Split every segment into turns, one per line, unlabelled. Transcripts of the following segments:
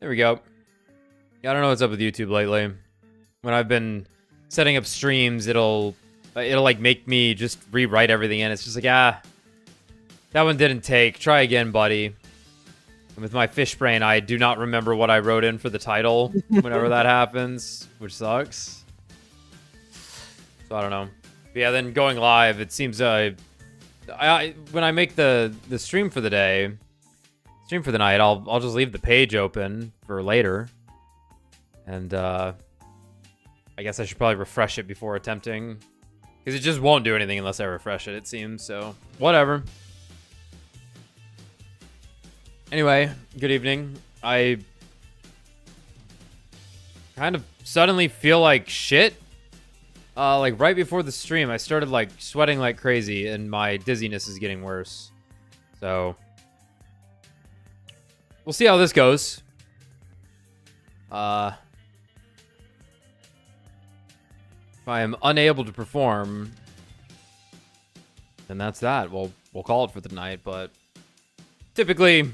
There we go. Yeah, I don't know what's up with YouTube lately. When I've been setting up streams, it'll like make me just rewrite everything in. It's just like, that one didn't take. Try again, buddy. And with my fish brain, I do not remember what I wrote in for the title whenever that happens, which sucks. So I don't know. But yeah, then going live, it seems when I make the stream for the day, stream for the night, I'll just leave the page open for later. And I guess I should probably refresh it before attempting, because it just won't do anything unless I refresh it seems. So whatever. Anyway, good evening. I kind of suddenly feel like shit. Like right before the stream, I started like sweating like crazy, and my dizziness is getting worse. So we'll see how this goes. If I am unable to perform, then that's that. We'll call it for the night. But typically,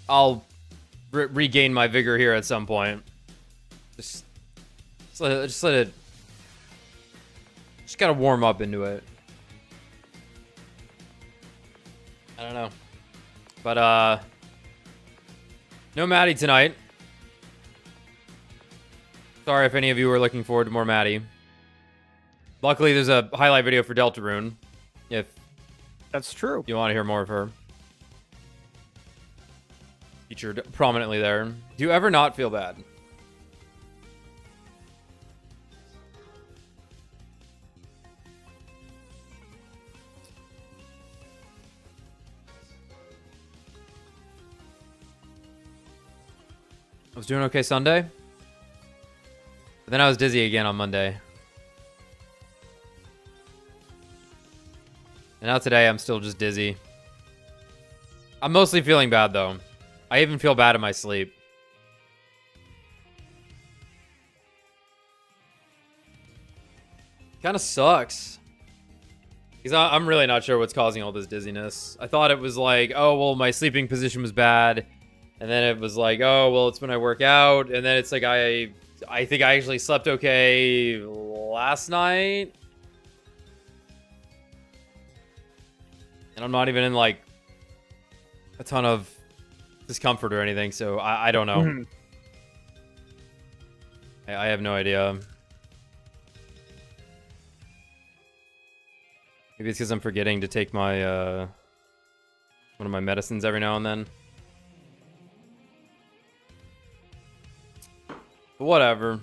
I'll regain my vigor here at some point. Just let it. Just gotta warm up into it. I don't know, but no Maddie tonight. Sorry if any of you are looking forward to more Maddie. Luckily, there's a highlight video for Deltarune. If
that's true,
you want to hear more of her. Featured prominently there. Do you ever not feel bad? I was doing okay Sunday, but then I was dizzy again on Monday. And now today I'm still just dizzy. I'm mostly feeling bad though. I even feel bad in my sleep. Kind of sucks. Because I'm really not sure what's causing all this dizziness. I thought it was like, oh, well, my sleeping position was bad. And then it was like, oh, well, it's when I work out. And then it's like, I think I actually slept okay last night. And I'm not even in like a ton of discomfort or anything, so I don't know.
Mm-hmm.
I have no idea. Maybe it's because I'm forgetting to take my one of my medicines every now and then. But whatever.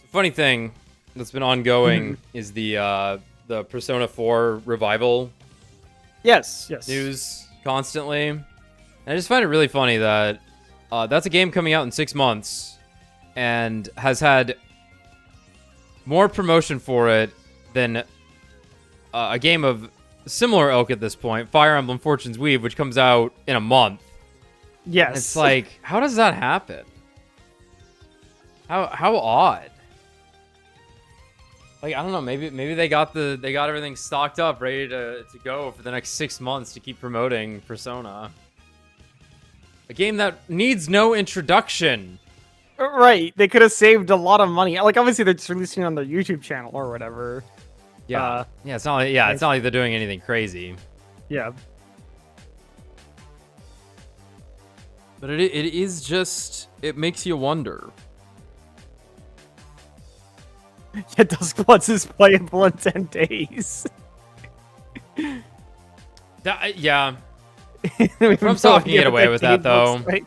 The funny thing that's been ongoing is the Persona 4 revival.
Yes.
News constantly. And I just find it really funny that that's a game coming out in 6 months and has had more promotion for it than a game of similar ilk at this point, Fire Emblem Fortune's Weave, which comes out in a month.
Yes.
And it's like, how does that happen? How odd. Like, I don't know, maybe they got everything stocked up, ready to go for the next 6 months to keep promoting Persona. A game that needs no introduction.
Right. They could have saved a lot of money. Like, obviously they're just releasing it on their YouTube channel or whatever.
Yeah. It's not like they're doing anything crazy.
Yeah.
But it is just, it makes you wonder.
Yeah, Duskbloods is playable in 10 days.
Yeah. From talking it away with that, though.
Like.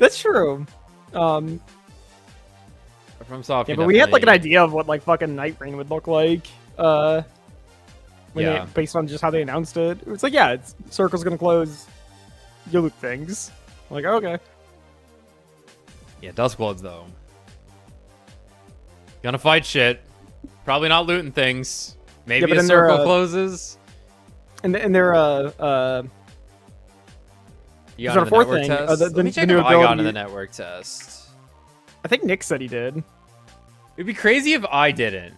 That's true.
From Soft,
yeah, but we had like an idea of what like fucking Night Rain would look like. Based on just how they announced it. It was like, yeah, Circle's gonna close. You loot things. I'm like, okay.
Yeah, Duskbloods though. Gonna fight shit. Probably not looting things. Maybe a circle closes.
And they're
you got into the network test? Let me check if I got into the network test.
I think Nick said he did.
It'd be crazy if I didn't.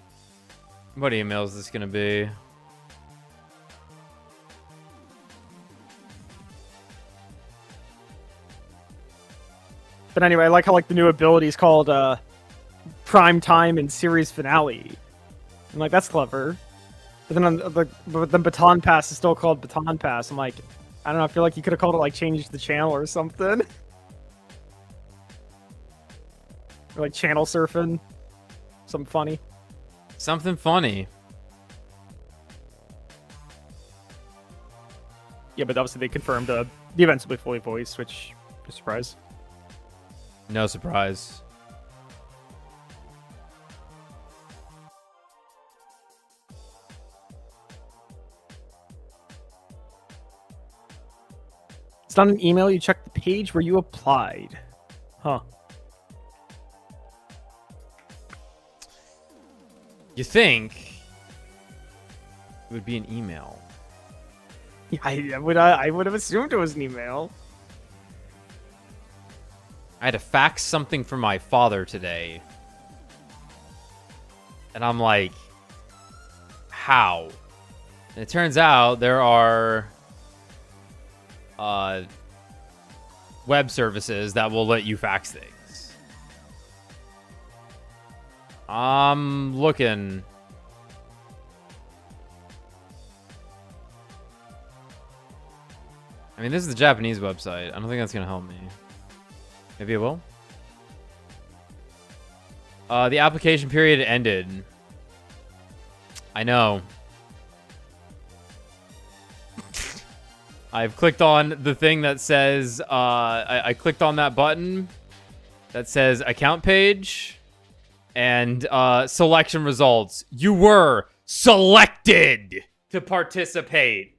What email is this gonna be?
But anyway, I like how like the new ability is called Prime Time and Series Finale. I'm like, that's clever. But then the Baton Pass is still called Baton Pass. I'm like, I don't know. I feel like you could have called it like changed the channel or something. Or like channel surfing. Something funny.
Something funny.
Yeah, but obviously they confirmed the events will be fully voiced, which is a surprise.
No surprise.
It's not an email. You check the page where you applied. Huh.
You think it would be an email?
Yeah, I would have assumed it was an email.
I had to fax something from my father today. And I'm like, how? And it turns out there are web services that will let you fax things. I'm looking. I mean, this is the Japanese website. I don't think that's going to help me. Maybe it will. The application period ended. I know. I've clicked on the thing that says, I clicked on that button that says account page and selection results. You were selected to participate.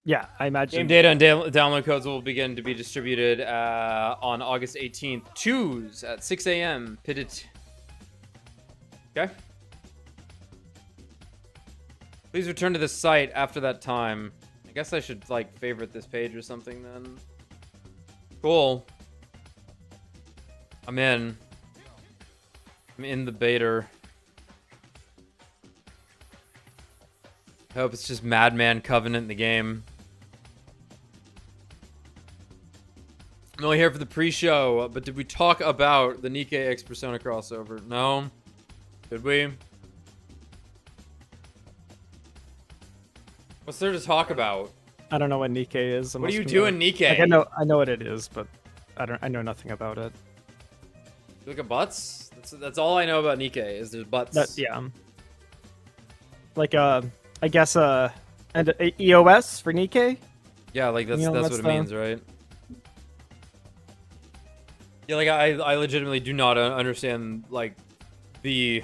Yeah, I imagine.
Game data and download codes will begin to be distributed on August 18th. Choose at 6 a.m. Pitted. Okay. Please return to the site after that time. I guess I should, like, favorite this page or something then. Cool. I'm in. I'm in the beta. I hope it's just Madman Covenant in the game. I'm only here for the pre-show, but did we talk about the Nikkei X Persona crossover? No. Did we? What's there to talk about?
I don't know what Nikkei is.
What are you doing, Nikkei?
Like, I know what it is, but I know nothing about it.
You look at butts? That's all I know about Nikkei is there's butts.
Yeah. Like I guess and EOS for Nikkei?
Yeah, like that's what it means, right? Yeah, like I legitimately do not understand like the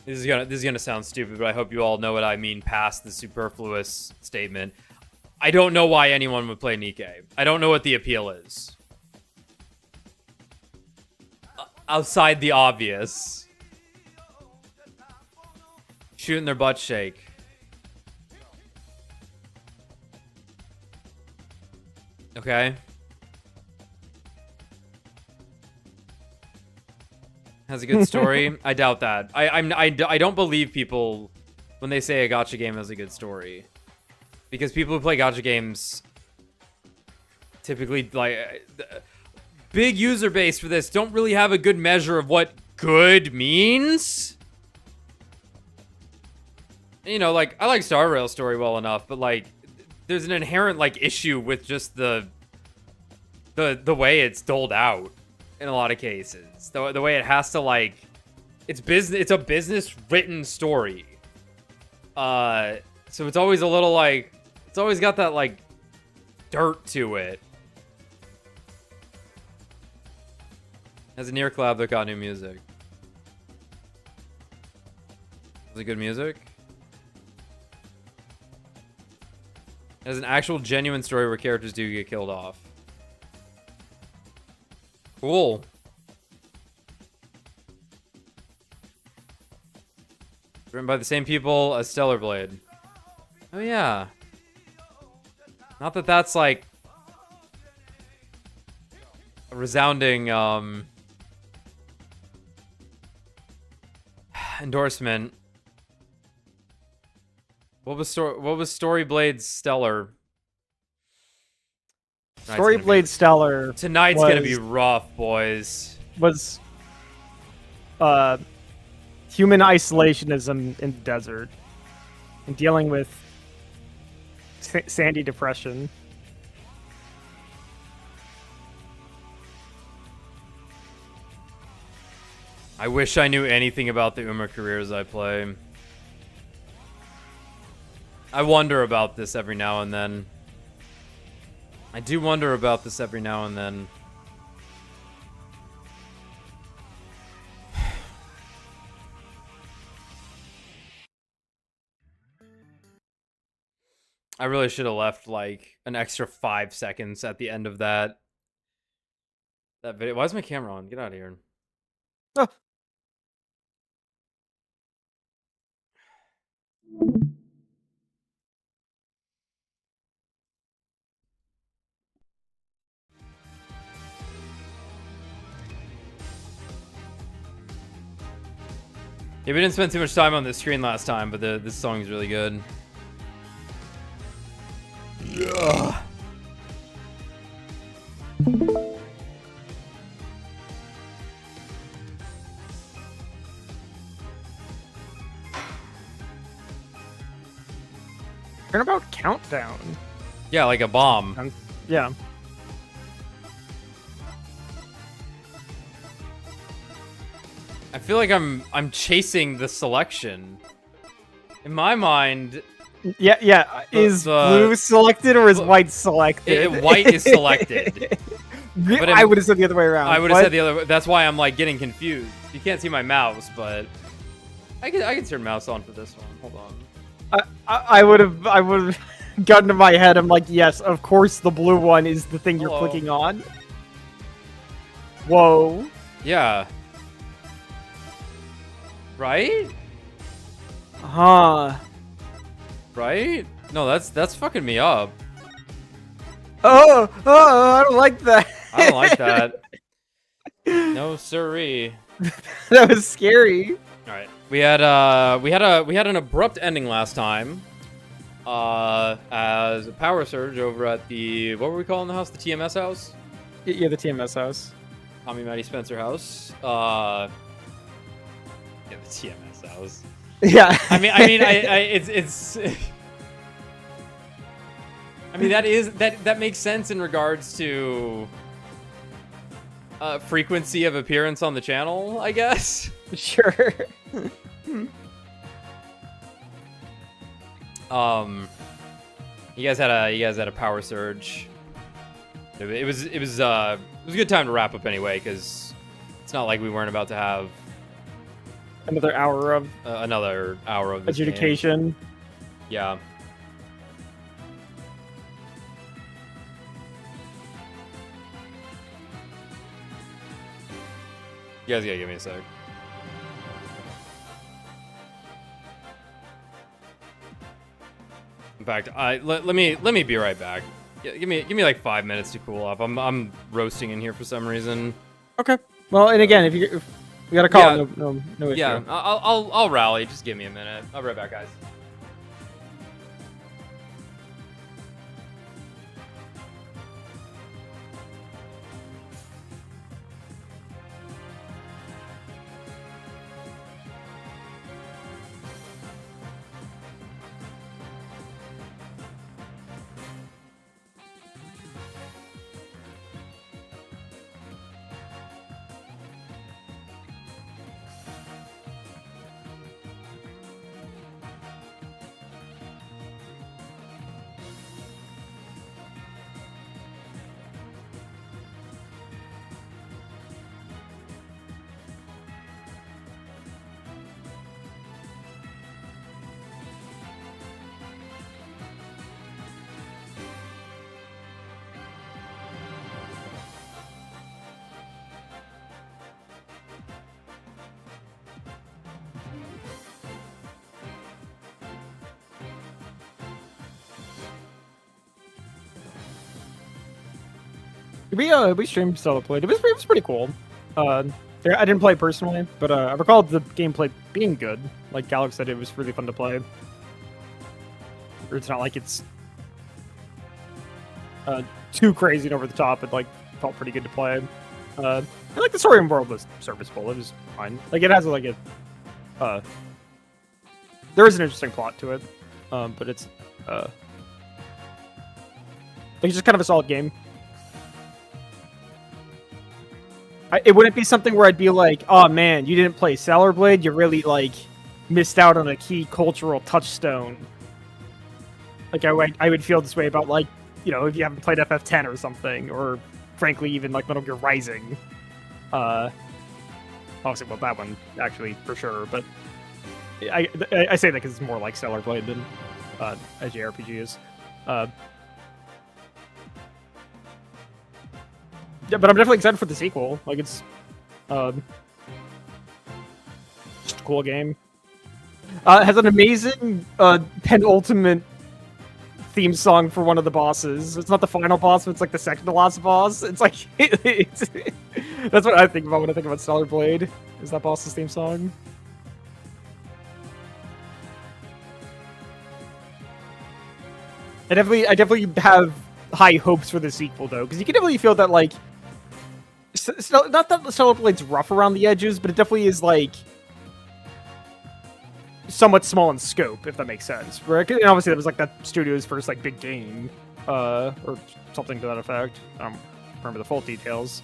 this is gonna sound stupid, but I hope you all know what I mean past the superfluous statement. I don't know why anyone would play Nikkei. I don't know what the appeal is. Outside the obvious. Shooting their butt shake. Okay. Has a good story. I doubt that. I don't believe people when they say a gacha game has a good story, because people who play gacha games typically like big user base for this don't really have a good measure of what good means. You know, like I like Star Rail's story well enough, but like there's an inherent like issue with just the way it's doled out. In a lot of cases, the way it has to like, it's a business written story. So it's always a little like, it's always got that like dirt to it. Has a near collab that got new music. Was it good music? It has an actual genuine story where characters do get killed off. Cool. Written by the same people as Stellar Blade. Oh yeah. Not that that's like a resounding endorsement. What was Story Blade's Stellar?
Storyblade Stellar
Tonight's gonna be rough, boys.
Was human isolationism in the desert and dealing with sandy depression.
I wish I knew anything about the Uma careers I play. I wonder about this every now and then. I do wonder about this every now and then. I really should have left like an extra 5 seconds at the end of that video. Why is my camera on? Get out of here.
Oh.
Yeah, we didn't spend too much time on the screen last time, but this song is really good. Ugh.
Turnabout Countdown.
Yeah, like a bomb.
Yeah.
I feel like I'm chasing the selection. In my mind,
Yeah. Is blue selected or is white selected?
White is selected.
But I would have said the other way around.
I would have said the other way. That's why I'm like getting confused. You can't see my mouse, but I can turn mouse on for this one. Hold on.
I would have gotten to my head. I'm like, yes, of course the blue one is the thing you're clicking on. Whoa.
Yeah. Right?
Huh.
Right? No, that's fucking me up.
Oh, I don't like that.
I don't like that. No siree.
That was scary.
All right, we had an abrupt ending last time, as a power surge over at the, what were we calling the house? The TMS house?
Yeah, the TMS house.
Tommy Matty Spencer house. Yeah, the TMS house.
Yeah.
I mean, it's. I mean, that makes sense in regards to frequency of appearance on the channel, I guess.
Sure.
You guys had a power surge. It was a good time to wrap up anyway, because it's not like we weren't about to have
another hour of
this
adjudication.
Game. Yeah. You guys gotta give me a sec. In fact, let me be right back. Give me like 5 minutes to cool off. I'm roasting in here for some reason.
Okay. Well, and again, if you gotta call, yeah. No issue.
Yeah, I'll rally. Just give me a minute. I'll be right back, guys.
We streamed Solo Played. It was pretty cool. I didn't play personally, but I recall the gameplay being good. Like Alex said, it was really fun to play. Or it's not like it's too crazy and over the top. It like felt pretty good to play. I like the story and world was serviceable. It was fine. Like it has like a there is an interesting plot to it, but it's like it's just kind of a solid game. It wouldn't be something where I'd be like, oh man, you didn't play Stellar Blade, you really like missed out on a key cultural touchstone. Like I would feel this way about like, you know, if you haven't played FF10 or something, or frankly even like Metal Gear Rising. Obviously, well, that one actually for sure, but I say that because it's more like Stellar Blade than a JRPG is. Yeah, but I'm definitely excited for the sequel. Like it's just a cool game. It has an amazing penultimate theme song for one of the bosses. It's not the final boss, but it's like the second to last boss. It's like that's what I think about when I think about Stellar Blade. Is that boss's theme song? I definitely have high hopes for the sequel though, because you can definitely feel that like, not that Stellar Blade's rough around the edges, but it definitely is like somewhat small in scope, if that makes sense. Right? And obviously, that was like that studio's first like big game, or something to that effect. I don't remember the full details,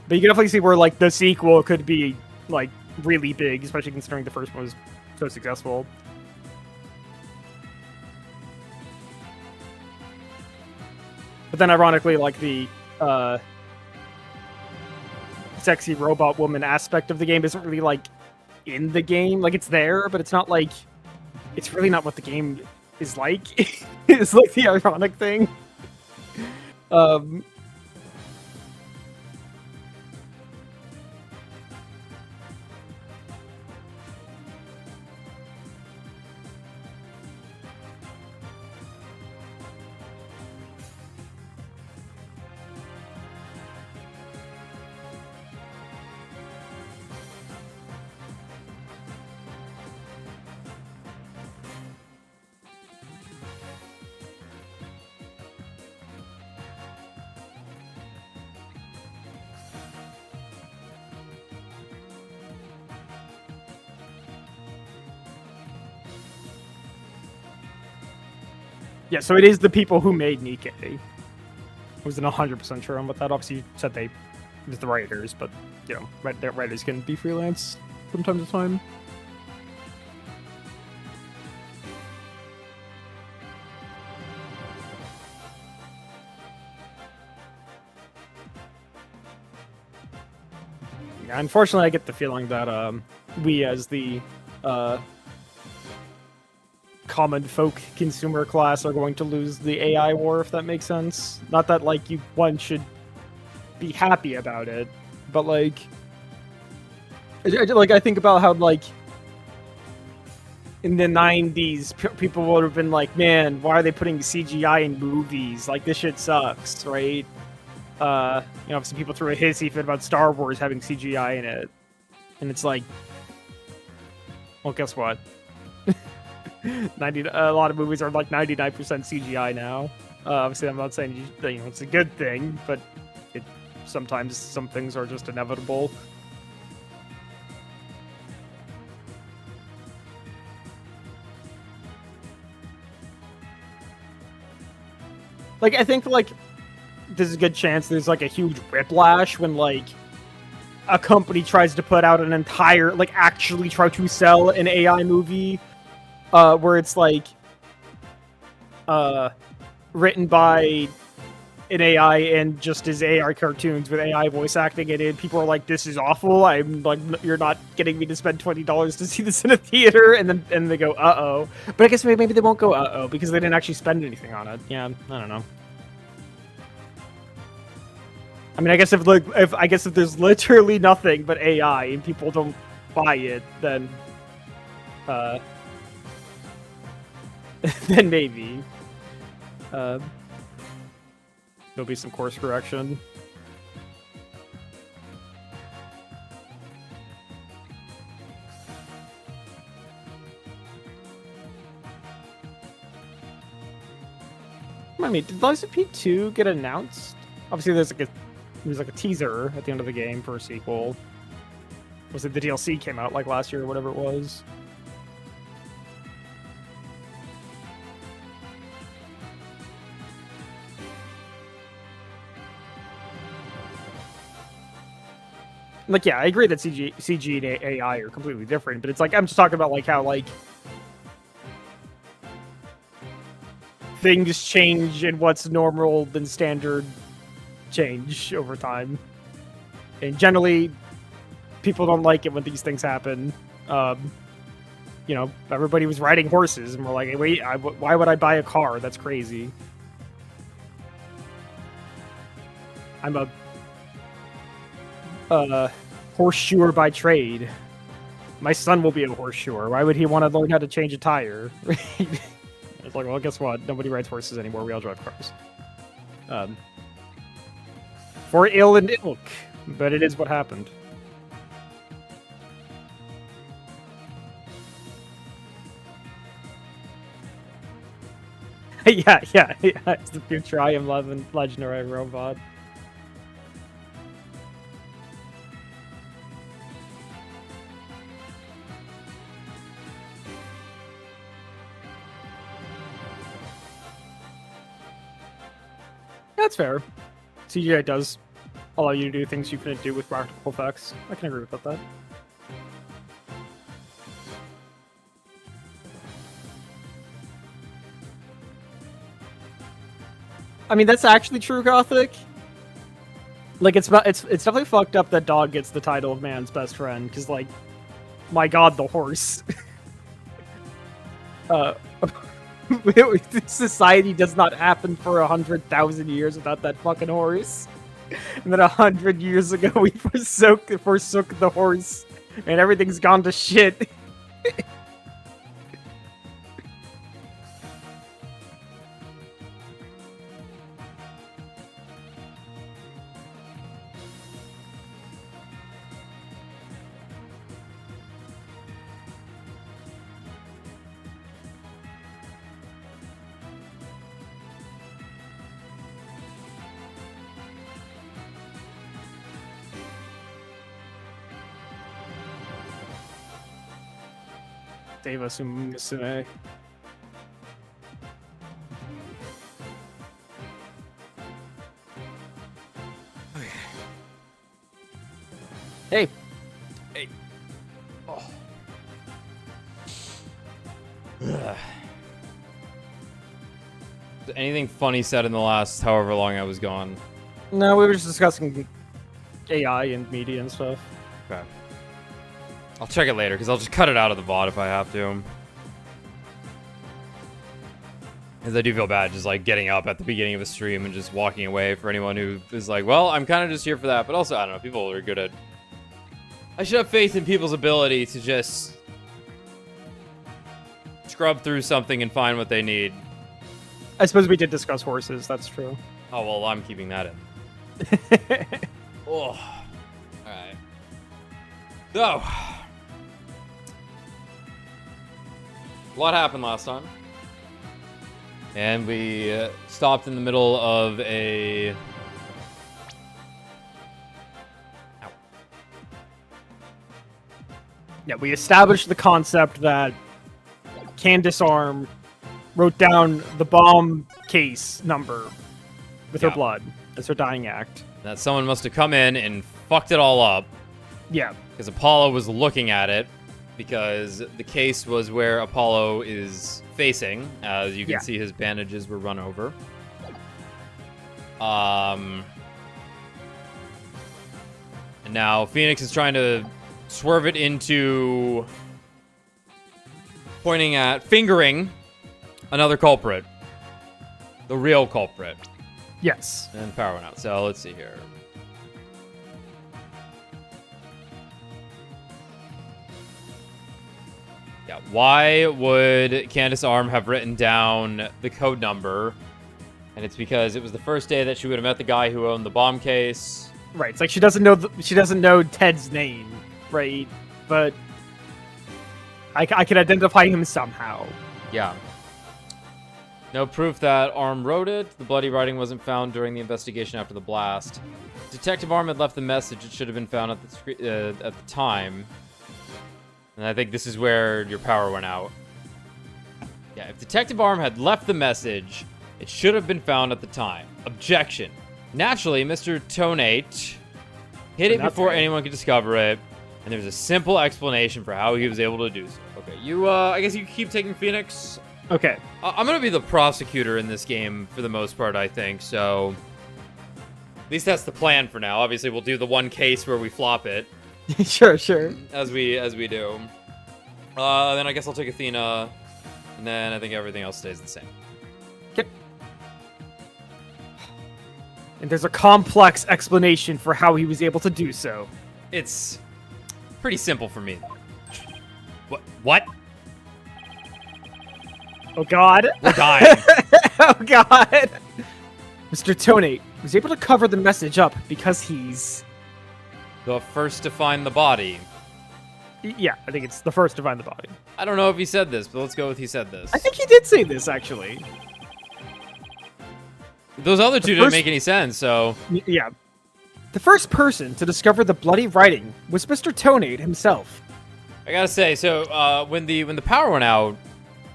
but you can definitely see where like the sequel could be like really big, especially considering the first one was so successful. But then, ironically, like the sexy robot woman aspect of the game isn't really like in the game. Like it's there, but it's not like it's really not what the game is like. It's like the ironic thing. Yeah, so it is the people who made Nikkei. I wasn't 100% sure on what that. Obviously, you said it was the writers, but you know, writers can be freelance from time to time. Yeah, unfortunately, I get the feeling that we, as the common folk consumer class, are going to lose the AI war, if that makes sense. Not that like one should be happy about it, but like I think about how like in the 90s people would have been like, man, why are they putting CGI in movies? Like this shit sucks, right? You know, obviously people threw a hissy fit about Star Wars having CGI in it, and it's like, well, guess what? A lot of movies are like 99% CGI now. Obviously, I'm not saying you know it's a good thing, but sometimes some things are just inevitable. Like, I think like there's a good chance there's like a huge whiplash when like a company tries to put out an entire, like actually try to sell an AI movie. Where it's like written by an AI and just as AI cartoons with AI voice acting in it. People are like, "This is awful. I'm like, you're not getting me to spend $20 to see this in a theater." And then they go, "Uh-oh." But I guess maybe they won't go, "Uh-oh," because they didn't actually spend anything on it. Yeah, I don't know. I mean, I guess if there's literally nothing but AI and people don't buy it, then then maybe there'll be some course correction. I mean, did Lies of P 2 get announced? Obviously, there's like a teaser at the end of the game for a sequel. Was it the DLC came out like last year or whatever it was? Like, yeah, I agree that CG and AI are completely different, but it's like I'm just talking about like how like things change and what's normal than standard change over time. And generally, people don't like it when these things happen. You know, everybody was riding horses, and we're like, hey, wait, why would I buy a car? That's crazy. I'm a horseshoer by trade. My son will be a horseshoer. Why would he want to learn how to change a tire? It's like, well, guess what? Nobody rides horses anymore. We all drive cars. For ill and ilk, but it is what happened. yeah. It's the future. I am legendary robot. That's fair. CGI does allow you to do things you couldn't do with practical effects. I can agree with that. I mean, that's actually true, Gothic. Like, it's definitely fucked up that dog gets the title of man's best friend, because, like, my god, the horse. Society does not happen for 100,000 years without that fucking horse. And then 100 years ago, we forsook the horse, and everything's gone to shit. Deva Sumusune. Hey.
Oh. Anything funny said in the last however long I was gone?
No, we were just discussing AI and media and stuff.
Okay. I'll check it later, because I'll just cut it out of the VOD if I have to. Because I do feel bad just, like, getting up at the beginning of a stream and just walking away for anyone who is like, well, I'm kind of just here for that. But also, I don't know, people are good at... I should have faith in people's ability to just... scrub through something and find what they need.
I suppose we did discuss horses, that's true.
Oh, well, I'm keeping that in. Oh. Alright. So... a lot happened last time. And we stopped in the middle of a... Ow.
Yeah, we established the concept that Candace Arm wrote down the bomb case number with her blood as her dying act.
That someone must have come in and fucked it all up.
Yeah.
Because Apollo was looking at it. Because the case was where Apollo is facing. As you can see, his bandages were run over. And now Phoenix is trying to swerve it into fingering another culprit. The real culprit.
Yes.
And power went out. So let's see here. Yeah, why would Candace Arm have written down the code number? And it's because it was the first day that she would have met the guy who owned the bomb case.
Right. It's like she doesn't know Ted's name, right? But I can identify him somehow.
Yeah. No proof that Arm wrote it. The bloody writing wasn't found during the investigation after the blast. Detective Arm had left the message. It should have been found at the time. And I think this is where your power went out. Yeah, if Detective Arm had left the message, it should have been found at the time. Objection. Naturally, Mr. Tonate hid it before anyone could discover it, and there's a simple explanation for how he was able to do so. Okay, I guess you keep taking Phoenix.
Okay.
I'm gonna be the prosecutor in this game for the most part, I think, so... At least that's the plan for now. Obviously, we'll do the one case where we flop it.
Sure.
As we do. Then I guess I'll take Athena, and then I think everything else stays the same.
Yep. And there's a complex explanation for how he was able to do so.
It's pretty simple for me. What?
Oh god.
We're dying.
Oh god. Mr. Tonate was able to cover the message up because he's...
The first to find the body.
Yeah, I think it's the first to find the body.
I don't know if he said this, but let's go with he said this.
I think he did say this, actually.
Those other two didn't make any sense, so...
Yeah. The first person to discover the bloody writing was Mr. Tonate himself.
I gotta say, so when the power went out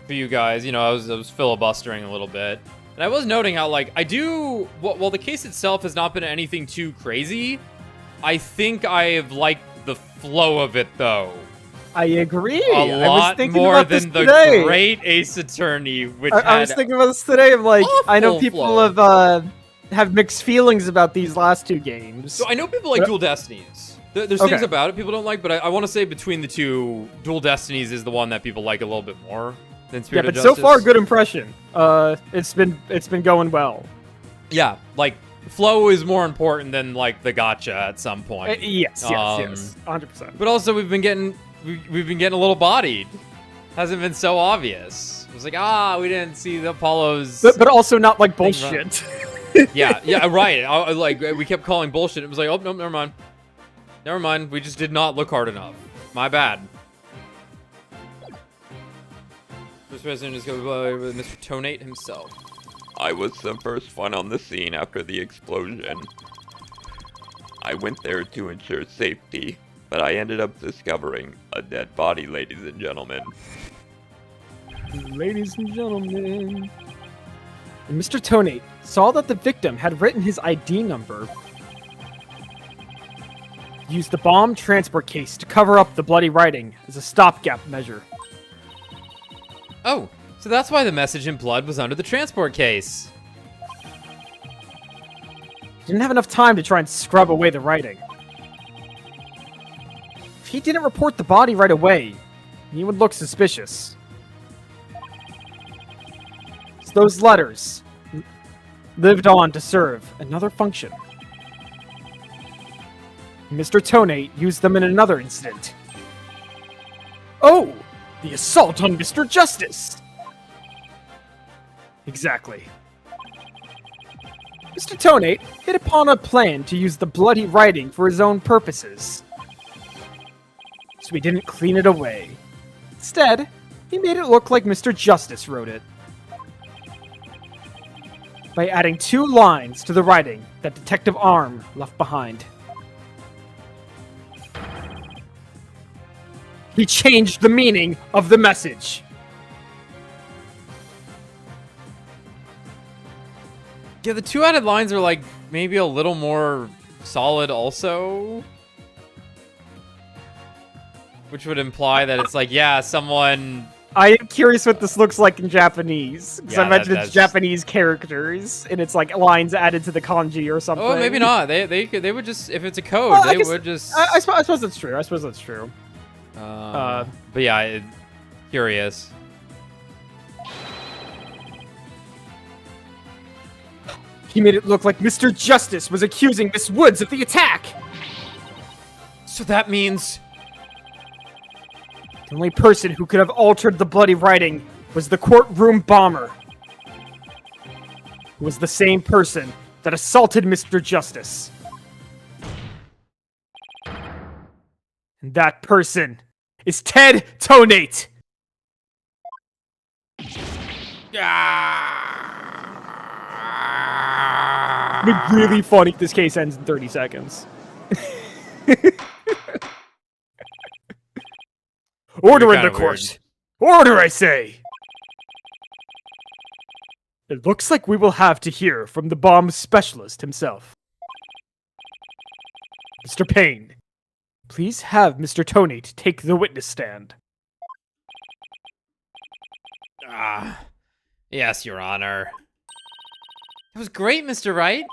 for you guys, I was filibustering a little bit, and I was noting how while the case itself has not been anything too crazy, I think I've liked the flow of it though.
I agree.
A lot more than the Great Ace Attorney, which
I was thinking about this today. I'm like, I know people
flow.
have mixed feelings about these last two games.
So I know people like Dual Destinies. There's things about it people don't like, but I want to say between the two, Dual Destinies is the one that people like a little bit more than Spirit of Justice.
So far, good impression. It's been going well.
Yeah, like flow is more important than like the gotcha at some point.
Yes, 100%.
But also we've been getting a little bodied. Hasn't been so obvious. It was like we didn't see the Apollo's.
But also not like bullshit.
yeah, right. We kept calling bullshit. It was like, oh no, never mind. Never mind, we just did not look hard enough. My bad. First person is going with Mr. Tonate himself.
I was the first one on the scene after the explosion. I went there to ensure safety, but I ended up discovering a dead body, ladies and gentlemen.
Ladies and gentlemen. And Mr. Tonate saw that the victim had written his ID number. Used the bomb transport case to cover up the bloody writing as a stopgap measure.
Oh, so that's why the message in blood was under the transport case.
He didn't have enough time to try and scrub away the writing. If he didn't report the body right away, he would look suspicious. So those letters lived on to serve another function. Mr. Tonate used them in another incident. Oh! The assault on Mr. Justice! Exactly. Mr. Tonate hit upon a plan to use the bloody writing for his own purposes. So he didn't clean it away. Instead, he made it look like Mr. Justice wrote it. By adding 2 lines to the writing that Detective Arm left behind. He changed the meaning of the message.
Yeah, the 2 added lines are like maybe a little more solid also. Which would imply that it's like, yeah, someone...
I am curious what this looks like in Japanese. Because
Yeah,
I imagine it's Japanese characters, and it's like lines added to the kanji or something.
Oh, maybe not. They would just, if it's a code, would just...
I suppose that's true.
But yeah, curious.
He made it look like Mr. Justice was accusing Miss Woods of the attack.
So that means...
The only person who could have altered the bloody writing was the courtroom bomber. Who was the same person that assaulted Mr. Justice. And that person is Ted Tonate.
Ah!
It'd be really funny if this case ends in 30 seconds. Order in the
kinda
court. Order, I say. It looks like we will have to hear from the bomb specialist himself. Mr. Payne, please have Mr. Tonate take the witness stand.
Yes, Your Honor. That was great, Mr. Wright.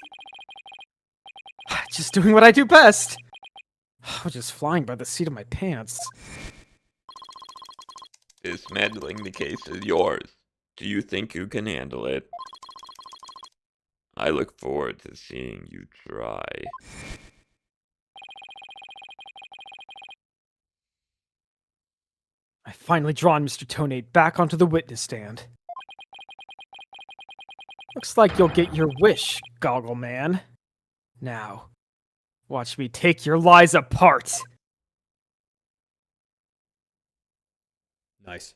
Just doing what I do best. I was just flying by the seat of my pants.
Dismantling the case is yours. Do you think you can handle it? I look forward to seeing you try.
I've finally drawn Mr. Tonate back onto the witness stand. Looks like you'll get your wish, Goggle Man. Now, watch me take your lies apart.
Nice.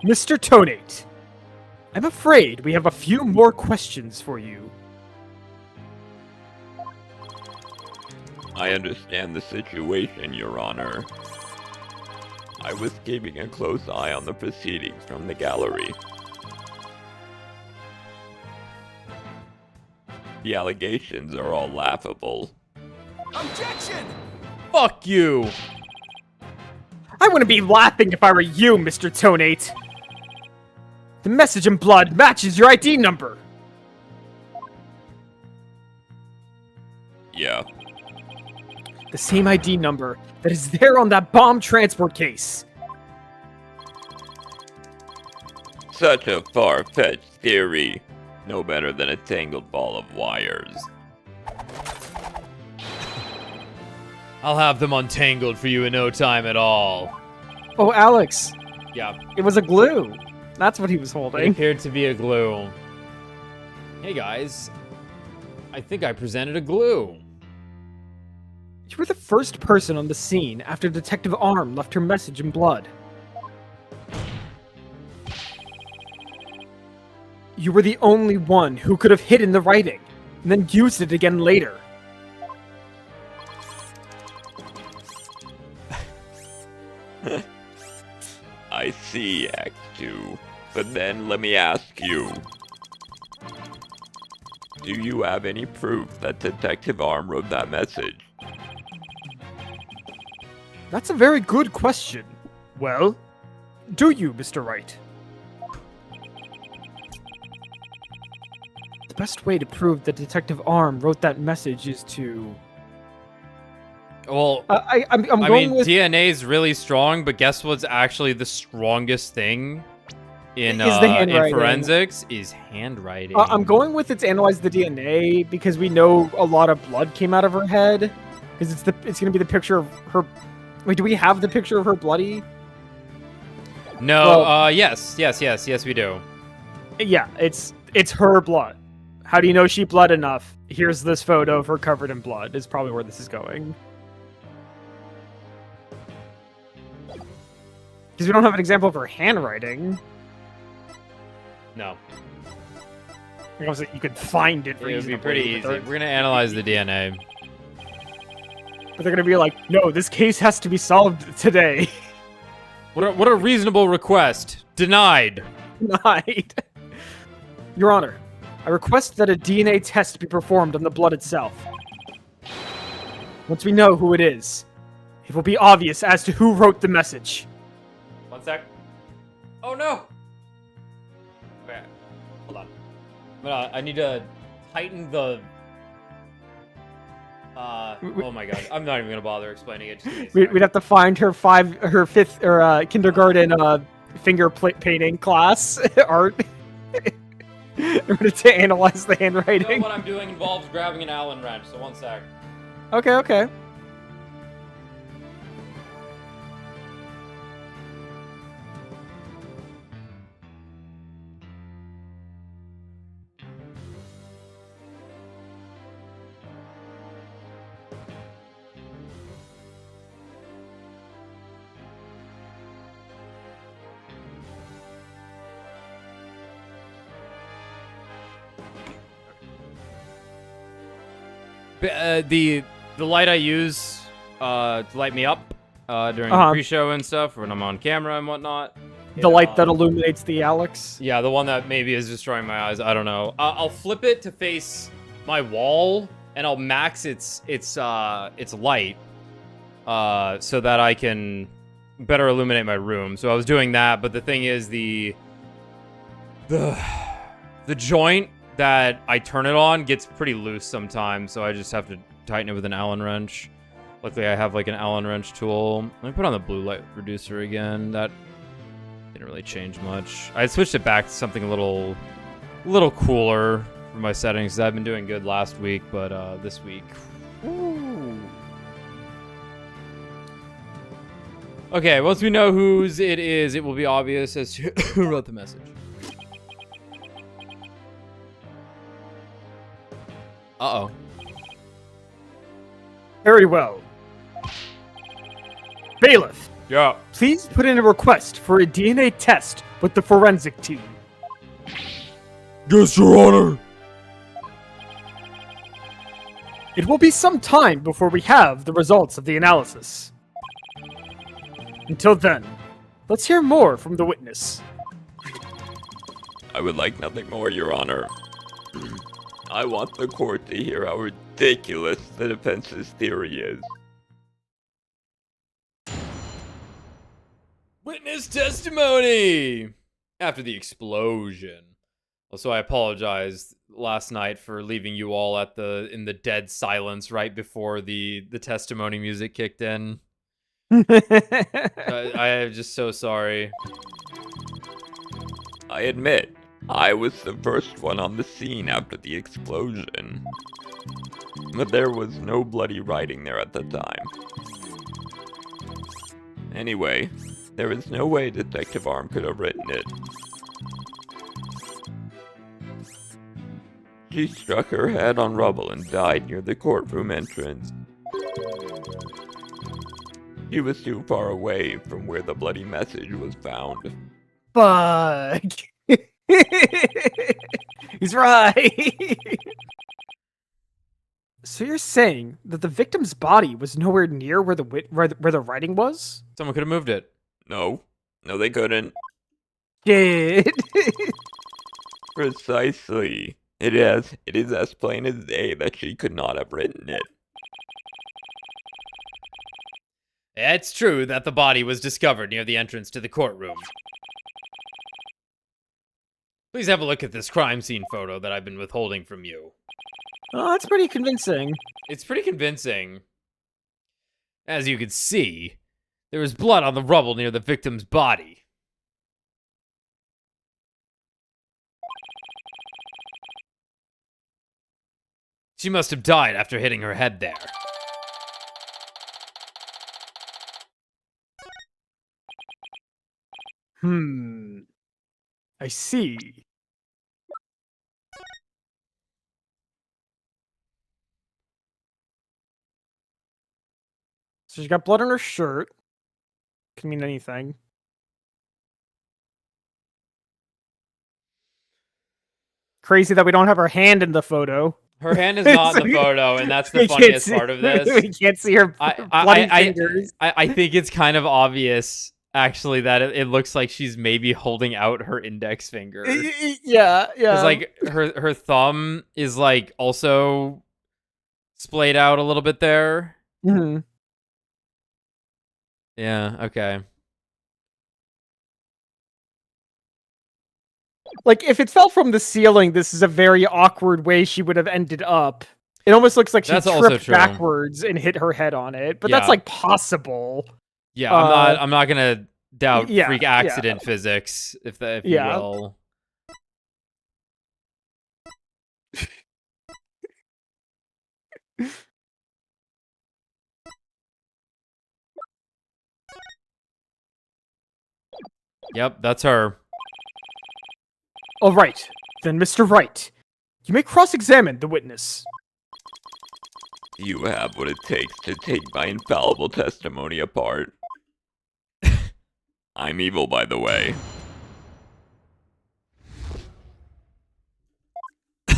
Mr. Tonate, I'm afraid we have a few more questions for you.
I understand the situation, Your Honor. I was keeping a close eye on the proceedings from the gallery. The allegations are all laughable.
Objection!
Fuck you!
I wouldn't be laughing if I were you, Mr. Tonate. The message in blood matches your ID number.
Yeah,
The same ID number that is there on that bomb transport case.
such a far-fetched theory. No better than a tangled ball of wires.
I'll have them untangled for you in no time at all.
Oh, Alex,
Yeah,
it was a glue. That's what he was
it
holding.
appeared to be a glue. Hey guys, I think I presented a glue.
You were the first person on the scene after Detective Arm left her message in blood. You were the only one who could have hidden the writing, and then used it again later.
I see, Act 2. But then let me ask you. Do you have any proof that Detective Arm wrote that message?
That's a very good question. Well, do you, Mr. Wright? The best way to prove that Detective Arm wrote that message is to...
Well,
I'm
I
going
mean,
with...
DNA is really strong, but guess what's actually the strongest thing in
Is the
in
handwriting.
forensics is handwriting.
I'm going with it's analyze the DNA because we know a lot of blood came out of her head. Because it's gonna be the picture of her. Wait, do we have the picture of her bloody?
No,
Well-
yes, we do.
Yeah, it's her blood. How do you know she bled enough? Here's this photo of her covered in blood. Is probably where this is going. Because we don't have an example of her handwriting.
No,
Obviously, you could find it
it would be
reasonably,
pretty
but
easy.
they're-
We're gonna analyze the DNA.
But they're gonna be like, no, this case has to be solved today.
What a reasonable request. Denied.
Denied. Your Honor, I request that a DNA test be performed on the blood itself. Once we know who it is, it will be obvious as to who wrote the message.
1 sec. Oh no. Okay, hold on. I need to tighten the. Oh my god, I'm not even gonna bother explaining it. Just give me a sec.
We'd have to find her fifth or kindergarten finger painting class art in order to analyze the
You know
handwriting.
what I'm doing involves grabbing an Allen wrench, so 1 sec.
Okay.
The light I use to light me up during the pre-show and stuff when I'm on camera and whatnot.
The light that illuminates the Alex.
Yeah, the one that maybe is destroying my eyes. I don't know. I'll flip it to face my wall and I'll max its light so that I can better illuminate my room. So I was doing that, but the thing is the joint that I turn it on gets pretty loose sometimes, so I just have to tighten it with an Allen wrench. Luckily, I have like an Allen wrench tool. Let me put on the blue light reducer again. That didn't really change much. I switched it back to something a little cooler for my settings. I've been doing good last week, but this week, ooh. Okay, once we know whose it is, it will be obvious as to who wrote the message. Uh-oh.
Very well. Bailiff,
Yeah.
please put in a request for a DNA test with the forensic team.
Yes, Your Honor.
It will be some time before we have the results of the analysis. Until then, let's hear more from the witness.
I would like nothing more, Your Honor. I want the court to hear how ridiculous the defense's theory is.
Witness testimony after the explosion. Also, I apologize last night for leaving you all in the dead silence right before the testimony music kicked in. I am just so sorry.
I admit, I was the first one on the scene after the explosion. But there was no bloody writing there at the time. Anyway, there is no way Detective Arm could have written it. She struck her head on rubble and died near the courtroom entrance. She was too far away from where the bloody message was found.
Fuck. He's right. So you're saying that the victim's body was nowhere near where the writing was?
Someone could have moved it.
No, they couldn't.
Shit.
Precisely. It is as plain as day that she could not have written it.
It's true that the body was discovered near the entrance to the courtroom. Please have a look at this crime scene photo that I've been withholding from you.
Oh, that's pretty convincing.
It's pretty convincing. As you can see, there is blood on the rubble near the victim's body. She must have died after hitting her head there.
I see. So she got blood on her shirt. Can mean anything. Crazy that we don't have her hand in the photo.
Her hand is not in the photo, and that's the funniest part of this.
We can't see her bloody fingers.
I think it's kind of obvious, actually, that it looks like she's maybe holding out her index finger.
Yeah.
Because, like, her thumb is, like, also splayed out a little bit there.
Mm-hmm.
Yeah, okay.
Like, if it fell from the ceiling, this is a very awkward way she would have ended up. It almost looks like she tripped backwards and hit her head on it, but that's, like, possible.
Yeah, I'm not gonna doubt freak accident physics, if you will. Yep, that's her.
All right, then, Mr. Wright, you may cross-examine the witness.
You have what it takes to take my infallible testimony apart. I'm evil, by the way.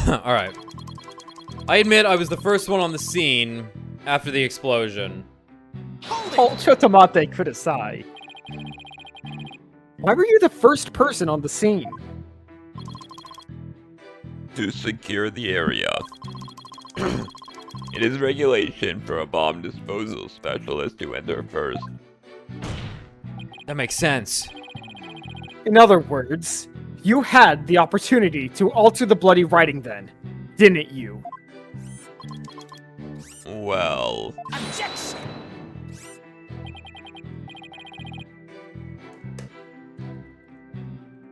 All right. I admit I was the first one on the scene after the explosion.
Ultra Tomate Kudasai. Why were you the first person on the scene?
To secure the area. It is regulation for a bomb disposal specialist to enter first.
That makes sense.
In other words, you had the opportunity to alter the bloody writing then, didn't you?
Well,
Objection!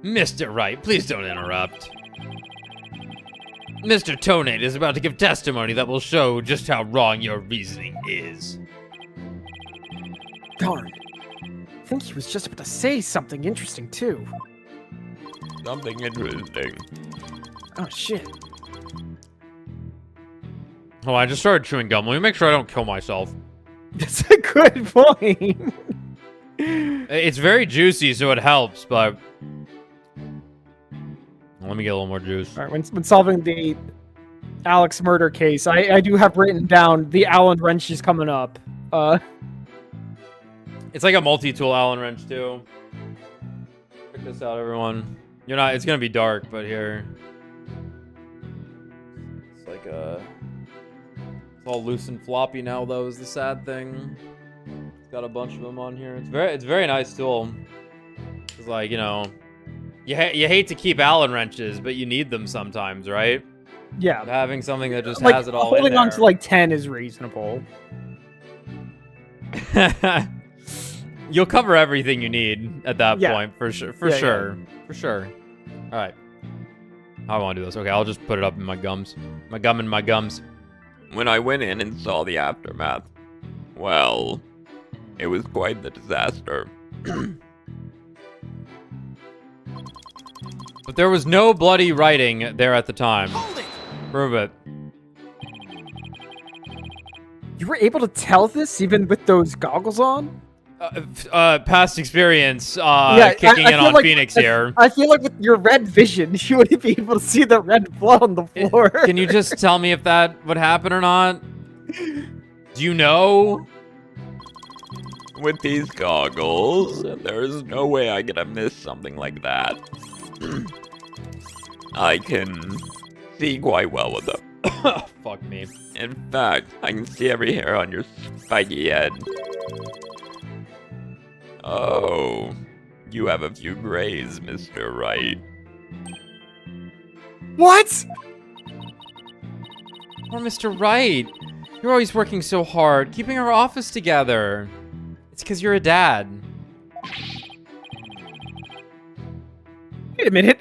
Mr. Wright, please don't interrupt. Mr. Tonate is about to give testimony that will show just how wrong your reasoning is.
Darn. I think he was just about to say something interesting too.
something interesting.
Oh shit.
Oh, I just started chewing gum. Let me make sure I don't kill myself.
That's a good point.
It's very juicy, so it helps, but... Let me get a little more juice.
All right, when solving the Alex murder case, I do have written down the Allen wrench is coming up.
It's like a multi-tool Allen wrench, too. Check this out, everyone. You're not... It's gonna be dark, but here... It's like a... It's all loose and floppy now, though, is the sad thing. It's got a bunch of them on here. It's very nice tool. It's like, you know... You hate to keep Allen wrenches, but you need them sometimes, right?
Yeah.
But having something that just
Like,
has it all
holding
in there.
on to like 10 is reasonable.
You'll cover everything you need at that
Yeah.
point, for sure. For
Yeah,
sure. For sure. All right. How do I want to do this? Okay, I'll just put it up in my gums. My gum in my gums.
When I went in and saw the aftermath, well, it was quite the disaster.
But there was no bloody writing there at the time.
Hold it!
Prove it.
You were able to tell this even with those goggles on?
Past experience,
Yeah,
kicking
I
in
feel
on
like-
Phoenix here.
I feel like with your red vision, you wouldn't be able to see the red blood on the floor.
Can you just tell me if that would happen or not? Do you know?
With these goggles, there's no way I could have missed something like that. I can see quite well with them.
Fuck me.
In fact, I can see every hair on your spiky head. Oh, you have a few grays, Mr. Wright.
What?
Poor Mr. Wright. You're always working so hard, keeping our office together. It's because you're a dad.
Wait a minute.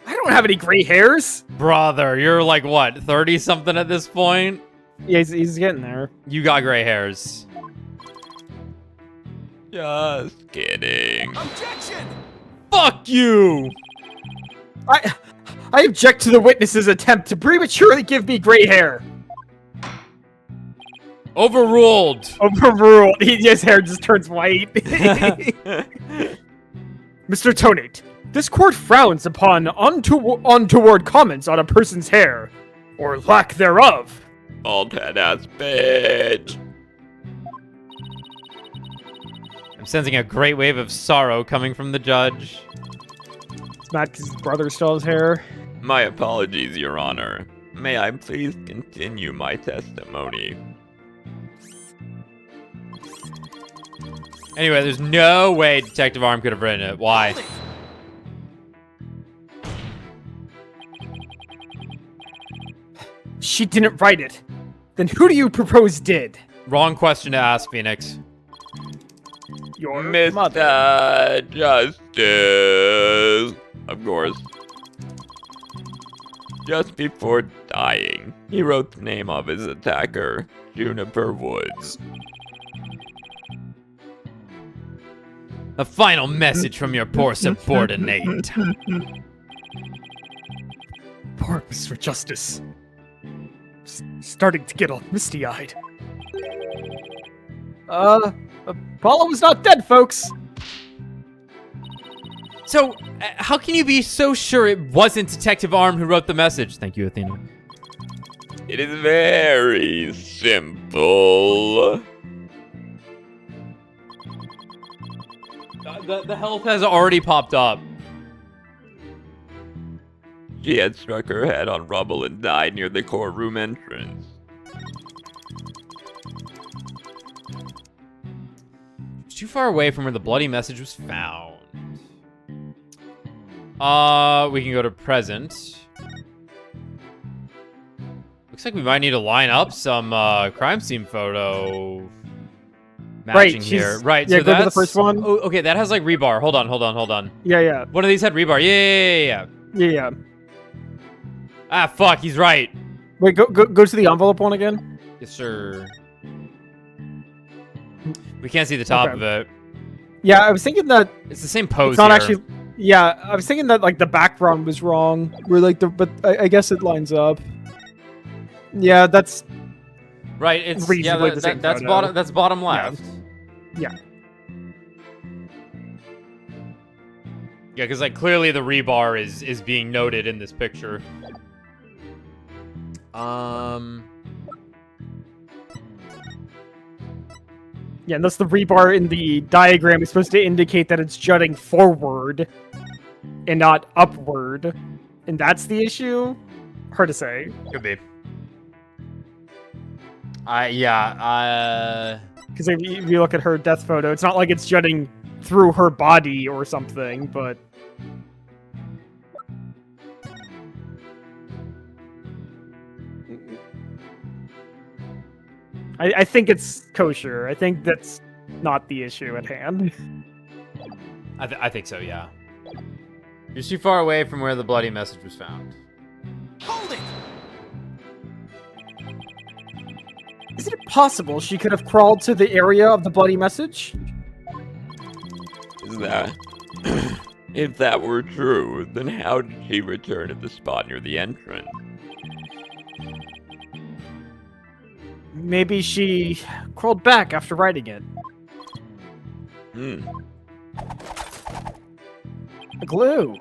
I don't have any gray hairs.
Brother, you're like, what, 30-something at this point?
Yeah, he's getting there.
You got gray hairs.
Just kidding.
Objection!
Fuck you!
I object to the witness's attempt to prematurely give me gray hair.
Overruled.
Overruled. His hair just turns white. Mr. Tonate, this court frowns upon untoward comments on a person's hair, or lack thereof.
Bald head ass bitch.
I'm sensing a great wave of sorrow coming from the judge.
It's mad because his brother still has hair.
My apologies, Your Honor. May I please continue my testimony?
Anyway, there's no way Detective Arm could have written it. Why?
Hold it!
She didn't write it. Then who do you propose did?
Wrong question to ask, Phoenix.
Your mother.
Mr. Justice. Of course. Just before dying, he wrote the name of his attacker, Juniper Woods.
A final message from your poor subordinate.
Poor Mr. Justice. Starting to get all misty-eyed. Apollo was not dead, folks.
So, how can you be so sure it wasn't Detective Arm who wrote the message? Thank you, Athena.
It is very simple.
The health has already popped up.
She had struck her head on rubble and died near the core room entrance.
It's too far away from where the bloody message was found. We can go to present. Looks like we might need to line up some crime scene photo matching here. Right,
yeah,
so
go to
that's
the first one.
Oh, okay, that has like rebar. Hold on.
Yeah.
One of these had rebar. Yeah.
Yeah.
Ah, fuck, he's right.
Wait, go to the envelope one again.
Yes, sir. We can't see the top
Okay.
of it.
Yeah, I was thinking that
It's the same pose
it's not
here.
actually. Yeah, I was thinking that like the background was wrong. Where like but I guess it lines up. Yeah, that's
Right, it's
reasonably the same
that's
photo.
bottom left.
Yeah.
Yeah, because like clearly the rebar is being noted in this picture.
Yeah, and thus the rebar in the diagram is supposed to indicate that it's jutting forward and not upward. And that's the issue? Hard to say.
Could be. Yeah.
Because if you look at her death photo, it's not like it's jutting through her body or something, but... I think it's kosher. I think that's not the issue at hand.
I think so, yeah. You're too far away from where the bloody message was found.
Hold it!
Is it possible she could have crawled to the area of the bloody message?
Is that... If that were true, then how did she return at the spot near the entrance?
Maybe she crawled back after writing it. Glue.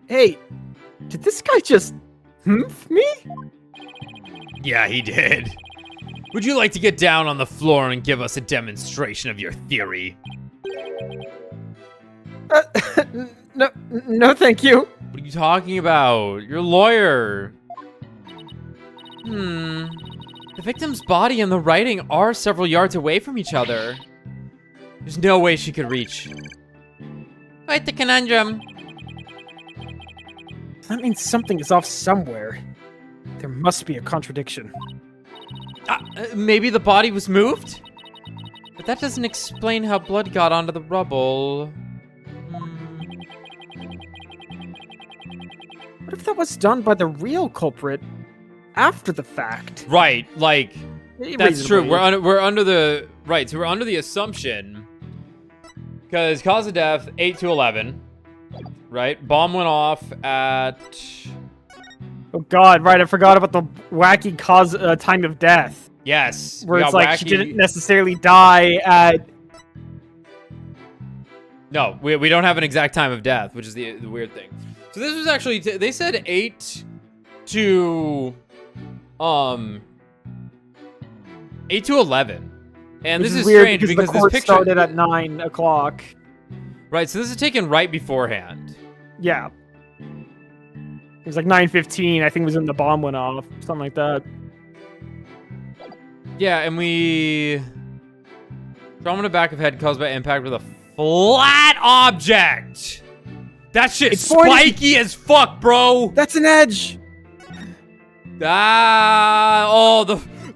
Hey, did this guy just humph me?
Yeah, he did. Would you like to get down on the floor and give us a demonstration of your theory?
No, thank you.
What are you talking about? You're a lawyer. The victim's body and the writing are several yards away from each other. There's no way she could reach. Quite the conundrum.
That means something is off somewhere. There must be a contradiction.
Maybe the body was moved? But that doesn't explain how blood got onto the rubble.
What if that was done by the real culprit after the fact?
Right, like, that's true.
Reasonably.
We're under the right. So we're under the assumption because cause of death 8 to 11, right? Bomb went off at
Oh god, right, I forgot about the wacky time of death.
yes.
Where
we
it's
got
like she
wacky-
didn't necessarily die at...
No, we don't have an exact time of death, which is the weird thing. So this was actually they said 8 to 8 to 11. And
Which
this is
weird
strange because
the court
this picture
started at 9 o'clock.
right, so this is taken right beforehand.
Yeah. It was like 9:15, I think it was when the bomb went off. Something like that.
Yeah, and we trauma to back of head caused by impact with a flat object. That shit's
It's pointing-
spiky as fuck, bro.
That's an edge!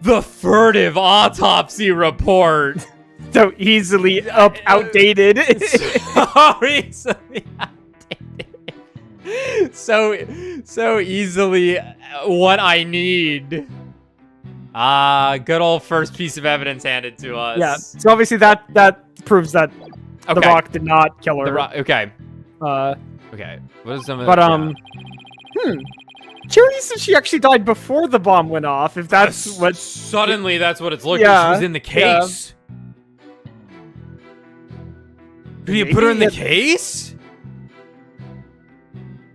The furtive autopsy report.
So easily outdated.
So easily outdated. So easily what I need. Good old first piece of evidence handed to us.
Yeah, so obviously that proves that The
Okay.
Rock did not kill her.
Okay.
Uh,
Okay. What is some of
but,
yeah.
Curious that she actually died before the bomb went off, if that's what...
Suddenly, that's what it's looking.
Yeah,
She was in the case. Did you put her in the
Maybe
case?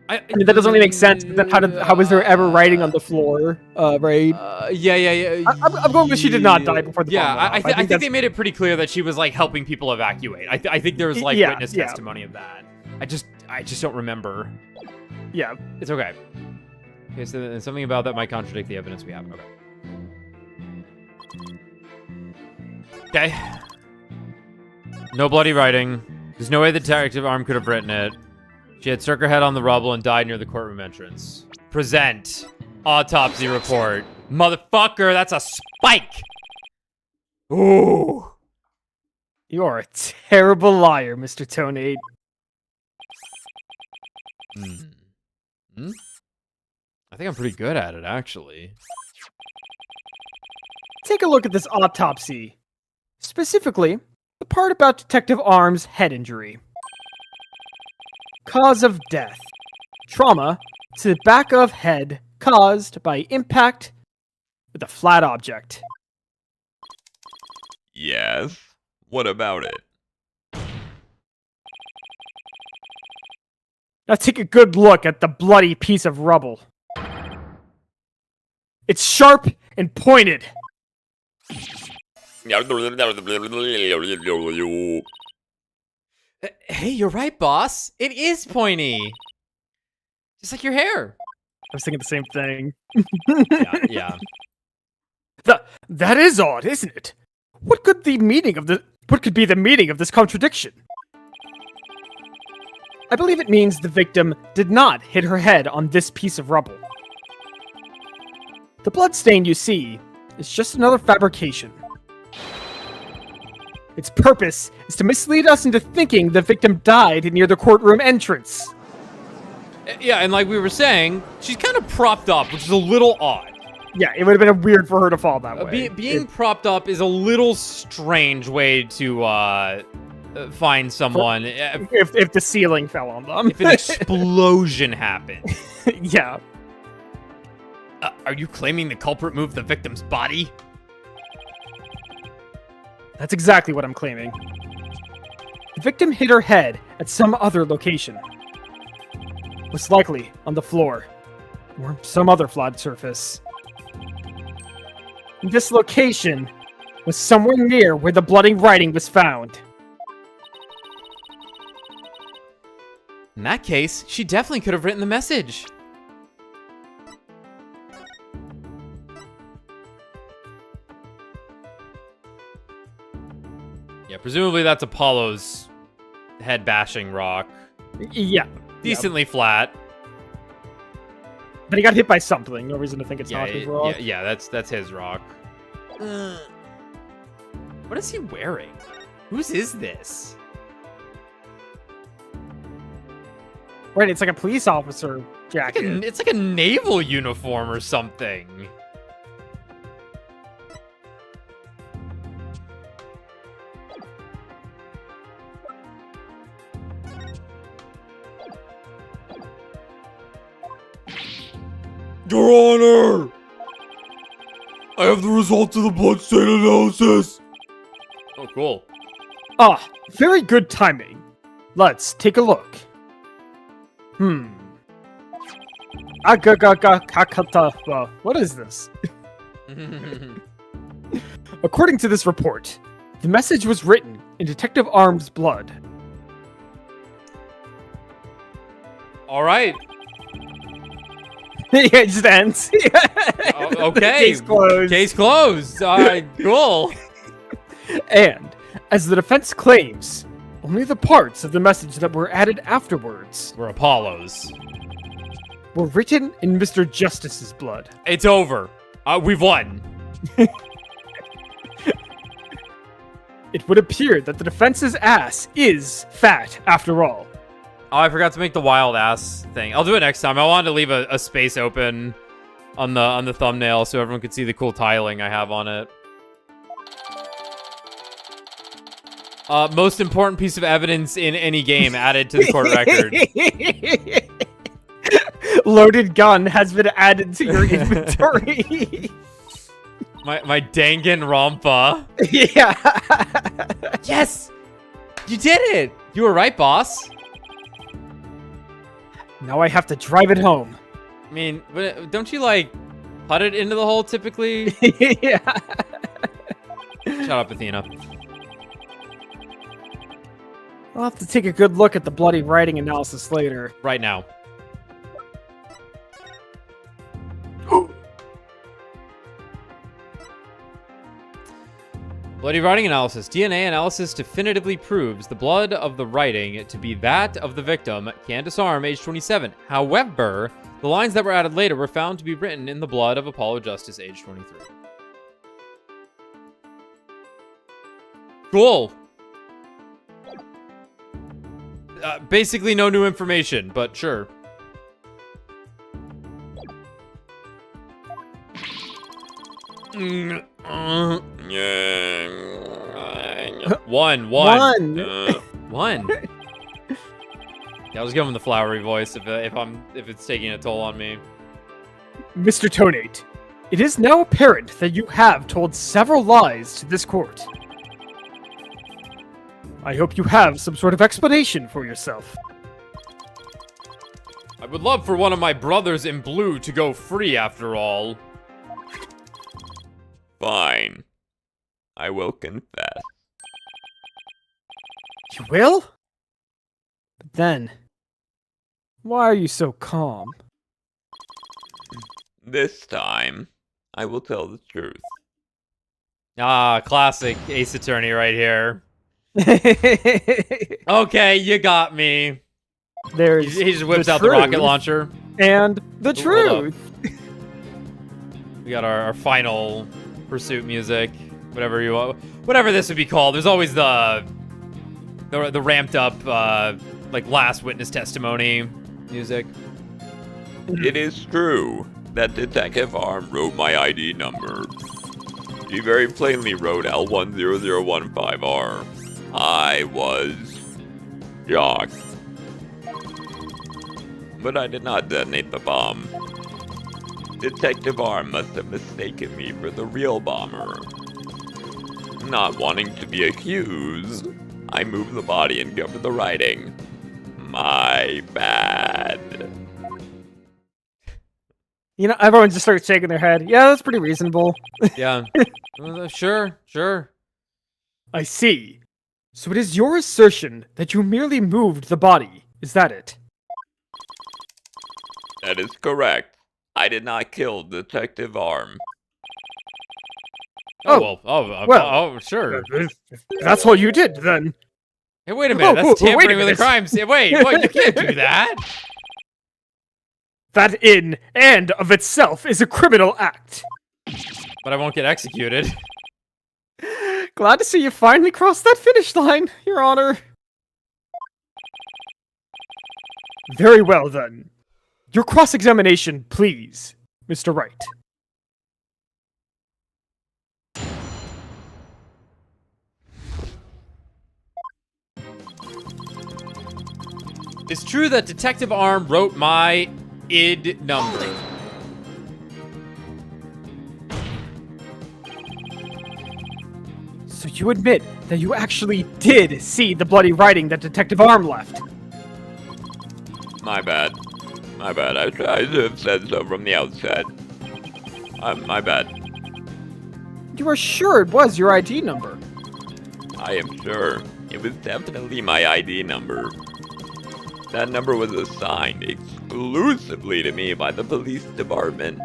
I mean, that doesn't really make sense. But then how was there ever writing on the floor? Right?
Yeah.
I'm going with she did not die before the bomb went off.
I think they made it pretty clear that she was like helping people evacuate. I think there was like witness testimony of that. I just don't remember.
Yeah.
It's okay. Okay, so then something about that might contradict the evidence we have. Okay. No bloody writing. There's no way the detective arm could have written it. She had struck her head on the rubble and died near the courtroom entrance. Present. Autopsy report. Motherfucker, that's a spike! Ooh.
You are a terrible liar, Mr. Tonade.
I think I'm pretty good at it, actually.
Take a look at this autopsy. Specifically, the part about Detective Arm's head injury. Cause of death. Trauma to the back of head caused by impact with a flat object.
Yes. What about it?
Now take a good look at the bloody piece of rubble. It's sharp and pointed.
Hey, you're right, boss. It is pointy. Just like your hair.
I was thinking the same thing.
Yeah.
That is odd, isn't it? What could be the meaning of this contradiction? I believe it means the victim did not hit her head on this piece of rubble. The blood stain you see is just another fabrication. Its purpose is to mislead us into thinking the victim died near the courtroom entrance.
Yeah, and like we were saying, she's kind of propped up, which is a little odd.
Yeah, it would have been weird for her to fall that way.
Being propped up is a little strange way to find someone.
If the ceiling fell on them.
If an explosion happened.
Yeah.
Are you claiming the culprit moved the victim's body?
That's exactly what I'm claiming. The victim hit her head at some other location. Most likely on the floor, or some other flat surface. And this location was somewhere near where the bloody writing was found.
In that case, she definitely could have written the message. Yeah, presumably that's Apollo's head bashing rock.
Yeah.
Decently flat.
But he got hit by something. No reason to think it's not his rock.
Yeah, that's his rock. What is he wearing? Whose is this?
Right, it's like a police officer jacket.
It's like a naval uniform or something.
Your Honor! I have the results of the bloodstain analysis!
Oh, cool.
Ah, very good timing. Let's take a look. What is this? According to this report, the message was written in Detective Arm's blood.
All right.
Yeah, it just ends.
Okay.
Case closed.
Case closed. All right, cool.
And, as the defense claims, only the parts of the message that were added afterwards
We're Apollos.
were written in Mr. Justice's blood.
It's over. We've won.
It would appear that the defense's ass is fat after all.
Oh, I forgot to make the wild ass thing. I'll do it next time. I wanted to leave a space open on the thumbnail so everyone could see the cool tiling I have on it. Most important piece of evidence in any game added to the court record.
Loaded gun has been added to your inventory.
my Dangan Rampa.
Yeah.
Yes! You did it! You were right, boss.
Now I have to drive it home.
I mean, but don't you like put it into the hole typically?
Yeah.
Shut up, Athena.
I'll have to take a good look at the bloody writing analysis later.
Right now. Bloody writing analysis. DNA analysis definitively proves the blood of the writing to be that of the victim, Candace Arm, age 27. However, the lines that were added later were found to be written in the blood of Apollo Justice, age 23. Cool. Basically no new information, but sure. One.
One.
One. Yeah, I was giving the flowery voice if it's taking a toll on me.
Mr. Tonate, it is now apparent that you have told several lies to this court. I hope you have some sort of explanation for yourself.
I would love for one of my brothers in blue to go free after all.
Fine. I will confess.
You will? But then, why are you so calm?
This time, I will tell the truth.
Ah, classic Ace Attorney right here. Okay, you got me.
There's
He just whips
the
out the rocket
truth
launcher.
and the
Ooh, hold
truth.
We got our final pursuit music, whatever you want, whatever this would be called. There's always the ramped up like last witness testimony music.
It is true that Detective Arm wrote my ID number. He very plainly wrote L10015R. I was shocked. But I did not detonate the bomb. Detective Arm must have mistaken me for the real bomber. Not wanting to be accused, I moved the body and covered the writing. My bad.
You know, everyone just starts shaking their head. Yeah, that's pretty reasonable.
Yeah. Sure.
I see. So it is your assertion that you merely moved the body. Is that it?
That is correct. I did not kill Detective Arm.
Oh, sure.
That's what you did, then.
Hey, wait a minute. That's
wait a
tampering with the
minute.
crimes. Wait, you can't do that.
That in and of itself is a criminal act.
But I won't get executed.
Glad to see you finally crossed that finish line, Your Honor. Very well, then. Your cross-examination, please, Mr. Wright.
It's true that Detective Arm wrote my ID number.
So you admit that you actually did see the bloody writing that Detective Arm left?
My bad. I should have said so from the outset. My bad.
You are sure it was your ID number?
I am sure. It was definitely my ID number. That number was assigned exclusively to me by the police department.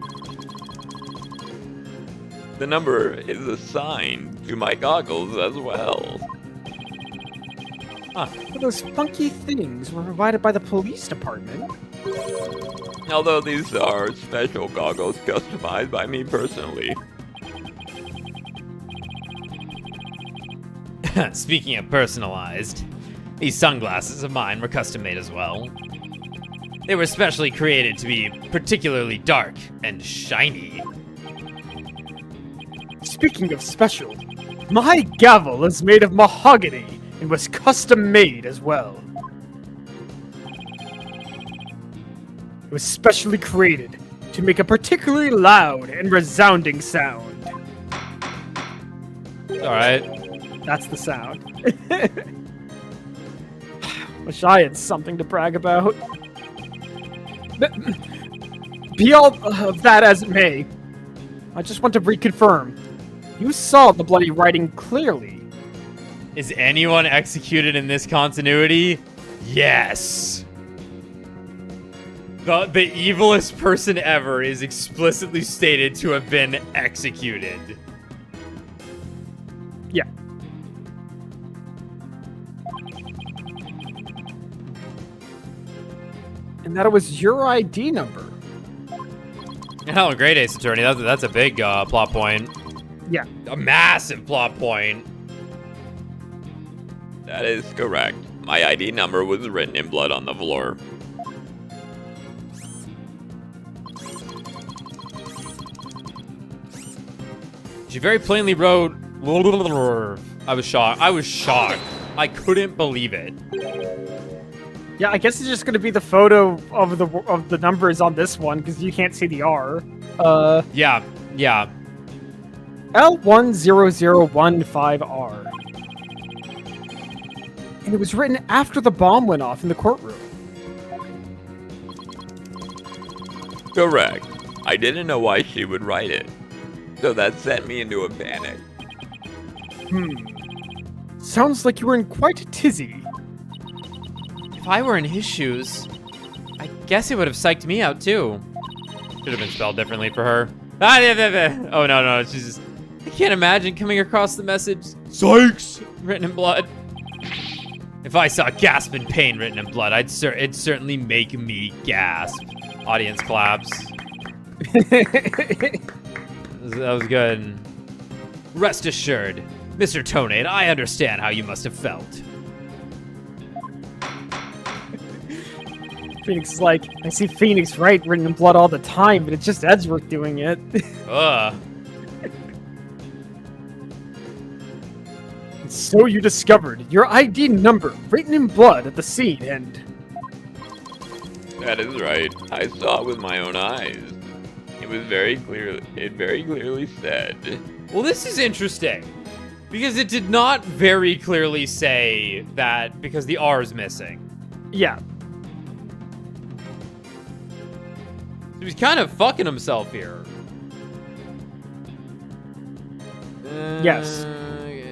The number is assigned to my goggles as well.
But those funky things were provided by the police department.
Although these are special goggles customized by me personally.
Speaking of personalized, these sunglasses of mine were custom made as well. They were specially created to be particularly dark and shiny.
Speaking of special, my gavel is made of mahogany and was custom made as well. It was specially created to make a particularly loud and resounding sound.
Alright.
That's the sound. Wish I had something to brag about. Be all of that as it may, I just want to reconfirm. You saw the bloody writing clearly.
Is anyone executed in this continuity? Yes. The evilest person ever is explicitly stated to have been executed.
Yeah. And that it was your ID number.
Oh, great, Ace Attorney. That's a big plot point.
Yeah.
A massive plot point.
That is correct. My ID number was written in blood on the floor.
She very plainly wrote. I was shocked. I couldn't believe it.
Yeah, I guess it's just gonna be the photo of the numbers on this one because you can't see the R.
Yeah.
L10015R. And it was written after the bomb went off in the courtroom.
Correct. I didn't know why she would write it. So that sent me into a panic.
Sounds like you were in quite a tizzy.
If I were in his shoes, I guess it would have psyched me out too. Should have been spelled differently for her. Oh no, she's just. I can't imagine coming across the message "Sykes" written in blood. If I saw "gasp in pain" written in blood, it'd certainly make me gasp. Audience claps. That was good. Rest assured, Mr. Tonade, I understand how you must have felt.
Phoenix is like, I see Phoenix Wright written in blood all the time, but it's just Edgeworth doing it.
Ugh.
So you discovered your ID number written in blood at the scene, and
That is right. I saw it with my own eyes. It very clearly said.
Well, this is interesting. Because it did not very clearly say that because the R is missing.
yeah.
So he's kind of fucking himself here.
Yes.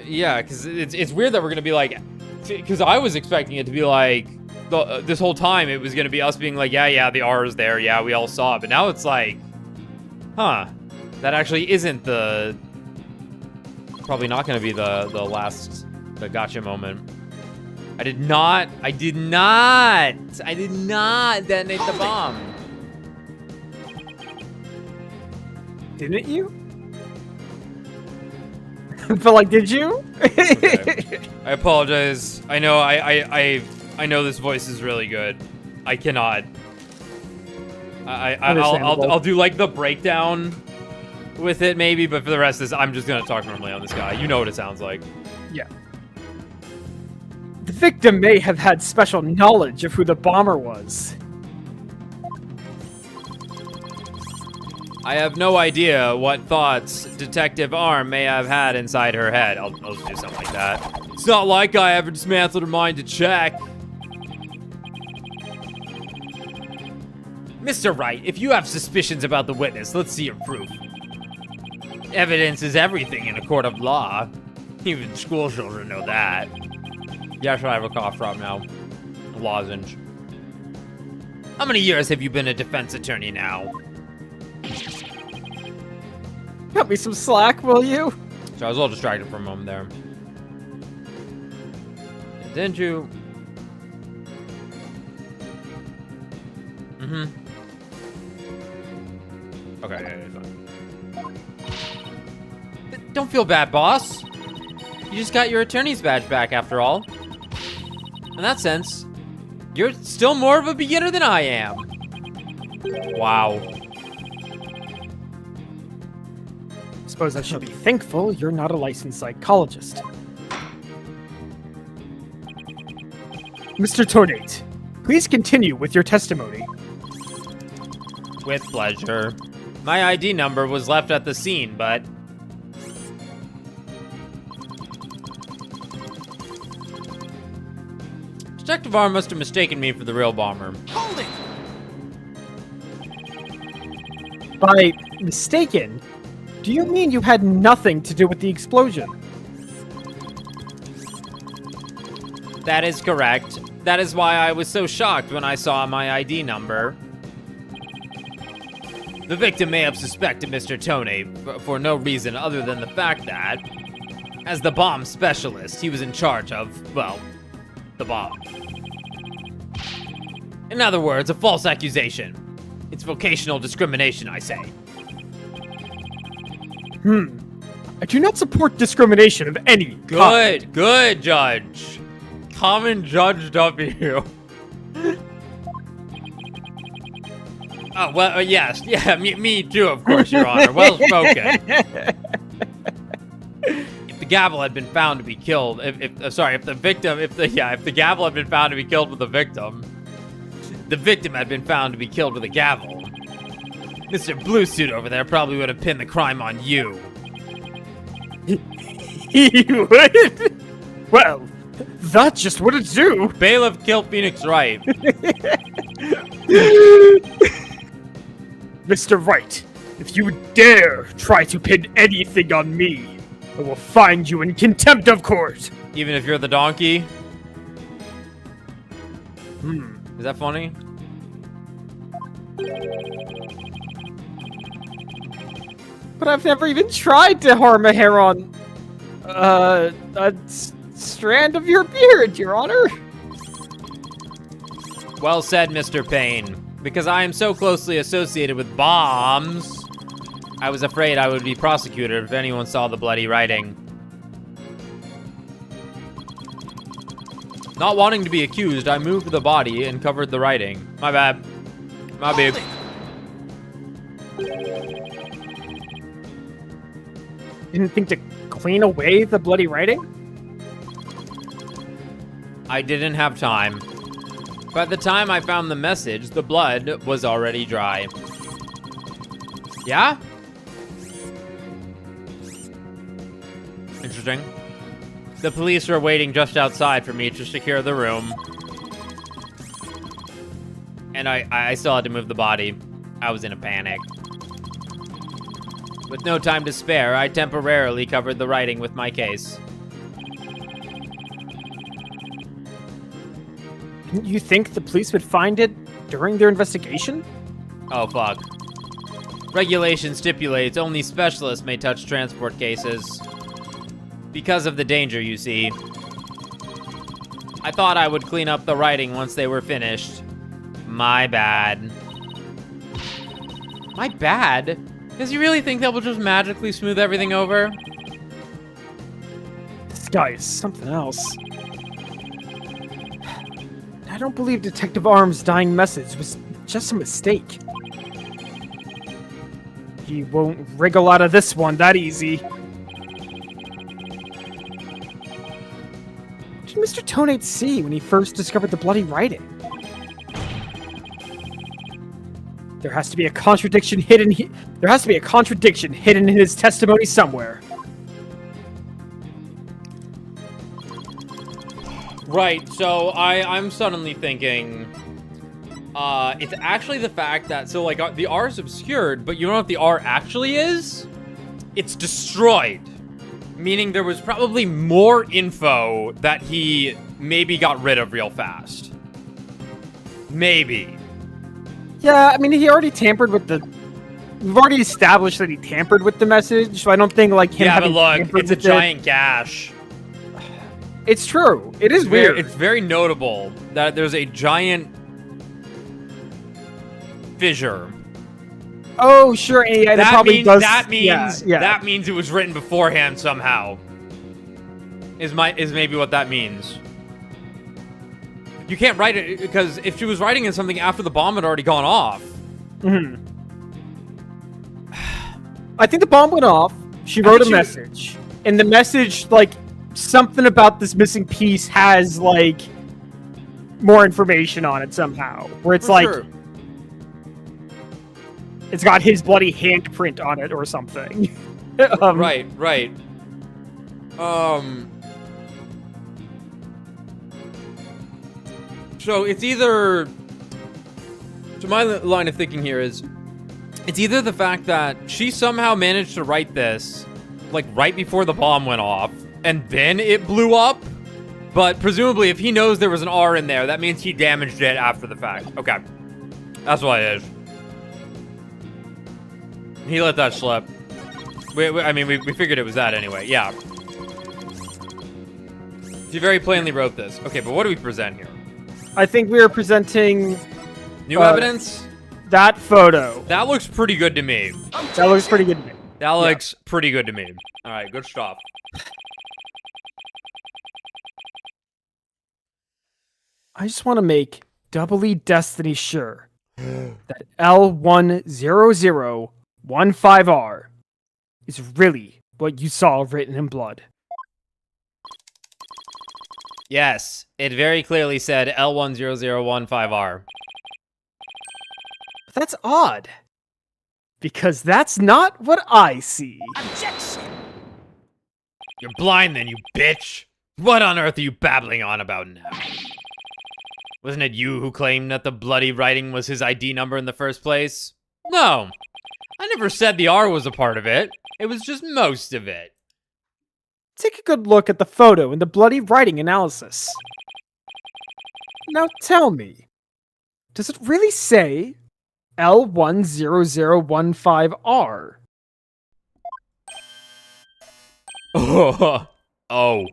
Yeah, because it's weird that we're going to be like... Because I was expecting it to be like... this whole time it was going to be us being like, yeah, the R is there. Yeah, we all saw it. But now it's like... Huh. That actually isn't the... Probably not going to be the gotcha moment. I did not detonate the bomb.
Didn't you? But like, did you?
Okay. I apologize. I know I know this voice is really good. I cannot. I'll do like the breakdown with it maybe, but for the rest of this, I'm just gonna talk normally on this guy. You know what it sounds like.
Yeah. The victim may have had special knowledge of who the bomber was.
I have no idea what thoughts Detective Arm may have had inside her head. I'll just do something like that. It's not like I ever dismantled her mind to check. Mr. Wright, if you have suspicions about the witness, let's see your proof. Evidence is everything in a court of law. Even school children know that. Yeah, sure, I have a cough drop now. A lozenge. How many years have you been a defense attorney now?
Cut me some slack, will you?
So I was a little distracted for a moment there. Didn't you? Mm-hmm. Okay, yeah, fine. Don't feel bad, boss. You just got your attorney's badge back after all. In that sense, you're still more of a beginner than I am. Wow.
Suppose I should be thankful you're not a licensed psychologist. Mr. Tonate, please continue with your testimony.
With pleasure. My ID number was left at the scene, but... Detective R must have mistaken me for the real bomber.
Hold it!
By mistaken, do you mean you had nothing to do with the explosion?
That is correct. That is why I was so shocked when I saw my ID number. The victim may have suspected Mr. Tone for no reason other than the fact that, as the bomb specialist, he was in charge of, well, the bomb. In other words, a false accusation. It's vocational discrimination, I say.
I do not support discrimination of any kind.
Good, Judge. Common Judge W. Oh, well, yes. Yeah, me too, of course, Your Honor. Well spoken. If the gavel had been found to be killed, if the gavel had been found to be killed with the victim had been found to be killed with a gavel, Mr. Blue Suit over there probably would have pinned the crime on you.
He would? Well, that's just what it do.
Bailiff killed Phoenix Wright.
Mr. Wright, if you dare try to pin anything on me, I will find you in contempt of court.
Even if you're the donkey? Is that funny?
But I've never even tried to harm a hair on a strand of your beard, Your Honor.
Well said, Mr. Payne. Because I am so closely associated with bombs, I was afraid I would be prosecuted if anyone saw the bloody writing. Not wanting to be accused, I moved the body and covered the writing. My bad. My babe.
Didn't think to clean away the bloody writing?
I didn't have time. By the time I found the message, the blood was already dry. Yeah? Interesting. The police were waiting just outside for me to secure the room. And I still had to move the body. I was in a panic. With no time to spare, I temporarily covered the writing with my case.
Didn't you think the police would find it during their investigation?
Oh, fuck. Regulation stipulates only specialists may touch transport cases. Because of the danger, you see. I thought I would clean up the writing once they were finished. My bad. My bad? Does he really think that will just magically smooth everything over?
This guy is something else. I don't believe Detective Arm's dying message was just a mistake. He won't wriggle out of this one that easy. What did Mr. Tonate see when he first discovered the bloody writing? There has to be a contradiction hidden. There has to be a contradiction hidden in his testimony somewhere.
Right, so I'm suddenly thinking, it's actually the fact that, so like the R is obscured, but you know what the R actually is? It's destroyed. Meaning there was probably more info that he maybe got rid of real fast. Maybe.
Yeah, I mean, he already tampered with the... We've already established that he tampered with the message, so I don't think, like, him
Yeah, but
having
look,
tampered
it's a
with
giant gash.
It's true. It is weird.
It's very notable that there's a giant fissure.
Oh, sure. Yeah, that probably does.
That means
yeah.
that means it was written beforehand somehow. Is maybe what that means. You can't write it because if she was writing in something after the bomb had already gone off.
Mm-hmm. I think the bomb went off. She wrote a message, and the message, like, something about this missing piece has, like, more information on it somehow. Where it's like,
sure.
It's got his bloody handprint on it or something.
Right. So it's either... So my line of thinking here is, It's either the fact that she somehow managed to write this, like, right before the bomb went off, and then it blew up. But presumably, if he knows there was an R in there, that means he damaged it after the fact. Okay. That's what it is. He let that slip. I mean, we figured it was that anyway. Yeah. She very plainly wrote this. Okay, but what do we present here?
I think we are presenting
New evidence?
that photo.
That looks pretty good to me.
That looks pretty good to me.
That looks pretty good to me. All right, good stuff.
I just want to make doubly Destiny sure that L10015R is really what you saw written in blood.
Yes, it very clearly said L10015R.
But that's odd. Because that's not what I see.
Objection!
You're blind then, you bitch. What on earth are you babbling on about now? Wasn't it you who claimed that the bloody writing was his ID number in the first place? No. I never said the R was a part of it. It was just most of it.
Take a good look at the photo and the bloody writing analysis. Now tell me, does it really say L10015R?
Oh.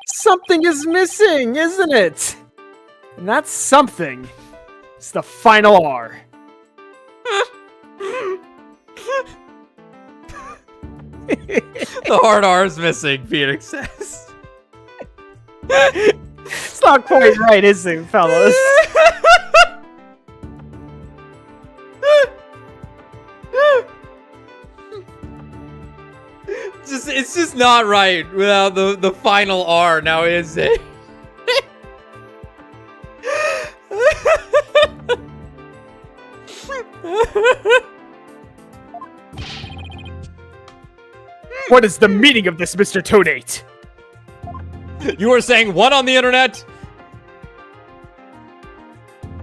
Something is missing, isn't it? And that something is the final R.
The hard R is missing, Phoenix says.
It's not quite right, is it, fellas?
It's just not right without the final R, now is it?
What is the meaning of this, Mr. Toadate?
You were saying what on the internet?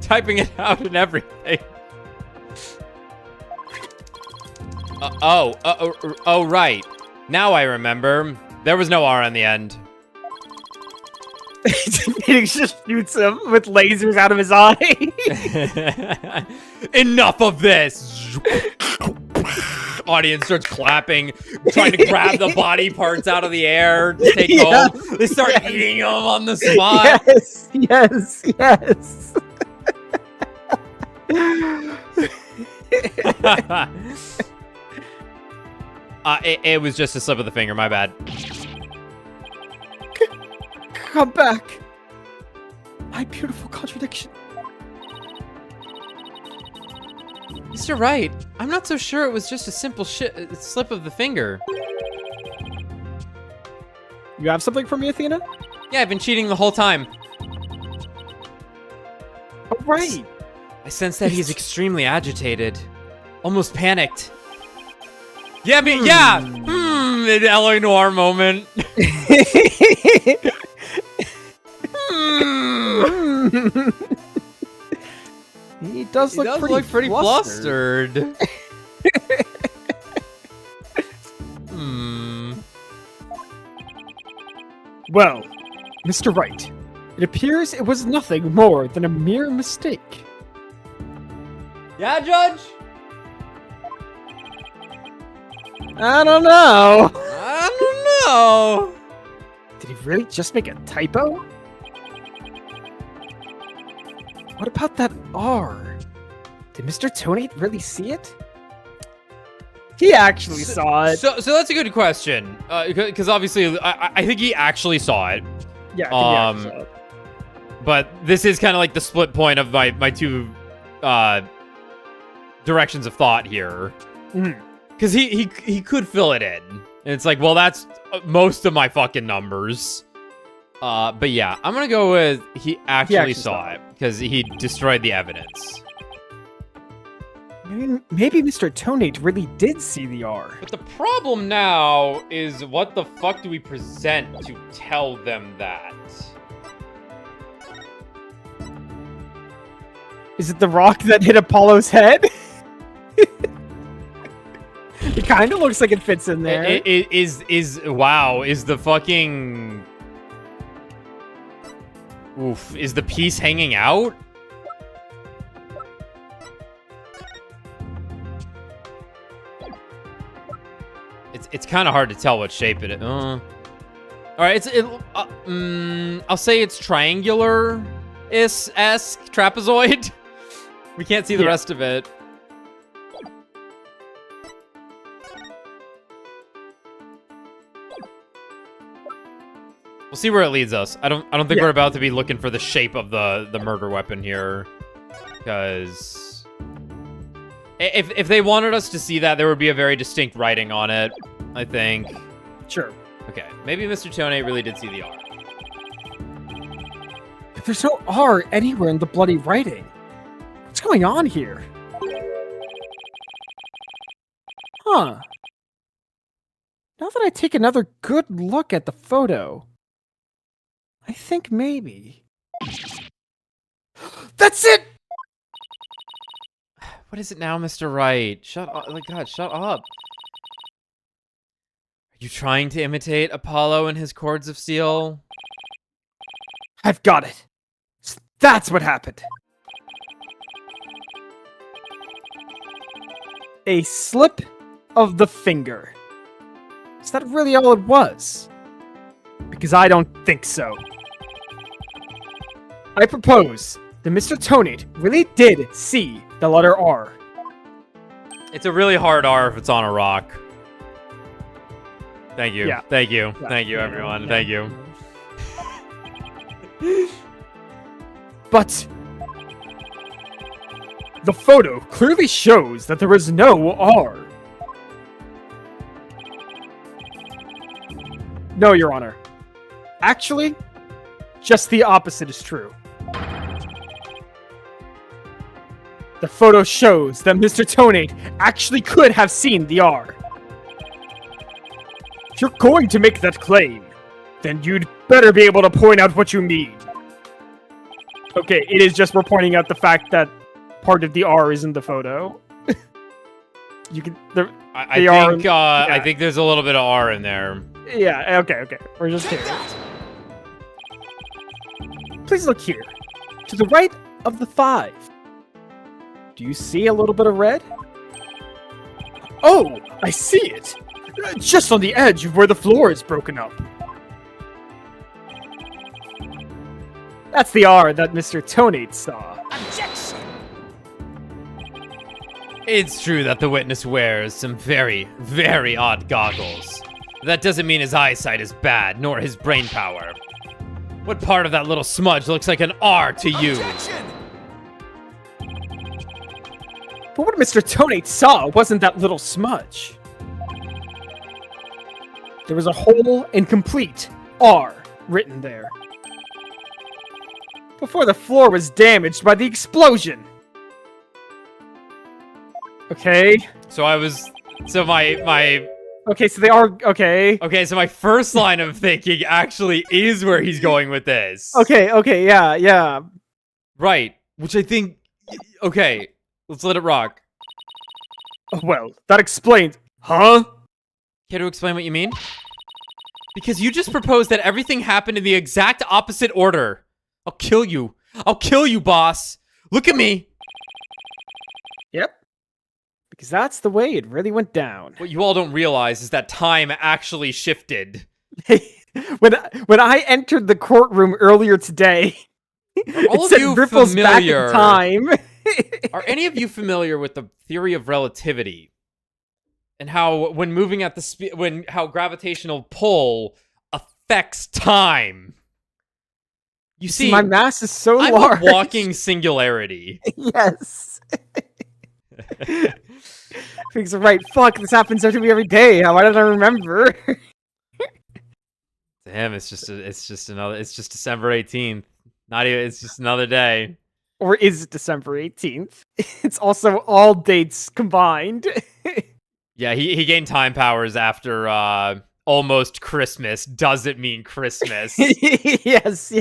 Typing it out and everything. Oh, right. Now I remember. There was no R on the end.
Phoenix just shoots him with lasers out of his eye.
Enough of this! Audience starts clapping, trying to grab the body parts out of the air to take home. They start eating them on the spot.
Yes.
It was just a slip of the finger, my bad.
Come back. My beautiful contradiction.
Mr. Wright, I'm not so sure it was just a simple slip of the finger.
You have something for me, Athena?
Yeah, I've been cheating the whole time.
Oh, right.
I sense that he's extremely agitated. Almost panicked. Yeah, an L.A. Noire moment.
He does look pretty
flustered.
Well, Mr. Wright, it appears it was nothing more than a mere mistake.
Yeah, Judge?
I don't know.
I don't know.
Did he really just make a typo? What about that R? Did Mr. Tony really see it? He actually saw it.
So that's a good question. Because obviously, I think he actually saw it.
Yeah, I think he actually saw it.
But this is kind of like the split point of my two directions of thought here. Because he could fill it in. And it's like, well, that's most of my fucking numbers. But yeah, I'm going to go with he actually saw it. Because he destroyed the evidence.
Maybe Mr. Tonate really did see the R.
But the problem now is what the fuck do we present to tell them that?
Is it the rock that hit Apollo's head? It kind of looks like it fits in there.
Wow, is the fucking... Oof, is the piece hanging out? It's kind of hard to tell what shape it is. All right, I'll say it's triangular-esque trapezoid. We can't see the rest of it. We'll see where it leads us. I don't think we're about to be looking for the shape of the murder weapon here, because if they wanted us to see that, there would be a very distinct writing on it, I think.
Sure.
Okay, maybe Mr. Tone really did see the R.
But there's no R anywhere in the bloody writing. What's going on here? Huh. Now that I take another good look at the photo, I think maybe... That's it!
What is it now, Mr. Wright? Shut up. Like, God, shut up. Are you trying to imitate Apollo and his cords of steel?
I've got it. That's what happened. A slip of the finger. Is that really all it was? Because I don't think so. I propose that Mr. Tonate really did see the letter R.
It's a really hard R if it's on a rock. Thank you.
Yeah.
Thank you.
Yeah.
Thank you, everyone.
Yeah.
Thank you.
But the photo clearly shows that there is no R. No, Your Honor. Actually, just the opposite is true. The photo shows that Mr. Tonate actually could have seen the R. If you're going to make that claim, then you'd better be able to point out what you mean. Okay, it is just we're pointing out the fact that part of the R is in the photo. You can.
I think there's a little bit of R in there.
Yeah. Okay. We're just here. Please look here, to the right of the 5. Do you see a little bit of red? Oh, I see it. Just on the edge of where the floor is broken up. That's the R that Mr. Tonate saw.
Objection!
It's true that the witness wears some very, very odd goggles. That doesn't mean his eyesight is bad, nor his brain power. What part of that little smudge looks like an R to you?
Objection!
But what Mr. Tonate saw wasn't that little smudge. There was a whole and complete R written there. Before the floor was damaged by the explosion. Okay.
So my
Okay, so they are okay.
Okay, so my first line of thinking actually is where he's going with this.
Okay, yeah.
Right, which I think... Okay, let's let it rock.
Well, that explains... Huh?
Care to explain what you mean? Because you just proposed that everything happened in the exact opposite order. I'll kill you. I'll kill you, boss. Look at me.
Yep. Because that's the way it really went down.
What you all don't realize is that time actually shifted.
when I entered the courtroom earlier today,
All
it
of
said
you
ripples back in
familiar?
time.
Are any of you familiar with the theory of relativity? And how when moving at the speed, how gravitational pull affects time? You see,
my mass is so
I'm
large.
a walking singularity.
Yes. Thinks right. Fuck, this happens to me every day. Why did I remember?
To him, it's just December 18th. Not even. It's just another day.
Or is it December 18th? It's also all dates combined.
Yeah, he gained time powers after almost Christmas. Doesn't mean Christmas.
Yes.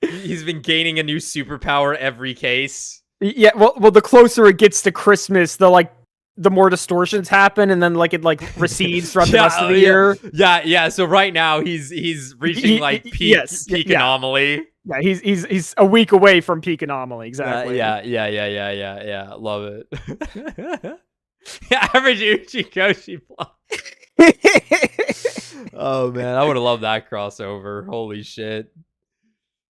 He's been gaining a new superpower every case.
Yeah, well, the closer it gets to Christmas, the more distortions happen, and then it recedes throughout the rest of the year.
Yeah. So right now he's reaching peak anomaly.
Yeah, he's a week away from peak anomaly. Exactly.
Yeah. Love it. Average Uchikoshi plot. Oh man, I would have loved that crossover. Holy shit.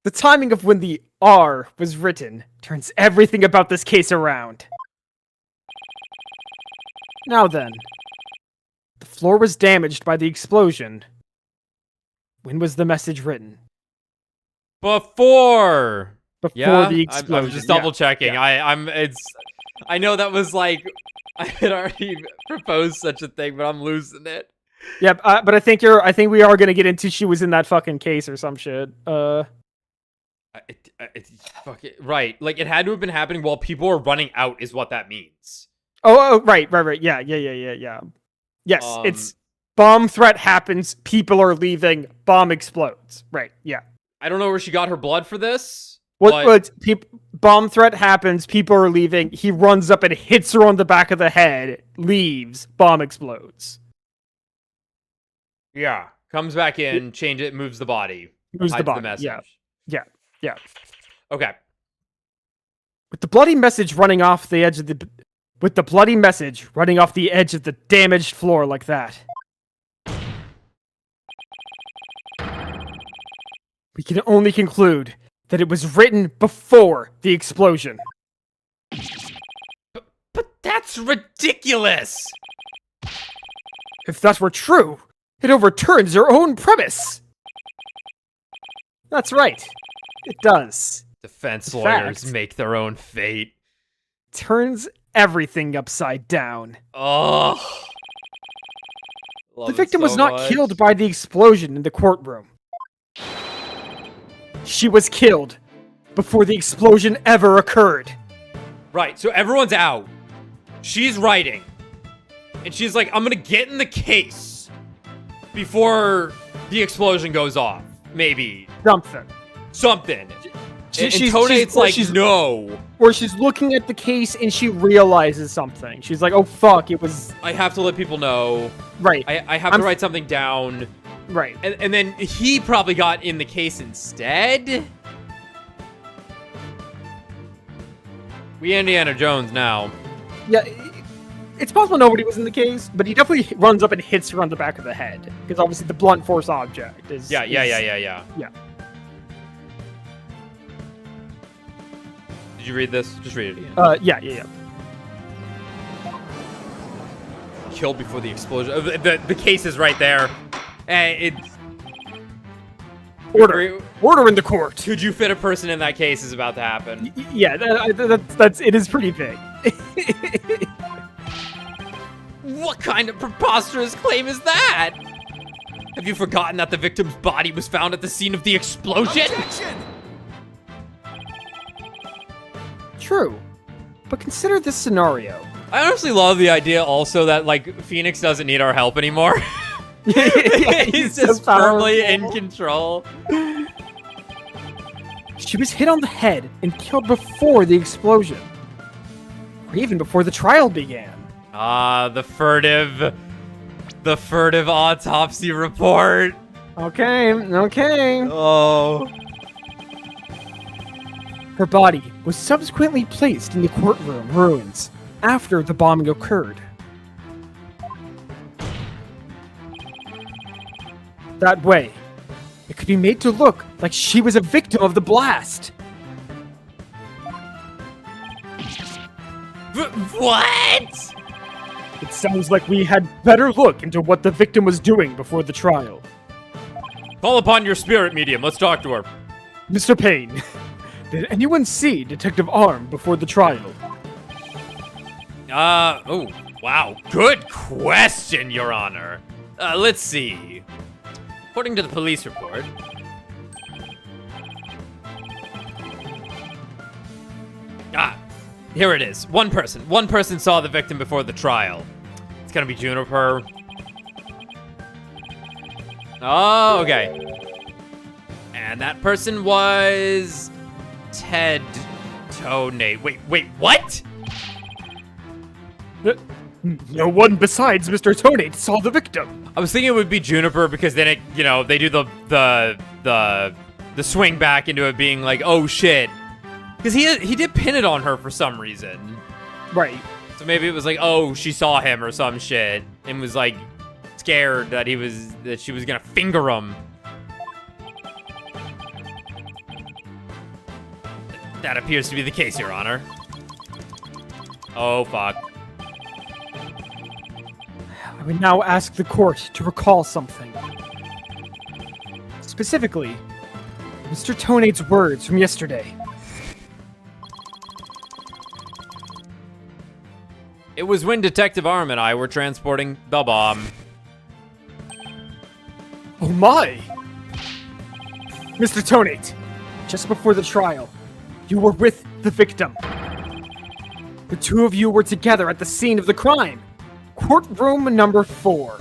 The timing of when the R was written turns everything about this case around. Now then, the floor was damaged by the explosion. When was the message written?
Before
the explosion.
I'm just double checking. Yeah. I know that was I had already proposed such a thing, but I'm losing it.
Yep, but I think we are gonna get into she was in that fucking case or some shit.
Fuck it. Right. It had to have been happening while people were running out is what that means.
Oh, right. Yeah. Yes, it's bomb threat happens, people are leaving, bomb explodes. Right, yeah.
I don't know where she got her blood for this.
Bomb threat happens, people are leaving, he runs up and hits her on the back of the head, leaves, bomb explodes.
Yeah. Comes back in, change it, moves the body.
Moves the body,
message.
Yeah.
Okay.
With the bloody message running off the edge of the damaged floor like that, we can only conclude that it was written before the explosion.
But that's ridiculous!
If that were true, it overturns your own premise. That's right. It does.
Defense lawyers make their own fate.
Turns everything upside down.
Oh.
The victim was not killed by the explosion in the courtroom. She was killed before the explosion ever occurred.
Right, so everyone's out. She's writing. And she's like, I'm gonna get in the case before the explosion goes off. Maybe. Something. And Tone's no.
Or she's looking at the case and she realizes something. She's like, oh fuck, it was...
I have to let people know.
Right.
I have to write something down.
Right.
And then he probably got in the case instead. We Indiana Jones now.
Yeah, it's possible nobody was in the case, but he definitely runs up and hits her on the back of the head. Because obviously the blunt force object is...
Yeah.
Yeah.
Did you read this? Just read it again.
Yeah.
Killed before the explosion. The case is right there. It's...
Order in the court.
Could you fit a person in that case is about to happen.
Yeah, it is pretty big.
What kind of preposterous claim is that? Have you forgotten that the victim's body was found at the scene of the explosion?
Objection!
True, but consider this scenario.
I honestly love the idea also that, Phoenix doesn't need our help anymore. He's just firmly in control.
She was hit on the head and killed before the explosion. Or even before the trial began.
The furtive autopsy report.
Okay.
Oh.
Her body was subsequently placed in the courtroom ruins after the bombing occurred. That way, it could be made to look like she was a victim of the blast.
What?
It sounds like we had better look into what the victim was doing before the trial.
Call upon your spirit medium. Let's talk to her.
Mr. Payne, did anyone see Detective Arm before the trial?
Oh, wow. Good question, Your Honor. Let's see. According to the police report, here it is. One person saw the victim before the trial. It's gonna be Juniper. Oh, okay. And that person was Ted Tonate. Wait, what?
No one besides Mr. Tonate saw the victim.
I was thinking it would be Juniper because then it, they do the swing back into it being like, oh shit. Because he did pin it on her for some reason.
Right.
So maybe it was like, oh, she saw him or some shit and was like scared that she was gonna finger him. That appears to be the case, Your Honor. Oh, fuck.
I would now ask the court to recall something. Specifically, Mr. Tonate's words from yesterday.
It was when Detective Arm and I were transporting the bomb.
Oh my! Mr. Tonate, just before the trial, you were with the victim. The two of you were together at the scene of the crime. Courtroom number 4.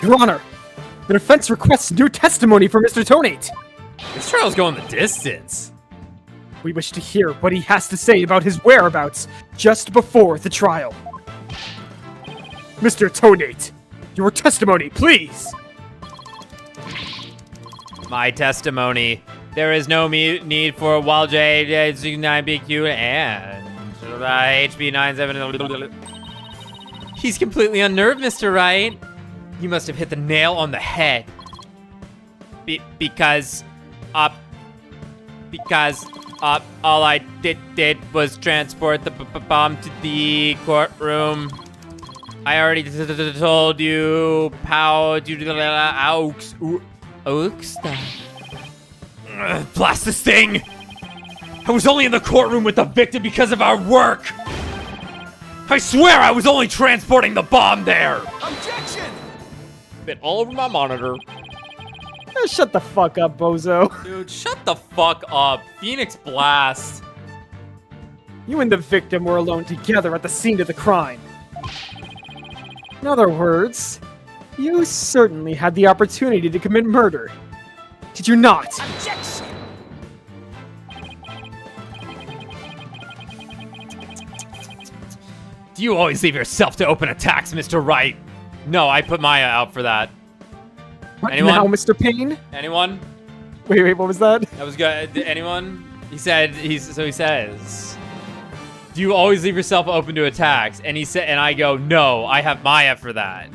Your Honor, the defense requests new testimony from Mr. Tonate.
This trial's going the distance.
We wish to hear what he has to say about his whereabouts just before the trial. Mr. Tonate, your testimony, please.
My testimony. There is no need for Wild J, 9BQ, and HB 97. He's completely unnerved, Mr. Wright. You must have hit the nail on the head. Because all I did was transport the bomb to the courtroom. I already told you how to do the blast this thing! I was only in the courtroom with the victim because of our work! I swear I was only transporting the bomb there!
Objection!
Bit all over my monitor.
Shut the fuck up, bozo.
Dude, shut the fuck up. Phoenix Blast.
You and the victim were alone together at the scene of the crime. In other words, you certainly had the opportunity to commit murder. Did you not?
Objection!
Do you always leave yourself to open attacks, Mr. Wright? No, I put Maya out for that.
What
Anyone?
now, Mr. Payne?
Anyone?
Wait, what was that?
That was good. Anyone? He says, do you always leave yourself open to attacks? And he said, and I go, no, I have Maya for that.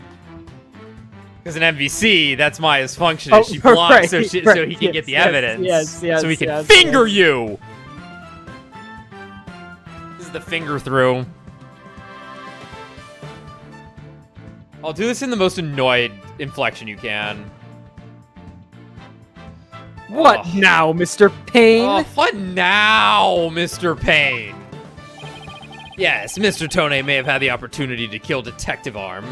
Because in MVC, that's Maya's function. Is she blocks
right,
so he can get the evidence.
Yes,
so he can finger you. This is the finger through. I'll do this in the most annoyed inflection you can.
What
Ugh.
now, Mr. Payne?
Oh, what now, Mr. Payne? Yes, Mr. Tone may have had the opportunity to kill Detective Arm.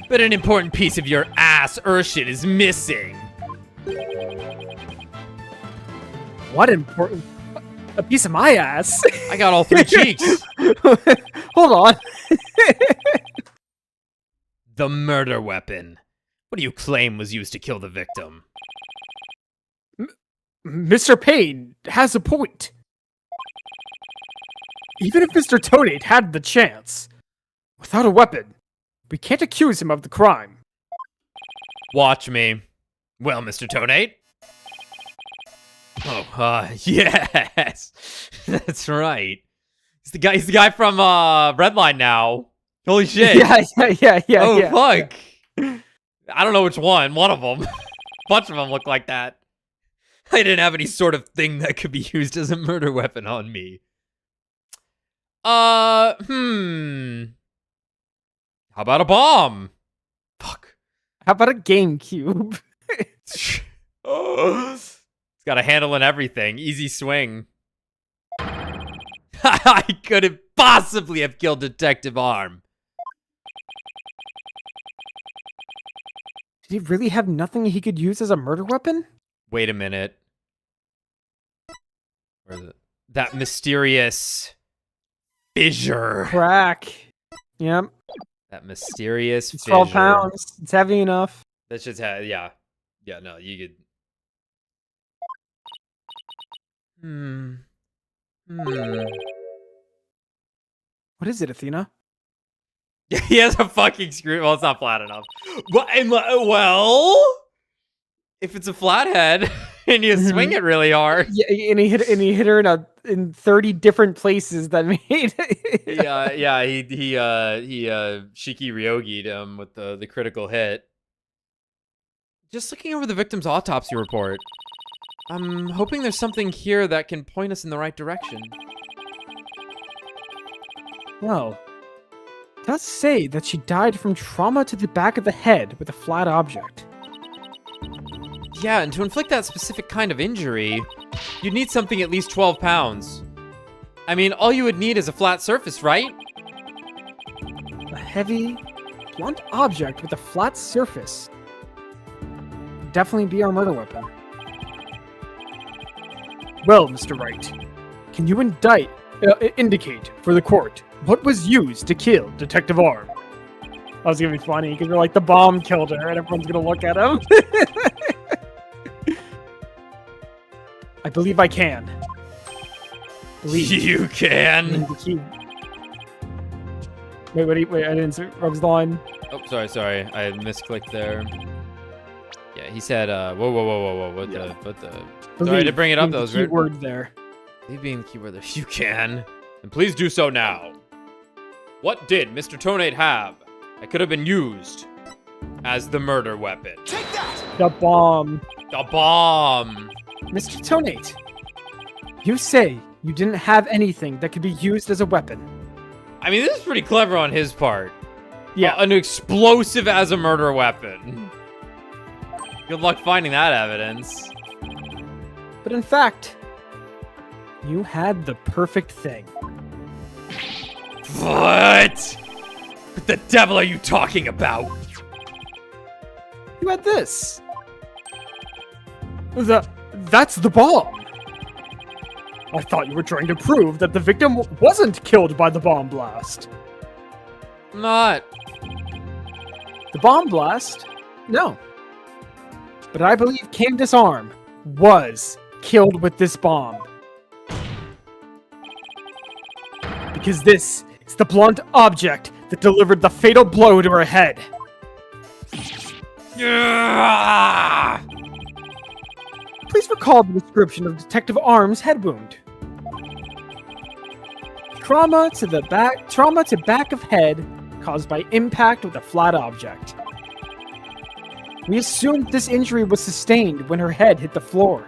But an important piece of your ass Urshit is missing.
What important? A piece of my ass?
I got all 3 cheeks.
Hold on.
The murder weapon. What do you claim was used to kill the victim?
Mr. Payne has a point. Even if Mr. Tonate had the chance, without a weapon, we can't accuse him of the crime.
Watch me. Well, Mr. Tonate. Oh, yes. That's right. He's the guy from Redline now. Holy shit.
Yeah.
Oh,
yeah.
fuck. I don't know which one. One of them. A bunch of them look like that. I didn't have any sort of thing that could be used as a murder weapon on me. How about a bomb? Fuck.
How about a GameCube?
It's got a handle and everything. Easy swing. I couldn't possibly have killed Detective Arm.
Did he really have nothing he could use as a murder weapon?
Wait a minute. Where is it? That mysterious fissure.
Crack. Yep.
That mysterious
It's 12
fissure.
pounds. It's heavy enough.
That shit's yeah. Yeah, no, you could.
What is it, Athena?
He has a fucking screw. Well, it's not flat enough. Well, if it's a flathead and you swing it really hard.
Yeah, and he hit her in 30 different places that made it.
He Shiki Ryogi'd him with the critical hit. Just looking over the victim's autopsy report, I'm hoping there's something here that can point us in the right direction.
Well, it does say that she died from trauma to the back of the head with a flat object.
Yeah, and to inflict that specific kind of injury, you'd need something at least 12 pounds. I mean, all you would need is a flat surface, right?
A heavy, blunt object with a flat surface. Definitely be our murder weapon. Well, Mr. Wright, can you indicate for the court what was used to kill Detective Arm? That was gonna be funny because they're like, the bomb killed her, and everyone's gonna look at him. I believe I can.
You can.
The key. Wait, I didn't see Rob's line.
Oh, sorry. I misclicked there. Yeah, he said, whoa. What the? Sorry to bring it up, that was weird.
Word there.
Leave being the keyword there. You can. And please do so now. What did Mr. Tonate have that could have been used as the murder weapon?
Take that!
The bomb.
The bomb!
Mr. Tonate, you say you didn't have anything that could be used as a weapon.
I mean, this is pretty clever on his part.
Yeah.
An explosive as a murder weapon. Good luck finding that evidence.
But in fact, you had the perfect thing.
What? What the devil are you talking about?
You had this. That's the bomb. I thought you were trying to prove that the victim wasn't killed by the bomb blast.
Not.
The bomb blast? No. But I believe Candace Arm was killed with this bomb. Because this is the blunt object that delivered the fatal blow to her head. Please recall the description of Detective Arm's head wound. Trauma to back of head caused by impact with a flat object. We assumed this injury was sustained when her head hit the floor.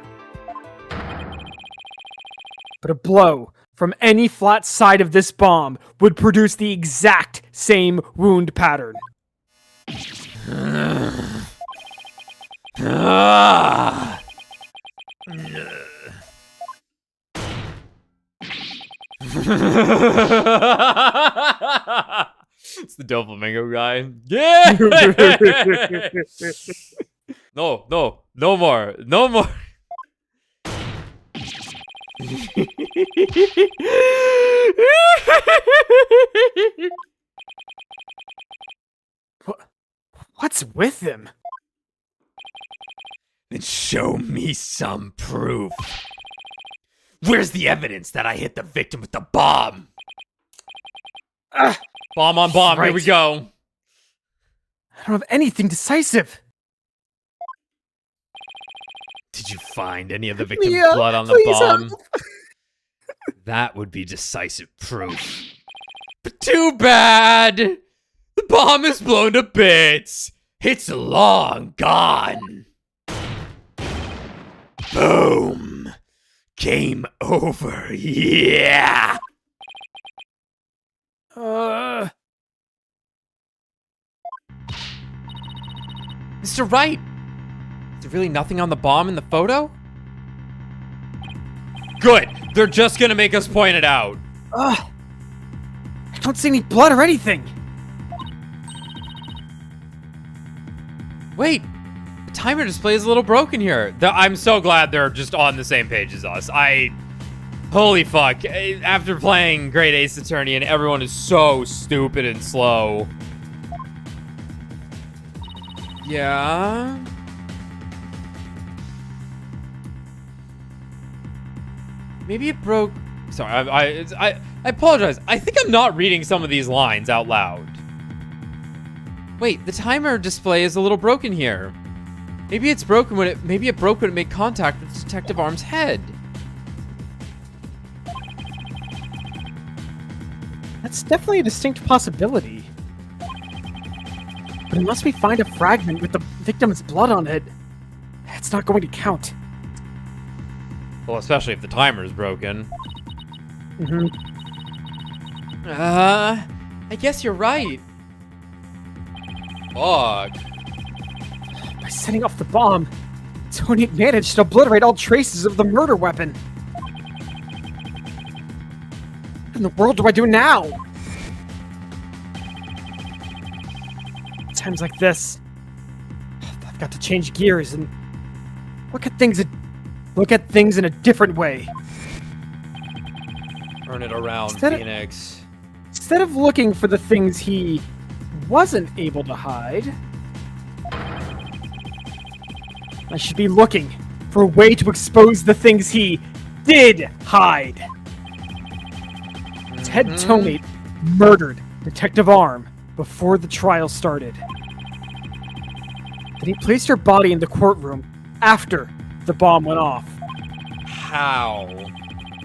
But a blow from any flat side of this bomb would produce the exact same wound pattern.
It's the Doflamingo guy. Yeah! No more.
What's with him?
Then show me some proof. Where's the evidence that I hit the victim with the bomb? Bomb on bomb,
right.
Here we go.
I don't have anything decisive.
Did you find any of the victim's
Yeah,
blood on the
please
bomb?
help.
That would be decisive proof. But too bad! The bomb is blown to bits! It's long gone! Boom! Game over, yeah! Mr. Wright! Is there really nothing on the bomb in the photo? Good! They're just gonna make us point it out!
I don't see any blood or anything.
Wait! The timer display is a little broken here. I'm so glad they're just on the same page as us. Holy fuck. After playing Great Ace Attorney and everyone is so stupid and slow, Yeah. Maybe it broke. Sorry, I apologize. I think I'm not reading some of these lines out loud. Wait, the timer display is a little broken here. Maybe it's broken when it. Maybe it broke when it made contact with Detective Arm's head.
That's definitely a distinct possibility. But unless we find a fragment with the victim's blood on it, it's not going to count.
Well, especially if the timer is broken. I guess you're right. Fuck.
By setting off the bomb, Tony managed to obliterate all traces of the murder weapon. What in the world do I do now? Times like this, I've got to change gears and look at things in a different way.
Turn it around,
Instead of-
Phoenix.
Instead of looking for the things he wasn't able to hide, I should be looking for a way to expose the things he did hide. Ted Tonate murdered Detective Arm before the trial started. Then he placed her body in the courtroom after the bomb went off.
How?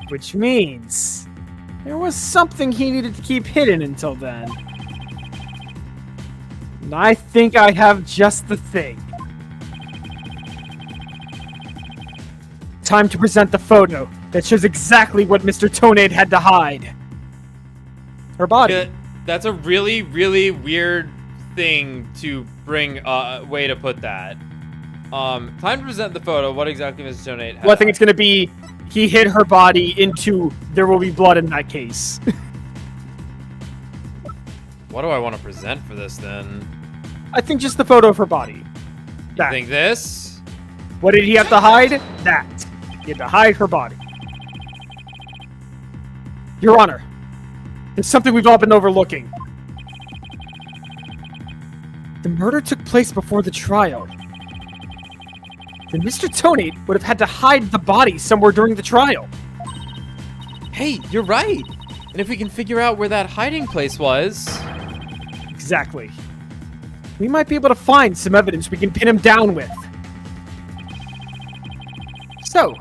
Which means there was something he needed to keep hidden until then. And I think I have just the thing. Time to present the photo that shows exactly what Mr. Tonade had to hide. Her body.
That's a really, really weird thing to bring. Way to put that. Time to present the photo. What exactly Mrs. Donate had?
Well, I think it's going to be he hid her body into There Will Be Blood in that case.
What do I want to present for this then?
I think just the photo of her body.
You
That.
think this?
What did he have to hide? That. He had to hide her body. Your Honor, there's something we've all been overlooking. The murder took place before the trial. Then Mr. Tonate would have had to hide the body somewhere during the trial.
Hey, you're right. And if we can figure out where that hiding place was.
Exactly. We might be able to find some evidence we can pin him down with. So,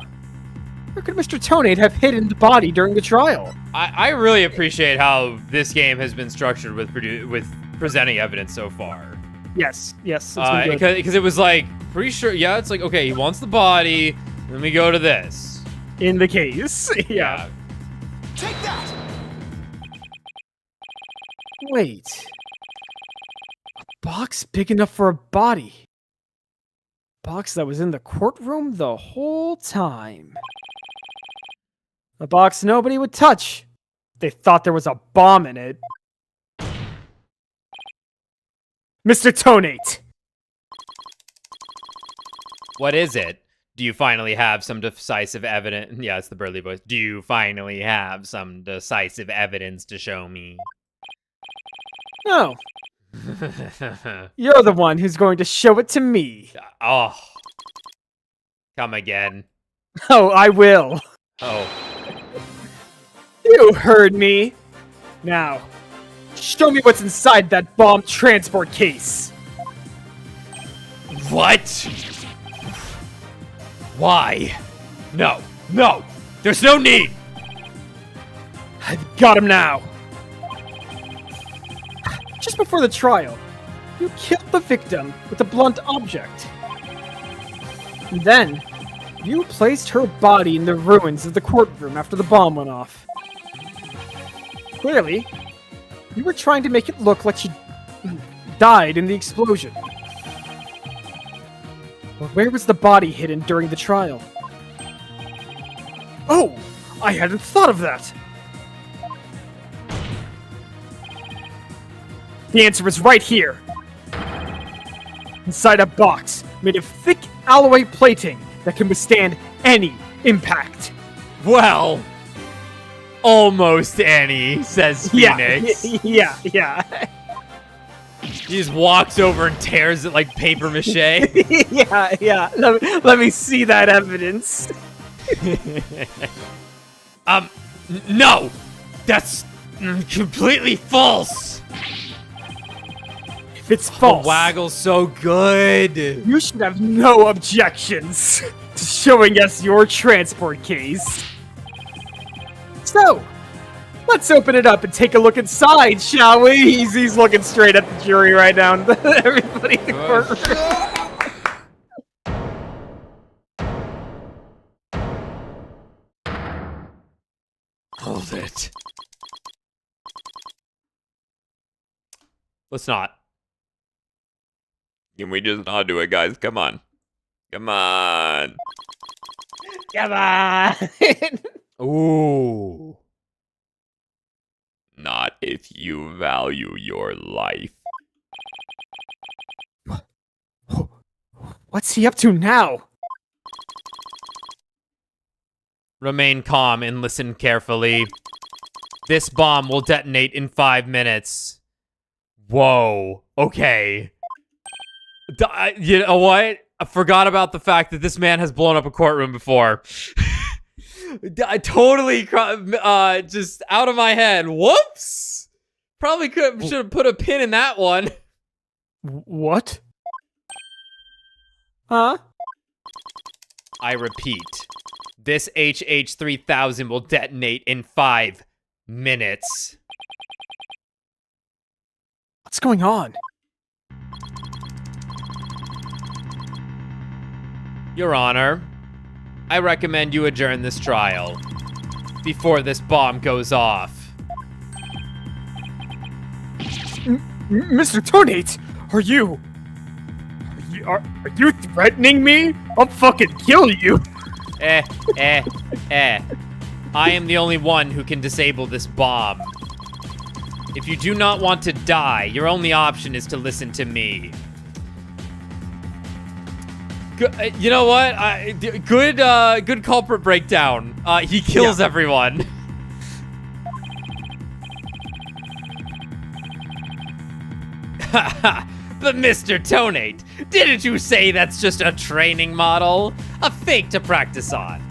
where could Mr. Tonate have hidden the body during the trial?
I really appreciate how this game has been structured with presenting evidence so far.
Yes, it's been good.
Because it was like, pretty sure, yeah, it's like, okay, he wants the body, then we go to this.
In the case, yeah.
Take that!
Wait. A box big enough for a body. Box that was in the courtroom the whole time. A box nobody would touch. They thought there was a bomb in it. Mr. Tonate!
What is it? Do you finally have some decisive evidence? Yeah, it's the Burley voice. Do you finally have some decisive evidence to show me?
No, you're the one who's going to show it to me.
Oh. Come again.
Oh, I will.
Oh.
You heard me. Now, show me what's inside that bomb transport case.
What? Why? No. No. There's no need.
I've got him now. Just before the trial, you killed the victim with a blunt object. And then, you placed her body in the ruins of the courtroom after the bomb went off. Clearly, you were trying to make it look like she died in the explosion. But where was the body hidden during the trial? Oh, I hadn't thought of that. The answer is right here. Inside a box made of thick alloy plating that can withstand any impact.
Well, almost any, says Phoenix.
Yeah.
He just walks over and tears it like paper mache.
Yeah. Let me see that evidence.
No! That's completely false!
If it's false,
The waggle's so good!
you should have no objections to showing us your transport case. So, let's open it up and take a look inside, shall we? He's looking straight at the jury right now. And everybody in the courtroom.
Hold it. Let's not.
Can we just not do it, guys? Come on. Come on.
Come on.
Ooh.
Not if you value your life.
What's he up to now?
Remain calm and listen carefully. This bomb will detonate in 5 minutes. Whoa. Okay. You know what? I forgot about the fact that this man has blown up a courtroom before. I totally just out of my head. Whoops. Probably should have put a pin in that one.
What? Huh?
I repeat. This HH-3000 will detonate in 5 minutes.
What's going on?
Your Honor, I recommend you adjourn this trial before this bomb goes off.
Mr. Tonate, are you threatening me? I'll fucking kill you.
I am the only one who can disable this bomb. If you do not want to die, your only option is to listen to me. You know what? Good culprit breakdown. He kills everyone. But Mr. Tonate, didn't you say that's just a training model? A fake to practice on?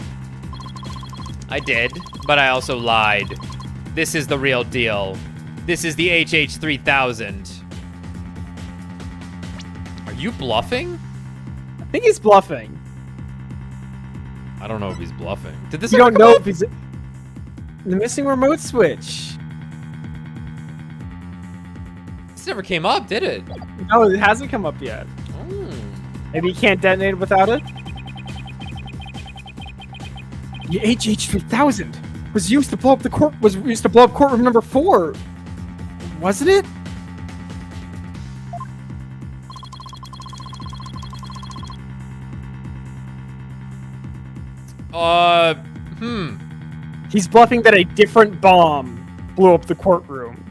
I did, but I also lied. This is the real deal. This is the HH-3000. Are you bluffing?
I think he's bluffing.
I don't know if he's bluffing. Did this
You
ever
don't
come
know
up?
if he's the missing remote switch.
This never came up, did it?
No, it hasn't come up yet. Maybe he can't detonate without it. The HH-3000 was used to blow up courtroom number 4, wasn't it? He's bluffing that a different bomb blew up the courtroom.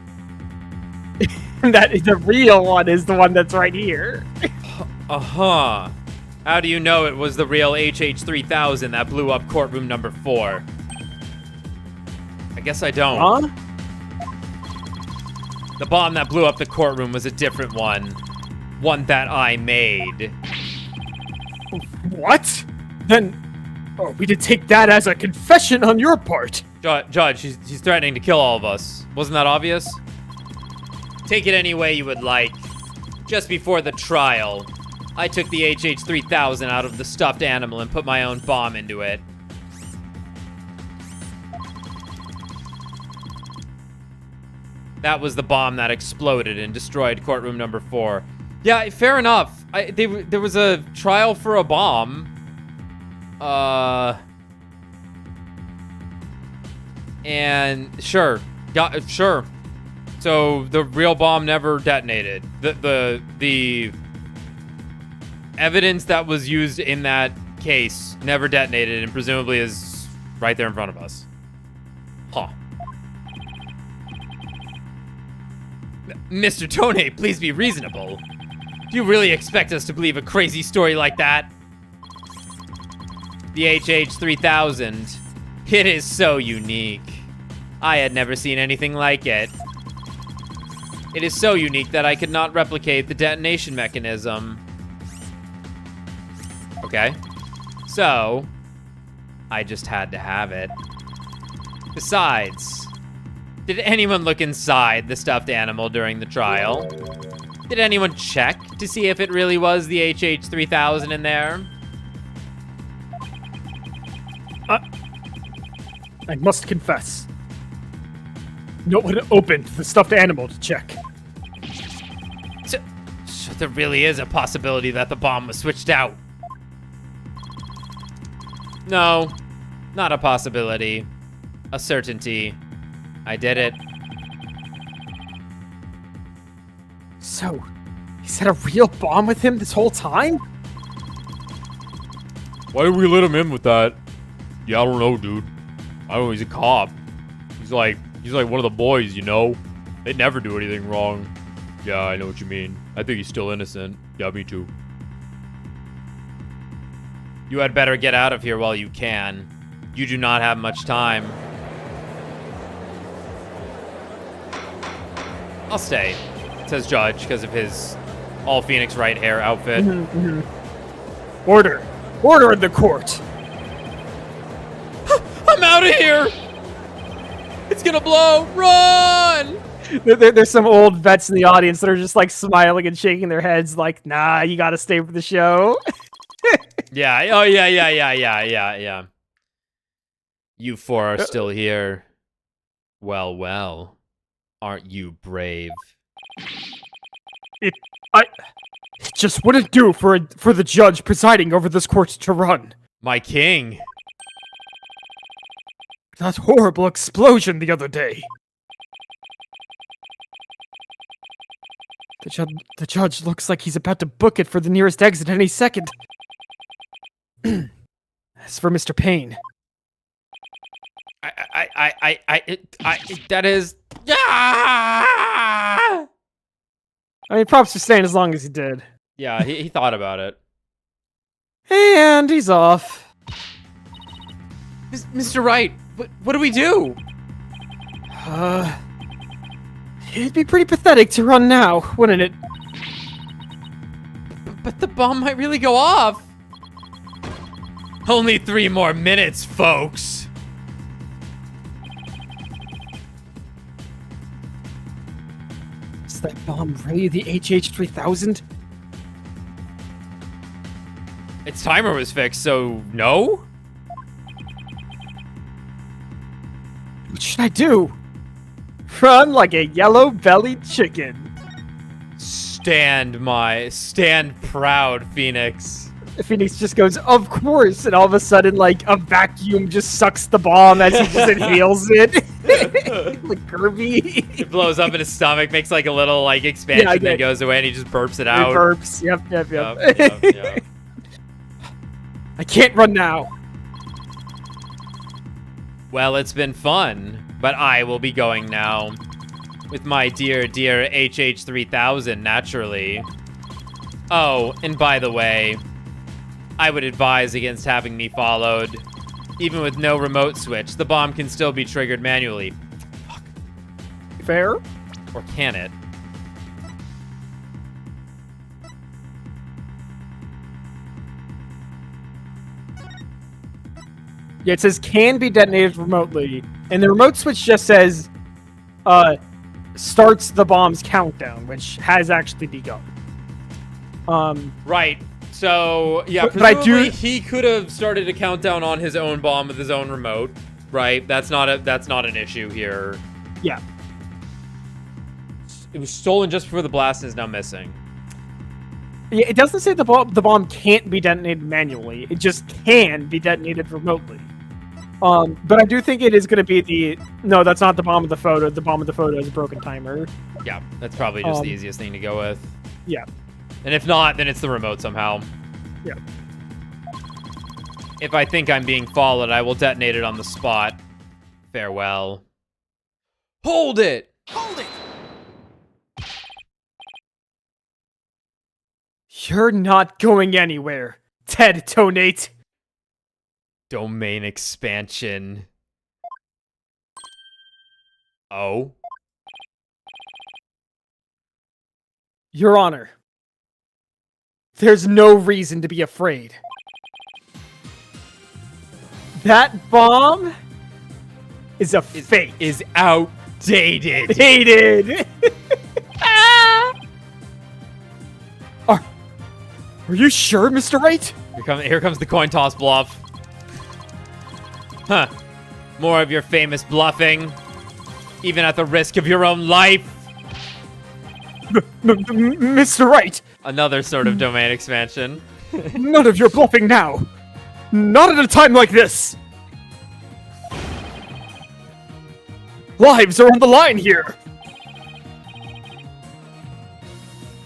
And that the real one is the one that's right here.
Uh-huh. How do you know it was the real HH-3000 that blew up courtroom number 4? I guess I don't.
Huh?
The bomb that blew up the courtroom was a different one. One that I made.
What? Then, we did take that as a confession on your part.
Judge, he's threatening to kill all of us. Wasn't that obvious? Take it any way you would like. Just before the trial, I took the HH-3000 out of the stuffed animal and put my own bomb into it. That was the bomb that exploded and destroyed courtroom number 4. Yeah, fair enough. There was a trial for a bomb. And sure. Yeah, sure. So the real bomb never detonated. The evidence that was used in that case never detonated and presumably is right there in front of us. Huh. Mr. Tonate, please be reasonable. Do you really expect us to believe a crazy story like that? The HH-3000. It is so unique. I had never seen anything like it. It is so unique that I could not replicate the detonation mechanism. Okay. So, I just had to have it. Besides, did anyone look inside the stuffed animal during the trial? Did anyone check to see if it really was the HH3000 in there?
I must confess. No one opened the stuffed animal to check.
So there really is a possibility that the bomb was switched out. No, not a possibility. A certainty. I did it.
So, he's had a real bomb with him this whole time?
Why did we let him in with that? Yeah, I don't know, dude. I don't know, he's a cop. He's like one of the boys, you know? They never do anything wrong. Yeah, I know what you mean. I think he's still innocent. Yeah, me too. You had better get out of here while you can. You do not have much time. I'll stay, says Judge, because of his all Phoenix right hair outfit.
Order! Order in the court!
I'm out of here! It's gonna blow! Run!
There's some old vets in the audience that are just like smiling and shaking their heads like, nah, you gotta stay for the show.
Yeah, oh yeah. You four are still here. Well. Aren't you brave?
It just wouldn't do for the judge presiding over this court to run.
My king.
That horrible explosion the other day. The judge looks like he's about to book it for the nearest exit any second. As for Mr. Payne.
That is... Ah!
I mean, props for staying as long as he did.
Yeah, he thought about it.
And he's off.
Mr. Wright, what do we do?
It'd be pretty pathetic to run now, wouldn't it?
But the bomb might really go off. Only 3 more minutes, folks.
Is that bomb really the HH3000?
Its timer was fixed, so no?
What should I do? Run like a yellow-bellied chicken.
Stand proud, Phoenix.
Phoenix just goes, of course, and all of a sudden, like, a vacuum just sucks the bomb as he just inhales it. Like Kirby.
It blows up in his stomach, makes like a little like expansion, then goes away, and he just burps it out.
He burps. Yep. I can't run now.
Well, it's been fun, but I will be going now. With my dear HH3000, naturally. Oh, and by the way, I would advise against having me followed. Even with no remote switch, the bomb can still be triggered manually. Fuck.
Fair?
Or can it?
Yeah, it says can be detonated remotely, and the remote switch just says, starts the bomb's countdown, which has actually begun.
Right. So, yeah, presumably he could have started a countdown on his own bomb with his own remote, right? That's not an issue here.
Yeah.
It was stolen just before the blast and is now missing.
Yeah, it doesn't say the bomb can't be detonated manually. It just can be detonated remotely. But I do think it is going to be no, that's not the bomb of the photo. The bomb of the photo is a broken timer.
Yeah, that's probably just the easiest thing to go with.
Yeah.
And if not, then it's the remote somehow.
Yeah.
If I think I'm being followed, I will detonate it on the spot. Farewell. Hold it!
Hold it!
You're not going anywhere, Ted Tonate.
Domain expansion. Oh?
Your Honor, there's no reason to be afraid. That bomb is a fake.
Is outdated.
Dated. Are you sure, Mr. Wright?
Here comes the coin toss bluff. Huh. More of your famous bluffing. Even at the risk of your own life.
Mr. Wright,
Another sort of domain expansion.
none of your bluffing now. Not at a time like this. Lives are on the line here.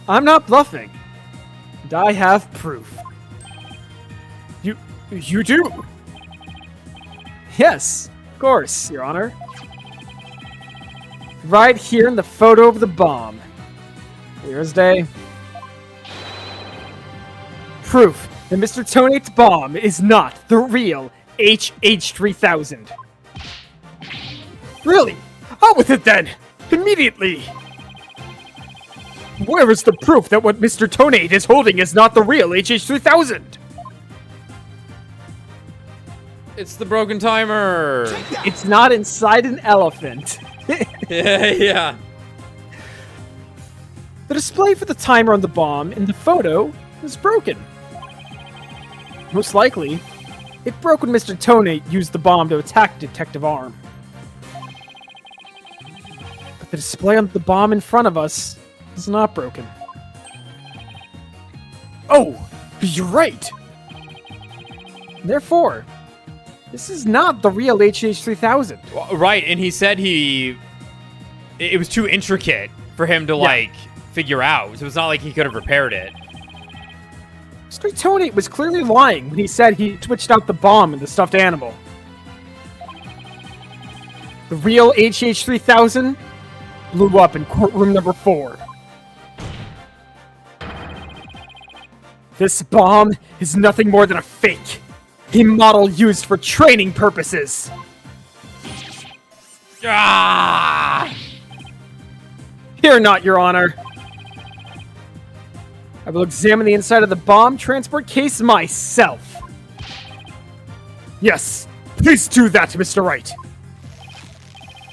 I'm not bluffing. And I have proof. You do? Yes, of course, Your Honor. Right here in the photo of the bomb. Clear as day. Proof that Mr. Tonate's bomb is not the real HH3000. Really? Out with it then! Immediately! Where is the proof that what Mr. Tonate is holding is not the real HH3000?
It's the broken timer.
It's not inside an elephant.
Yeah.
The display for the timer on the bomb in the photo is broken. Most likely, it broke when Mr. Tonate used the bomb to attack Detective Arm. But the display on the bomb in front of us is not broken. Oh, you're right! Therefore, this is not the real HH3000.
Well, right, and he said it was too intricate for him to, like, figure out. So it's not like he could have repaired it.
Mr. Tonate was clearly lying when he said he switched out the bomb in the stuffed animal. The real HH3000 blew up in courtroom number 4. This bomb is nothing more than a fake. A model used for training purposes.
Ah!
Fear not, Your Honor. I will examine the inside of the bomb transport case myself. Yes, please do that, Mr. Wright.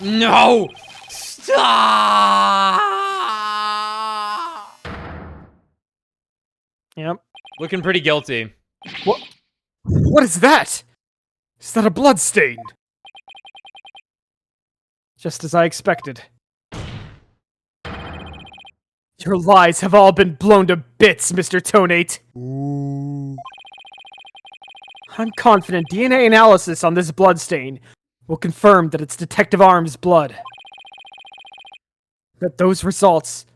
No! Stop!
Yep.
Looking pretty guilty.
What is that? Is that a blood stain? Just as I expected. Your lies have all been blown to bits, Mr. Tonate. I'm confident DNA analysis on this bloodstain will confirm that it's Detective Arm's blood. That those results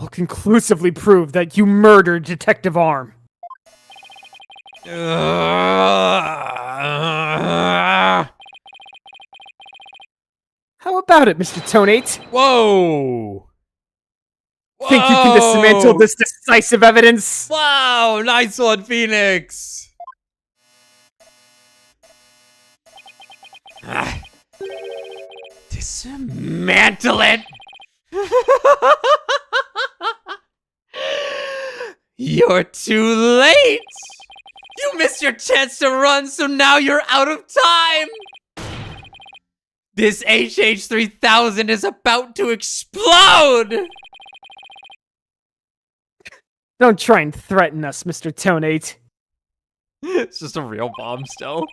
will conclusively prove that you murdered Detective Arm. How about it, Mr. Tonate?
Whoa!
Think you can dismantle this decisive evidence?
Wow, nice one, Phoenix. Dismantle it. You're too late. You missed your chance to run, so now you're out of time. This HH3000 is about to explode.
Don't try and threaten us, Mr. Tonate.
It's just a real bomb still.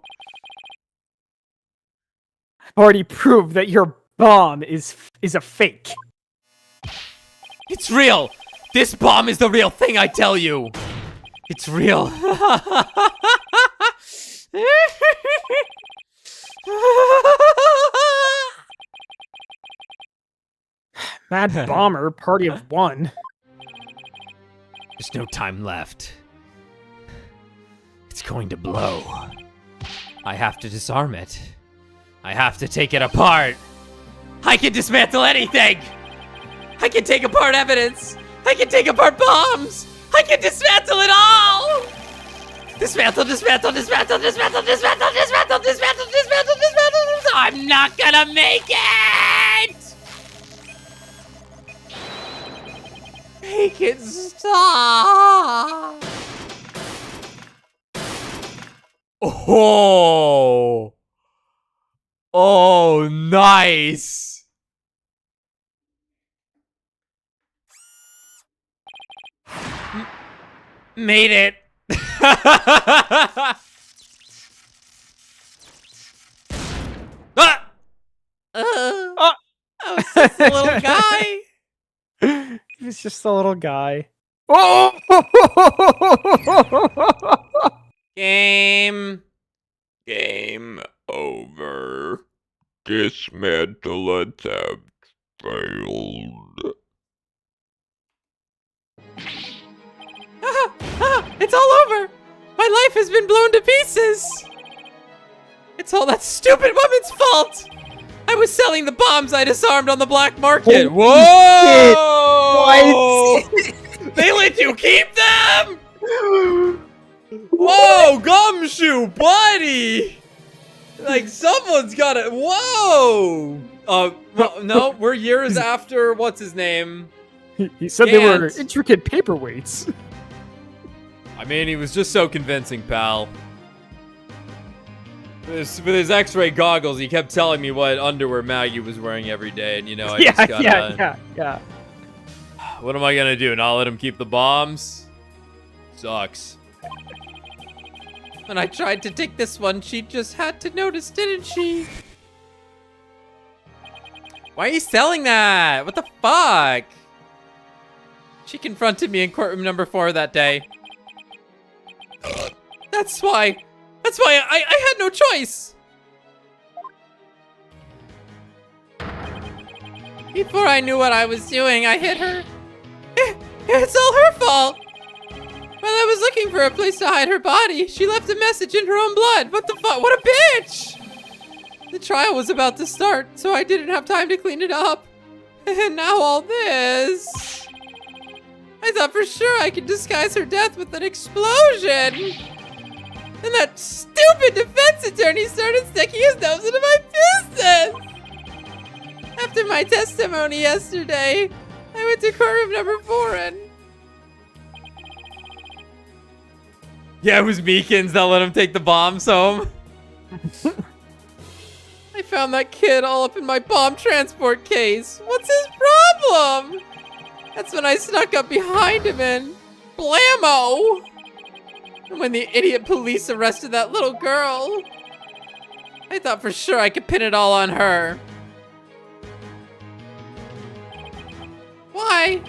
I've already proved that your bomb is a fake.
It's real. This bomb is the real thing, I tell you. It's real.
Mad Bomber, party of one.
There's no time left. It's going to blow. I have to disarm it. I have to take it apart. I can dismantle anything. I can take apart evidence. I can take apart bombs. I can dismantle it all. Dismantle, dismantle, dismantle, dismantle, dismantle, dismantle, dismantle, dismantle, dismantle. I'm not gonna make it. Make it stop! Oh! Oh, nice! Made it! Ah!
Oh.
I was just a little guy.
He was just a little guy. Oh!
Game.
Game over. Dismantle attempt failed.
It's all over. My life has been blown to pieces. It's all that stupid woman's fault. I was selling the bombs I disarmed on the black market.
Holy
Whoa! They let you keep them? Whoa, Gumshoe, buddy! Like, someone's got it. Whoa! No, we're years after, what's his name?
He said they were
Can't.
intricate paperweights.
I mean, he was just so convincing, pal. With his x-ray goggles, he kept telling me what underwear Maggie was wearing every day, and you know, I just gotta...
Yeah.
What am I gonna do? Not let him keep the bombs? Sucks. When I tried to take this one, she just had to notice, didn't she? Why are you selling that? What the fuck? She confronted me in courtroom number 4 that day. That's why I had no choice. Before I knew what I was doing, I hit her. It's all her fault. While I was looking for a place to hide her body, she left a message in her own blood. What the fuck? What a bitch! The trial was about to start, so I didn't have time to clean it up. And now all this. I thought for sure I could disguise her death with an explosion. And that stupid defense attorney started sticking his nose into my business. After my testimony yesterday, I went to courtroom number 4 and... Yeah, it was Meekins that let him take the bombs home. I found that kid all up in my bomb transport case. What's his problem? That's when I snuck up behind him and... blammo! And when the idiot police arrested that little girl, I thought for sure I could pin it all on her. Why?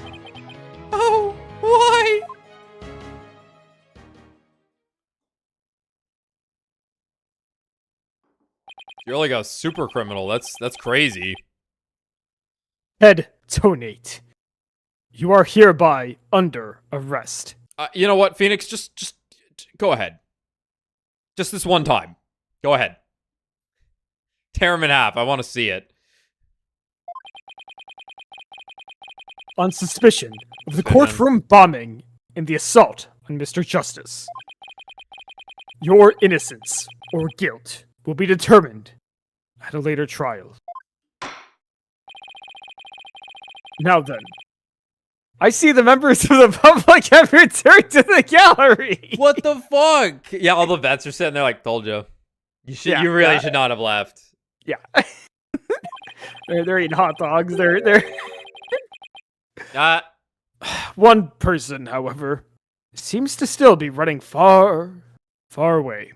Oh, why? You're like a super criminal. That's crazy.
Head tonate. You are hereby under arrest.
You know what, Phoenix? Just go ahead. Just this one time. Go ahead. Tear him in half. I want to see it.
On suspicion of the courtroom bombing and the assault on Mr. Justice, your innocence or guilt will be determined at a later trial. Now then, I see the members of the public have returned to the gallery.
What the fuck? Yeah, all the vets are sitting there like, told you. You really should not have left.
Yeah. they're eating hot dogs. They're One person, however, seems to still be running far, far away.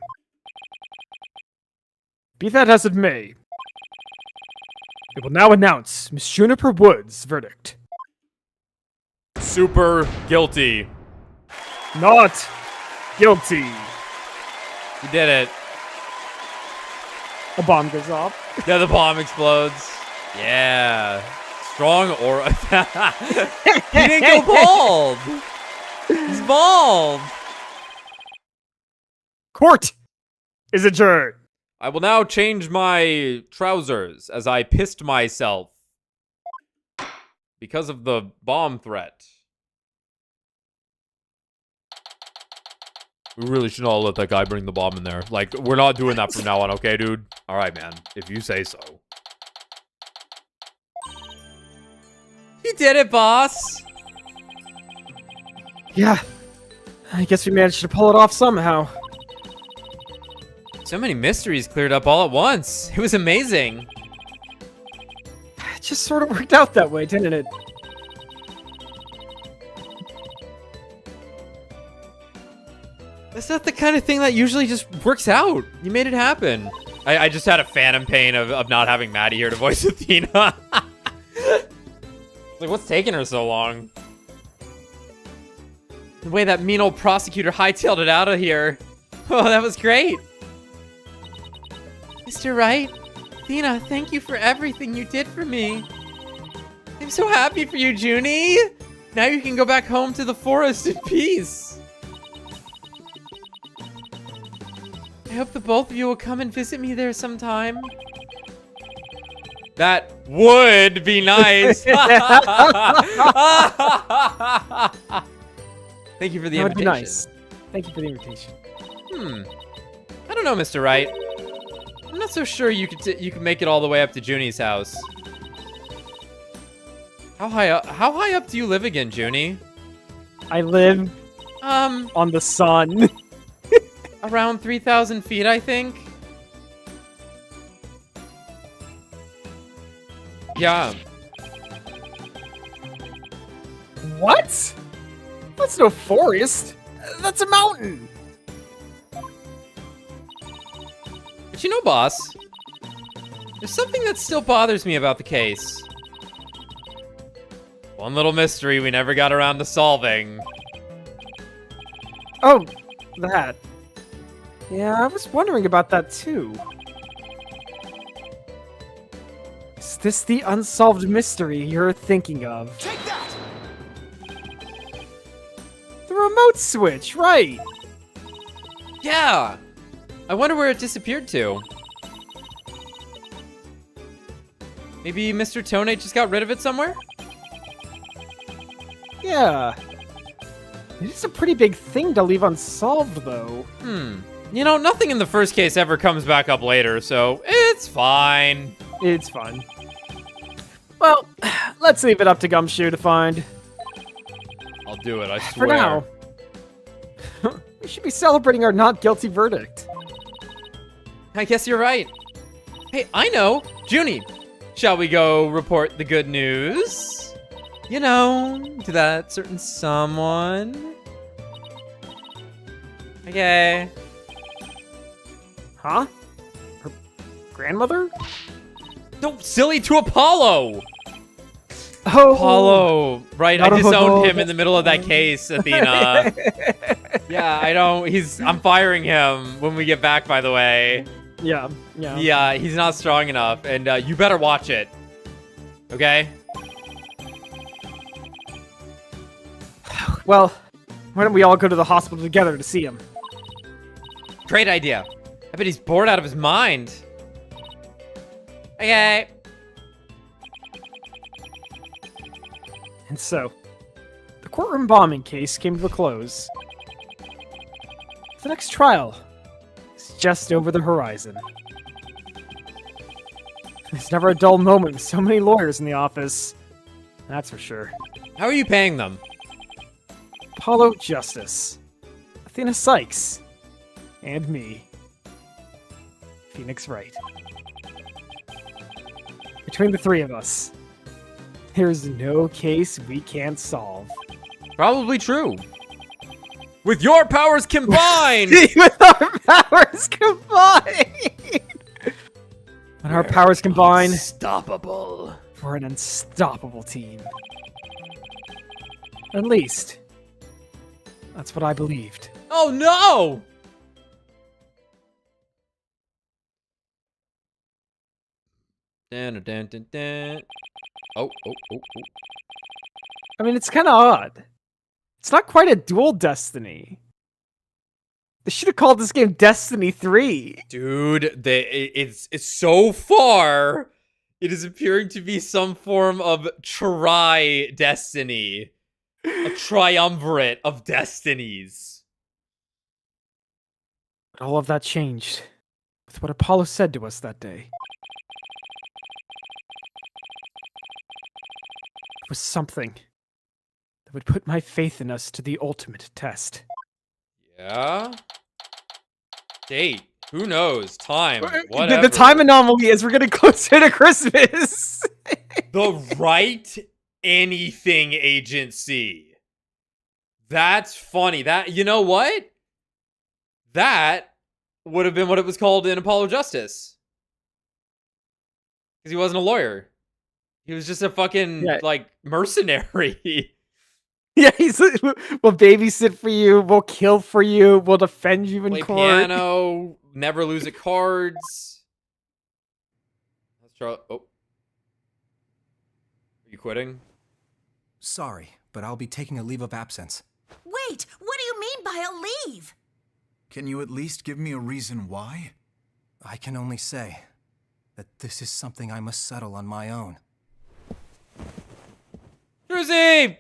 Be that as it may, I will now announce Miss Juniper Wood's verdict.
Super guilty.
Not guilty.
You did it.
A bomb goes off.
Yeah, the bomb explodes. Yeah. Strong aura. He didn't go bald. He's bald.
Court is adjourned.
I will now change my trousers as I pissed myself because of the bomb threat. We really should not let that guy bring the bomb in there. Like, we're not doing that from now on, okay, dude? All right, man. If you say so. You did it, boss.
Yeah. I guess we managed to pull it off somehow.
So many mysteries cleared up all at once. It was amazing.
It just sort of worked out that way, didn't it?
That's not the kind of thing that usually just works out. You made it happen. I just had a phantom pain of not having Maddie here to voice Athena. Like, what's taking her so long? The way that mean old prosecutor hightailed it out of here. Oh, that was great. Mr. Wright, Athena, thank you for everything you did for me. I'm so happy for you, Junie. Now you can go back home to the forest in peace. I hope the both of you will come and visit me there sometime. That would be nice. Thank you for the invitation.
That would be nice. Thank you for the invitation.
I don't know, Mr. Wright. I'm not so sure you could make it all the way up to Junie's house. How high up do you live again, Junie?
I live on the sun.
Around 3,000 feet, I think. Yeah.
What? That's no forest. That's a mountain.
But you know, boss, there's something that still bothers me about the case. One little mystery we never got around to solving.
Oh, that. Yeah, I was wondering about that too. Is this the unsolved mystery you're thinking of?
Take that!
The remote switch, right?
Yeah! I wonder where it disappeared to. Maybe Mr. Tonate just got rid of it somewhere?
Yeah. It is a pretty big thing to leave unsolved, though.
You know, nothing in the first case ever comes back up later, so it's fine.
It's fun. Well, let's leave it up to Gumshoe to find.
I'll do it, I swear.
For now. We should be celebrating our not guilty verdict.
I guess you're right. Hey, I know. Junie, shall we go report the good news? You know, to that certain someone. Okay.
Huh? Her grandmother?
No, silly, to Apollo!
Oh,
Apollo, right? I
Not
disowned him
Apollo.
in the middle of that case, Athena. Yeah, I'm firing him when we get back, by the way.
Yeah.
Yeah, he's not strong enough, and you better watch it. Okay?
Well, why don't we all go to the hospital together to see him?
Great idea. I bet he's bored out of his mind. Okay.
And so, the courtroom bombing case came to a close. The next trial is just over the horizon. There's never a dull moment with so many lawyers in the office. That's for sure.
How are you paying them?
Apollo Justice, Athena Sykes, and me, Phoenix Wright. Between the three of us, there's no case we can't solve.
Probably true. With your powers combined!
With our powers combined! When our powers combine,
Unstoppable.
we're an unstoppable team. At least, that's what I believed.
Oh no! Dun, dun, dun, dun. Oh.
I mean, it's kind of odd. It's not quite a dual Destiny. They should have called this game Destiny 3.
Dude, it's so far. It is appearing to be some form of tri-destiny. A triumvirate of destinies.
But all of that changed with what Apollo said to us that day. It was something that would put my faith in us to the ultimate test.
Yeah? Date. Who knows? Time.
The
Whatever.
time anomaly is we're getting closer to Christmas.
The right anything agency. That's funny. That, you know what? That would have been what it was called in Apollo Justice. Because he wasn't a lawyer. He was just a fucking, like, mercenary.
Yeah, we'll babysit for you, we'll kill for you, we'll defend you in
Play
court.
piano, never lose at cards. Let's try. Oh. Are you quitting?
Sorry, but I'll be taking a leave of absence.
Wait, what do you mean by a leave?
Can you at least give me a reason why? I can only say that this is something I must settle on my own.
Druzy!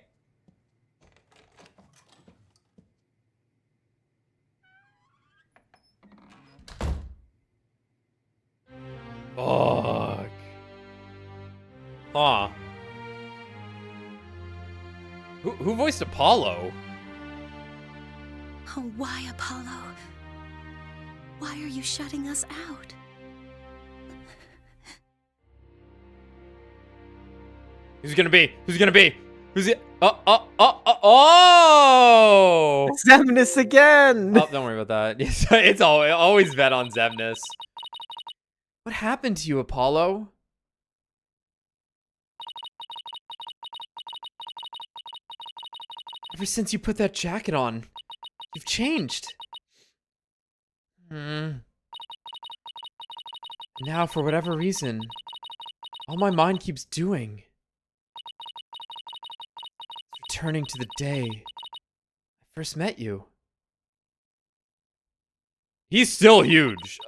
Fuck. Huh. Who voiced Apollo?
Oh, why, Apollo? Why are you shutting us out?
Who's gonna be? Who's gonna be? Who's it? Oh!
Xemnas again!
Oh, don't worry about that. It's always bet on Xemnas. What happened to you, Apollo? Ever since you put that jacket on, you've changed. Now, for whatever reason, all my mind keeps doing is returning to the day I first met you. He's still huge.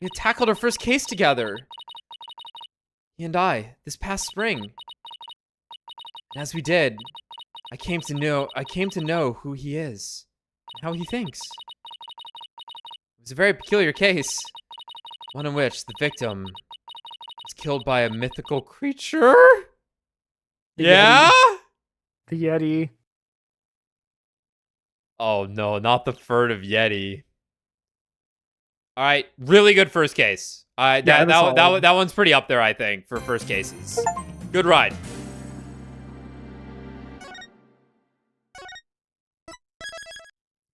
We had tackled our first case together. He and I, this past spring. And as we did, I came to know who he is, and how he thinks. It was a very peculiar case, one in which the victim was killed by a mythical creature. Yeah?
The Yeti.
Oh no, not the furtive Yeti. All right, really good first case. That one's pretty up there, I think, for first cases. Good ride.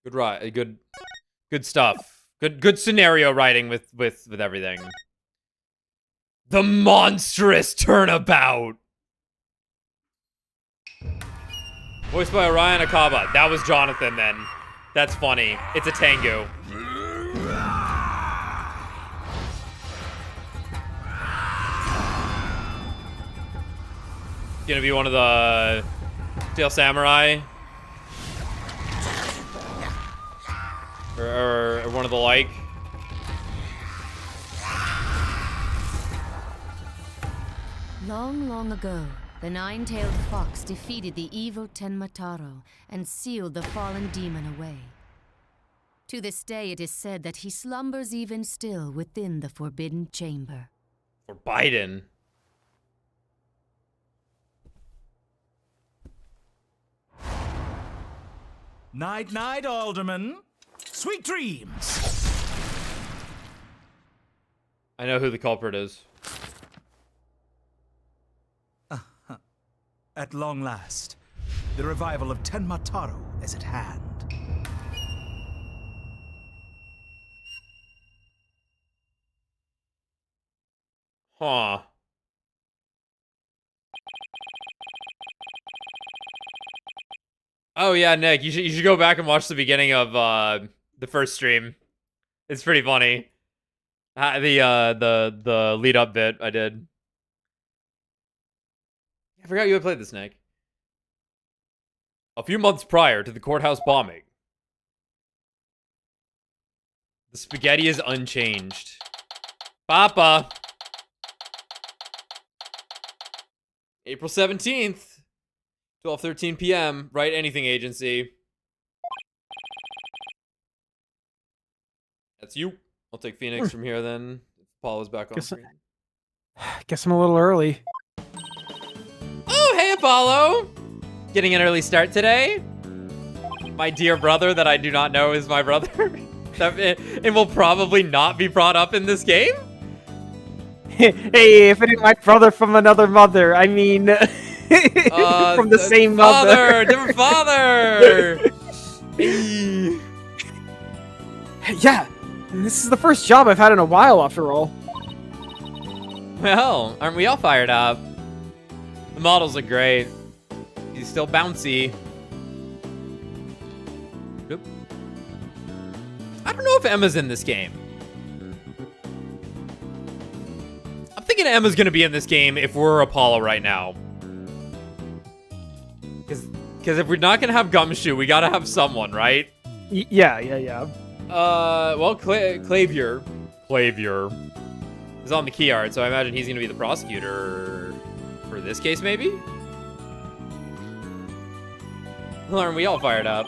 Good ride. Good stuff. Good scenario writing with everything. The monstrous turnabout. Voiced by Orion Akaba. That was Jonathan then. That's funny. It's a Tengu. Gonna be one of the Steel Samurai. Or one of the like.
Long, long ago, the nine-tailed fox defeated the evil Tenmataro and sealed the fallen demon away. To this day, it is said that he slumbers even still within the Forbidden Chamber.
For Biden.
Night, night, Alderman. Sweet dreams.
I know who the culprit is.
At long last, the revival of Tenmataro is at hand.
Huh. Oh yeah, Nick, you should go back and watch the beginning of the first stream. It's pretty funny. The lead up bit I did. I forgot you had played this, Nick. A few months prior to the courthouse bombing, the spaghetti is unchanged. Papa. April 17th, 12:13 p.m. Write anything agency. That's you. I'll take Phoenix from here then. Paul is back on screen.
Guess I'm a little early.
Oh, hey Apollo! Getting an early start today. My dear brother that I do not know is my brother. It will probably not be brought up in this game.
Hey, if it ain't my brother from another mother, I mean, from the same mother.
Different father. Hey.
Yeah, and this is the first job I've had in a while, after all.
Well, aren't we all fired up? The models are great. He's still bouncy. Oop. I don't know if Emma's in this game. I'm thinking Emma's gonna be in this game if we're Apollo right now. Because if we're not gonna have Gumshoe, we gotta have someone, right?
Yeah.
Well, Clavier is on the key art, so I imagine he's gonna be the prosecutor for this case, maybe? Well, aren't we all fired up?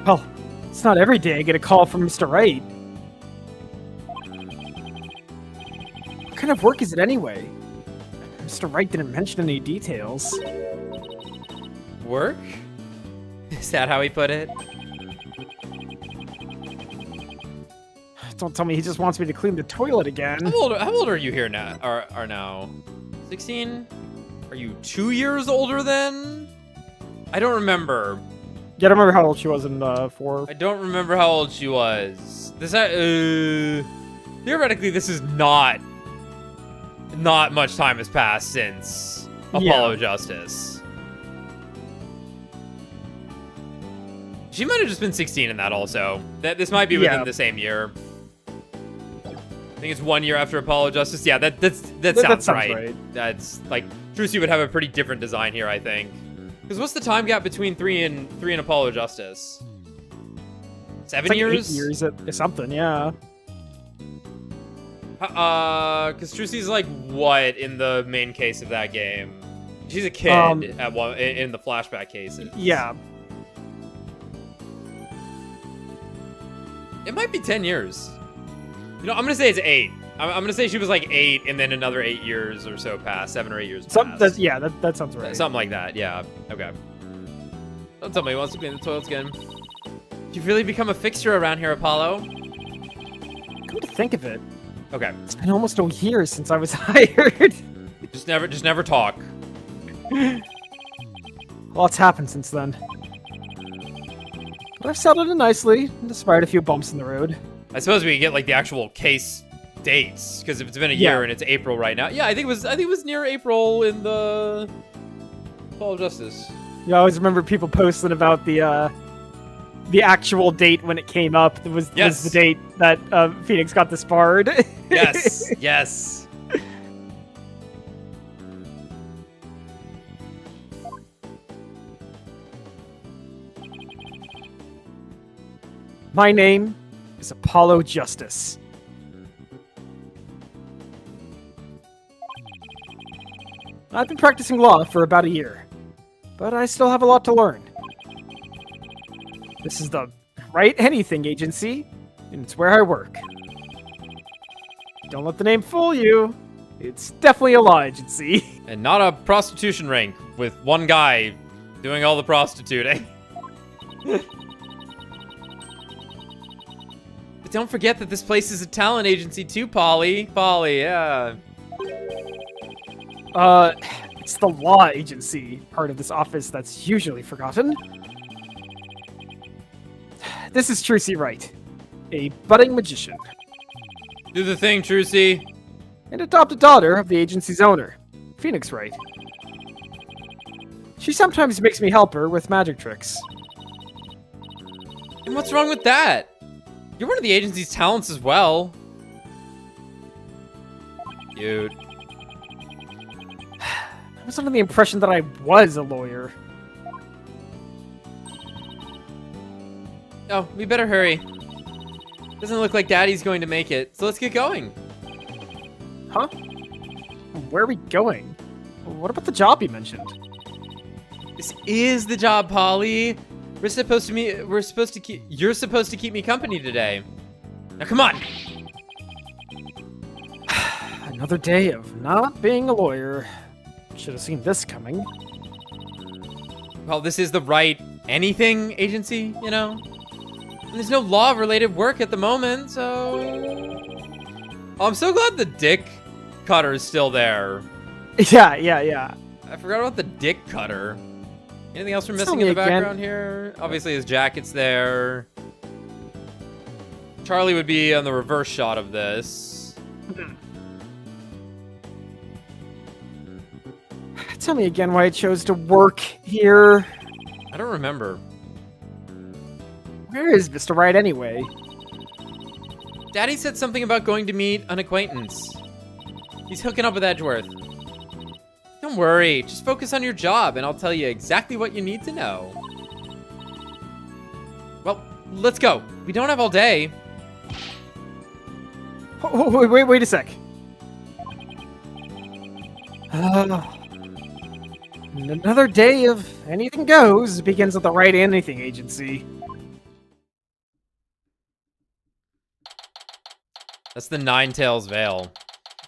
Well, it's not every day I get a call from Mr. Wright. What kind of work is it anyway? Mr. Wright didn't mention any details.
Work? Is that how he put it?
Don't tell me he just wants me to clean the toilet again.
How old are you here now? Are now 16? Are you 2 years older then? I don't remember.
Yeah, I don't remember how old she was in 4.
I don't remember how old she was. This theoretically, this is not much time has passed since Apollo Justice. She might have just been 16 in that also. This might be within the same year. I think it's 1 year after Apollo Justice. Yeah, that sounds right. That's like Trucy would have a pretty different design here, I think. Because what's the time gap between 3 and Apollo Justice? 7 years?
8 years or something, yeah.
Because Trucy's like what in the main case of that game? She's a kid at one in the flashback cases.
Yeah.
It might be 10 years. You know, I'm gonna say it's 8. I'm gonna say she was like 8, and then another 8 years or so passed, 7 or 8 years passed.
That sounds right.
Something like that. Yeah. Okay. Don't tell me he wants to clean the toilets again. You've really become a fixture around here, Apollo.
Come to think of it,
Okay.
it's been almost a year since I was hired.
Just never talk.
Lots happened since then. But I've settled in nicely, despite a few bumps in the road.
I suppose we can get like the actual case dates, because if it's been a year and it's April right now. Yeah, I think it was near April in the Fall of Justice.
Yeah, I always remember people posting about the actual date when it came up. It was the date that Phoenix got disbarred.
Yes, yes.
My name is Apollo Justice. I've been practicing law for about a year, but I still have a lot to learn. This is the Right Anything Agency, and it's where I work. Don't let the name fool you. It's definitely a law agency.
And not a prostitution ring with one guy doing all the prostituting. But don't forget that this place is a talent agency too, Polly. Polly, yeah.
It's the law agency part of this office that's usually forgotten. This is Trucy Wright, a budding magician.
Do the thing, Trucy.
And adopted daughter of the agency's owner, Phoenix Wright. She sometimes makes me help her with magic tricks.
And what's wrong with that? You're one of the agency's talents as well. Cute.
I was under the impression that I was a lawyer.
Oh, we better hurry. Doesn't look like Daddy's going to make it, so let's get going.
Huh? Where are we going? What about the job you mentioned?
This is the job, Polly. You're supposed to keep me company today. Now come on.
Another day of not being a lawyer. Should have seen this coming.
Well, this is the right anything agency, you know? And there's no law-related work at the moment, so... Oh, I'm so glad the dick cutter is still there.
Yeah.
I forgot about the dick cutter. Anything else we're
Tell
missing
me
in the
again.
background here? Obviously, his jacket's there. Charlie would be on the reverse shot of this.
Tell me again why I chose to work here.
I don't remember.
Where is Mr. Right anyway?
Daddy said something about going to meet an acquaintance. He's hooking up with Edgeworth. Don't worry, just focus on your job and I'll tell you exactly what you need to know. Well, let's go. We don't have all day.
Oh, wait a sec. Another day of anything goes begins at the Right Anything Agency.
That's the Nine Tails Vale.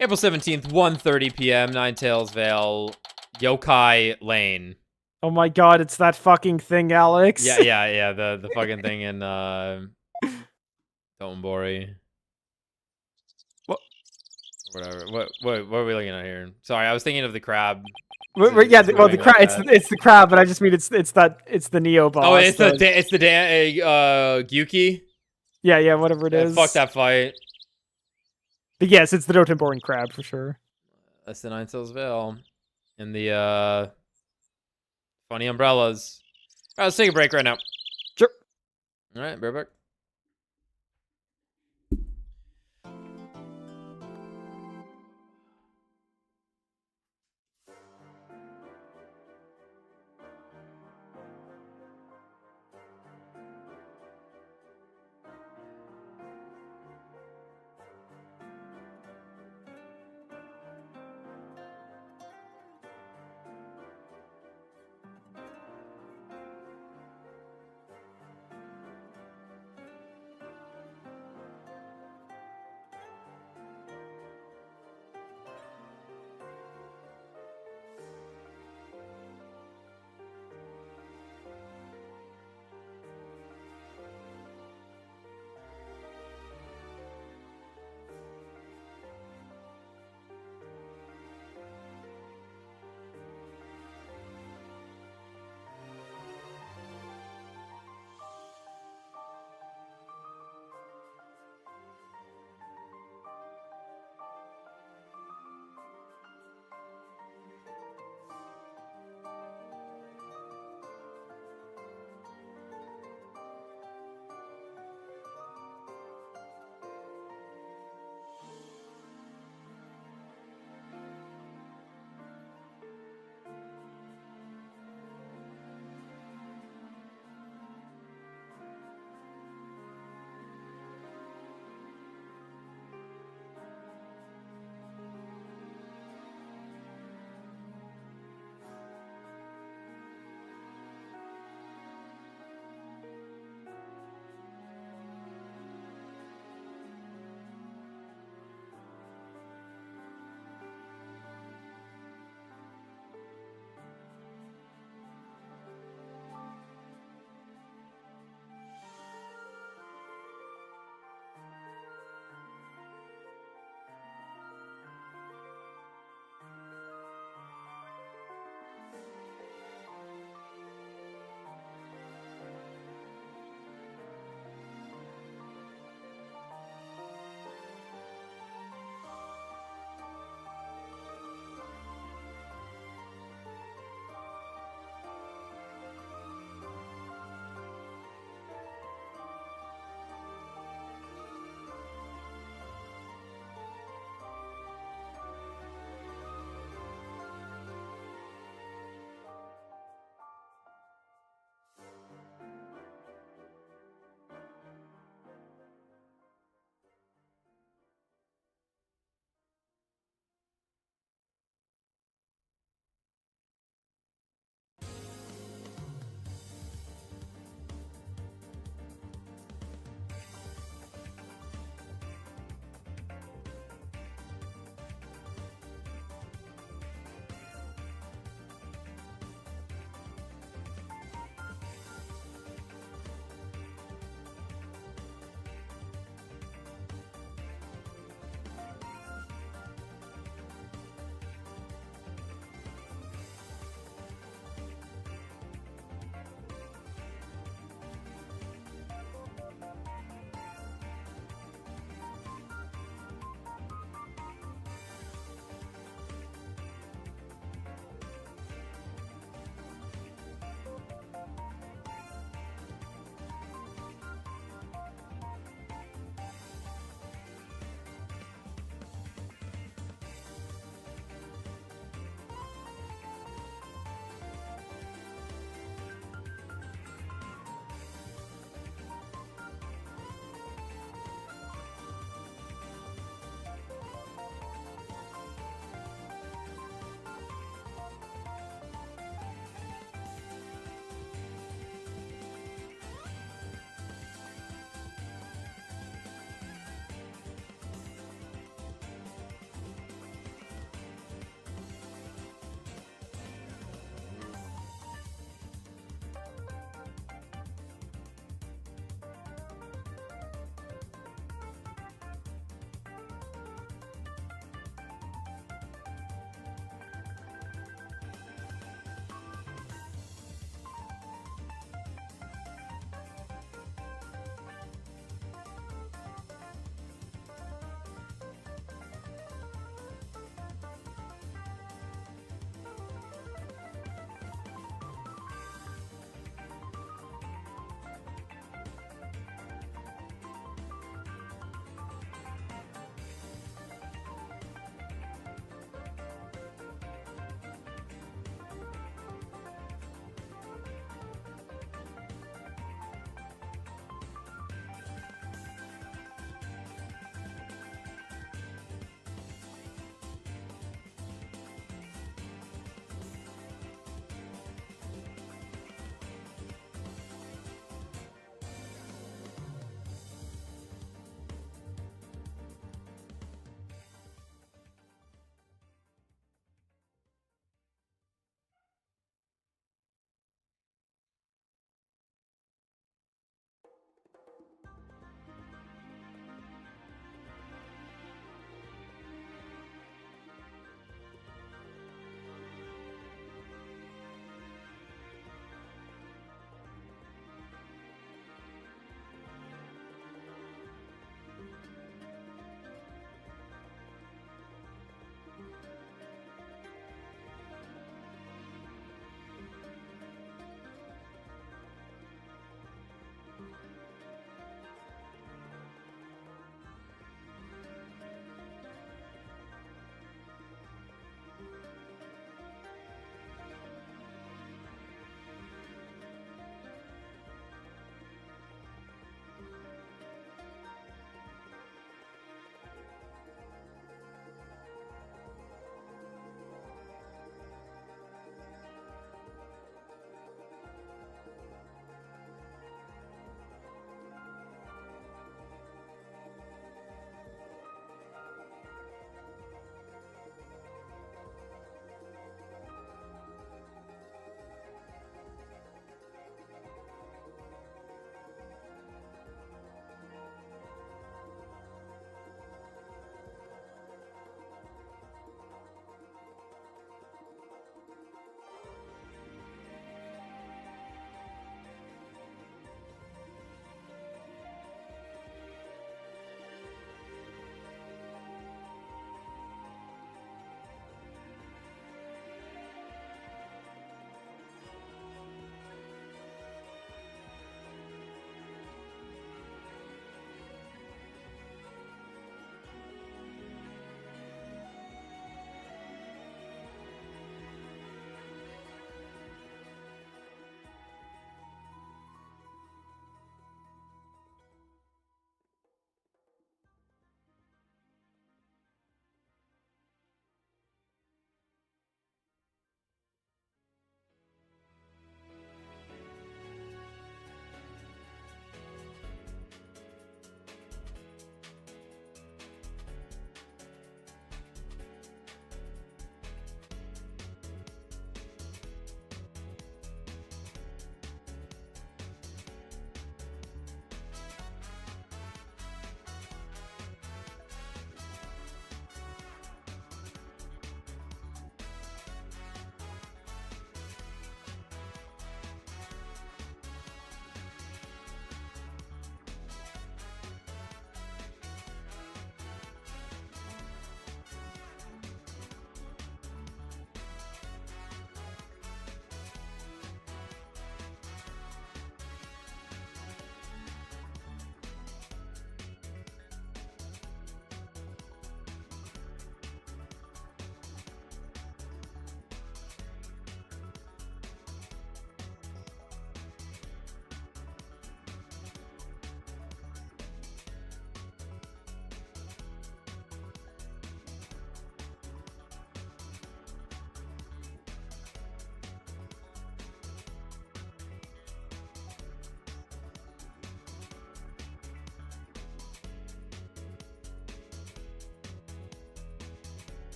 April 17th, 1:30 p.m., Nine Tails Vale, Yokai Lane.
Oh my god, it's that fucking thing, Alex.
Yeah, the fucking thing in, Tombori.
What?
Whatever. What are we looking at here? Sorry, I was thinking of the crab.
Yeah, well, the crab. It's the crab, but I just mean it's the Neo boss.
Oh, it's the Gyuki?
Yeah, whatever it is.
Fuck that fight.
But yes, it's the Dotenborn crab for sure.
That's the Nine Tails Vale. And the, funny umbrellas. Alright, let's take a break right now.
Sure.
Alright, right back.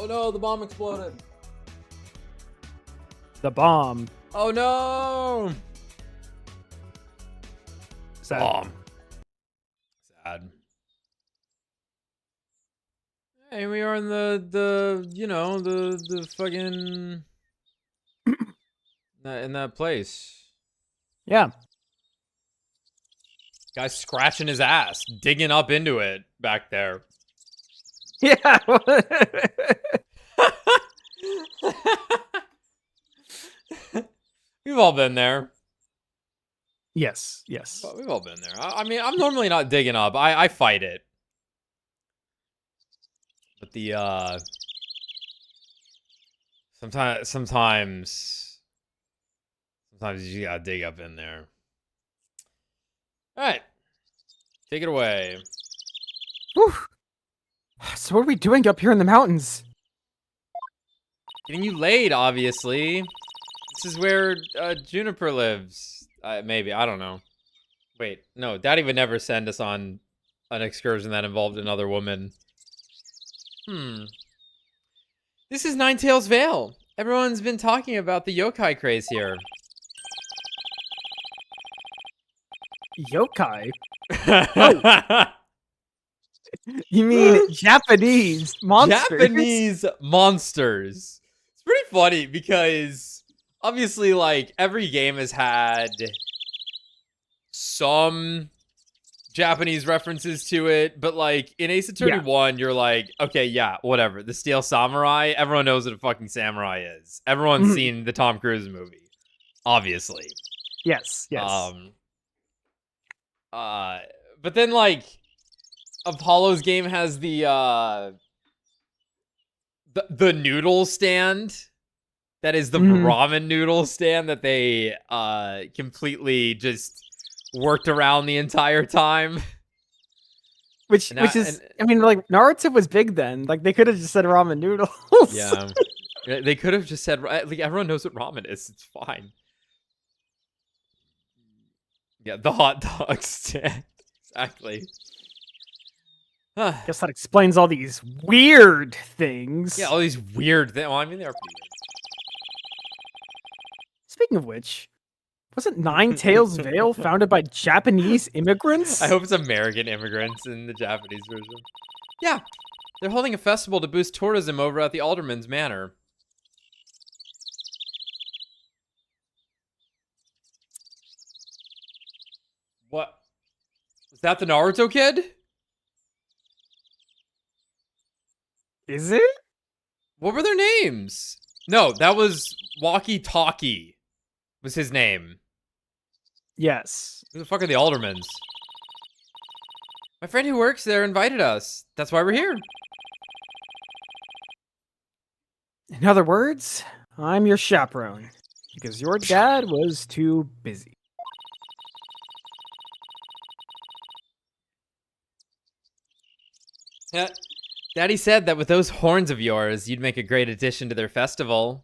no, the bomb exploded.
The bomb.
Oh no!
Sad.
Bomb. Sad. Hey, we are in the fucking in that place.
Yeah.
Guy's scratching his ass, digging up into it back there.
Yeah.
We've all been there.
Yes. Yes.
We've all been there. I mean, I'm normally not digging up. I fight it. But the sometimes you gotta dig up in there. All right, take it away.
Whew. So what are we doing up here in the mountains?
Getting you laid, obviously. This is where Juniper lives. Maybe, I don't know. Wait, no, Daddy would never send us on an excursion that involved another woman. This is Ninetales Vale. Everyone's been talking about the yokai craze here.
Yokai? Oh. You mean Japanese monsters?
Japanese monsters. It's pretty funny because obviously, like, every game has had some Japanese references to it, but like in Ace Attorney 1, you're like, okay, yeah, whatever. The Steel Samurai, everyone knows what a fucking samurai is. Everyone's seen the Tom Cruise movie, obviously.
Yes, yes.
But then like Apollo's game has the noodle stand. That is the ramen noodle stand that they completely just worked around the entire time.
Which is, I mean, like, Naruto was big then. Like, they could have just said ramen noodles.
Yeah. They could have just said, like, everyone knows what ramen is. It's fine. Yeah, the hot dog stand. Exactly.
Guess that explains all these weird things.
Yeah, all these weird things. Well, I mean, they are pretty weird.
Speaking of which, wasn't Ninetales Vale founded by Japanese immigrants?
I hope it's American immigrants in the Japanese version. Yeah, they're holding a festival to boost tourism over at the Alderman's Manor. What? Was that the Naruto kid?
Is it?
What were their names? No, that was Walkie Talkie was his name.
Yes.
Who the fuck are the Aldermans? My friend who works there invited us. That's why we're here.
In other words, I'm your chaperone. Because your dad was too busy.
Yeah. Daddy said that with those horns of yours, you'd make a great addition to their festival.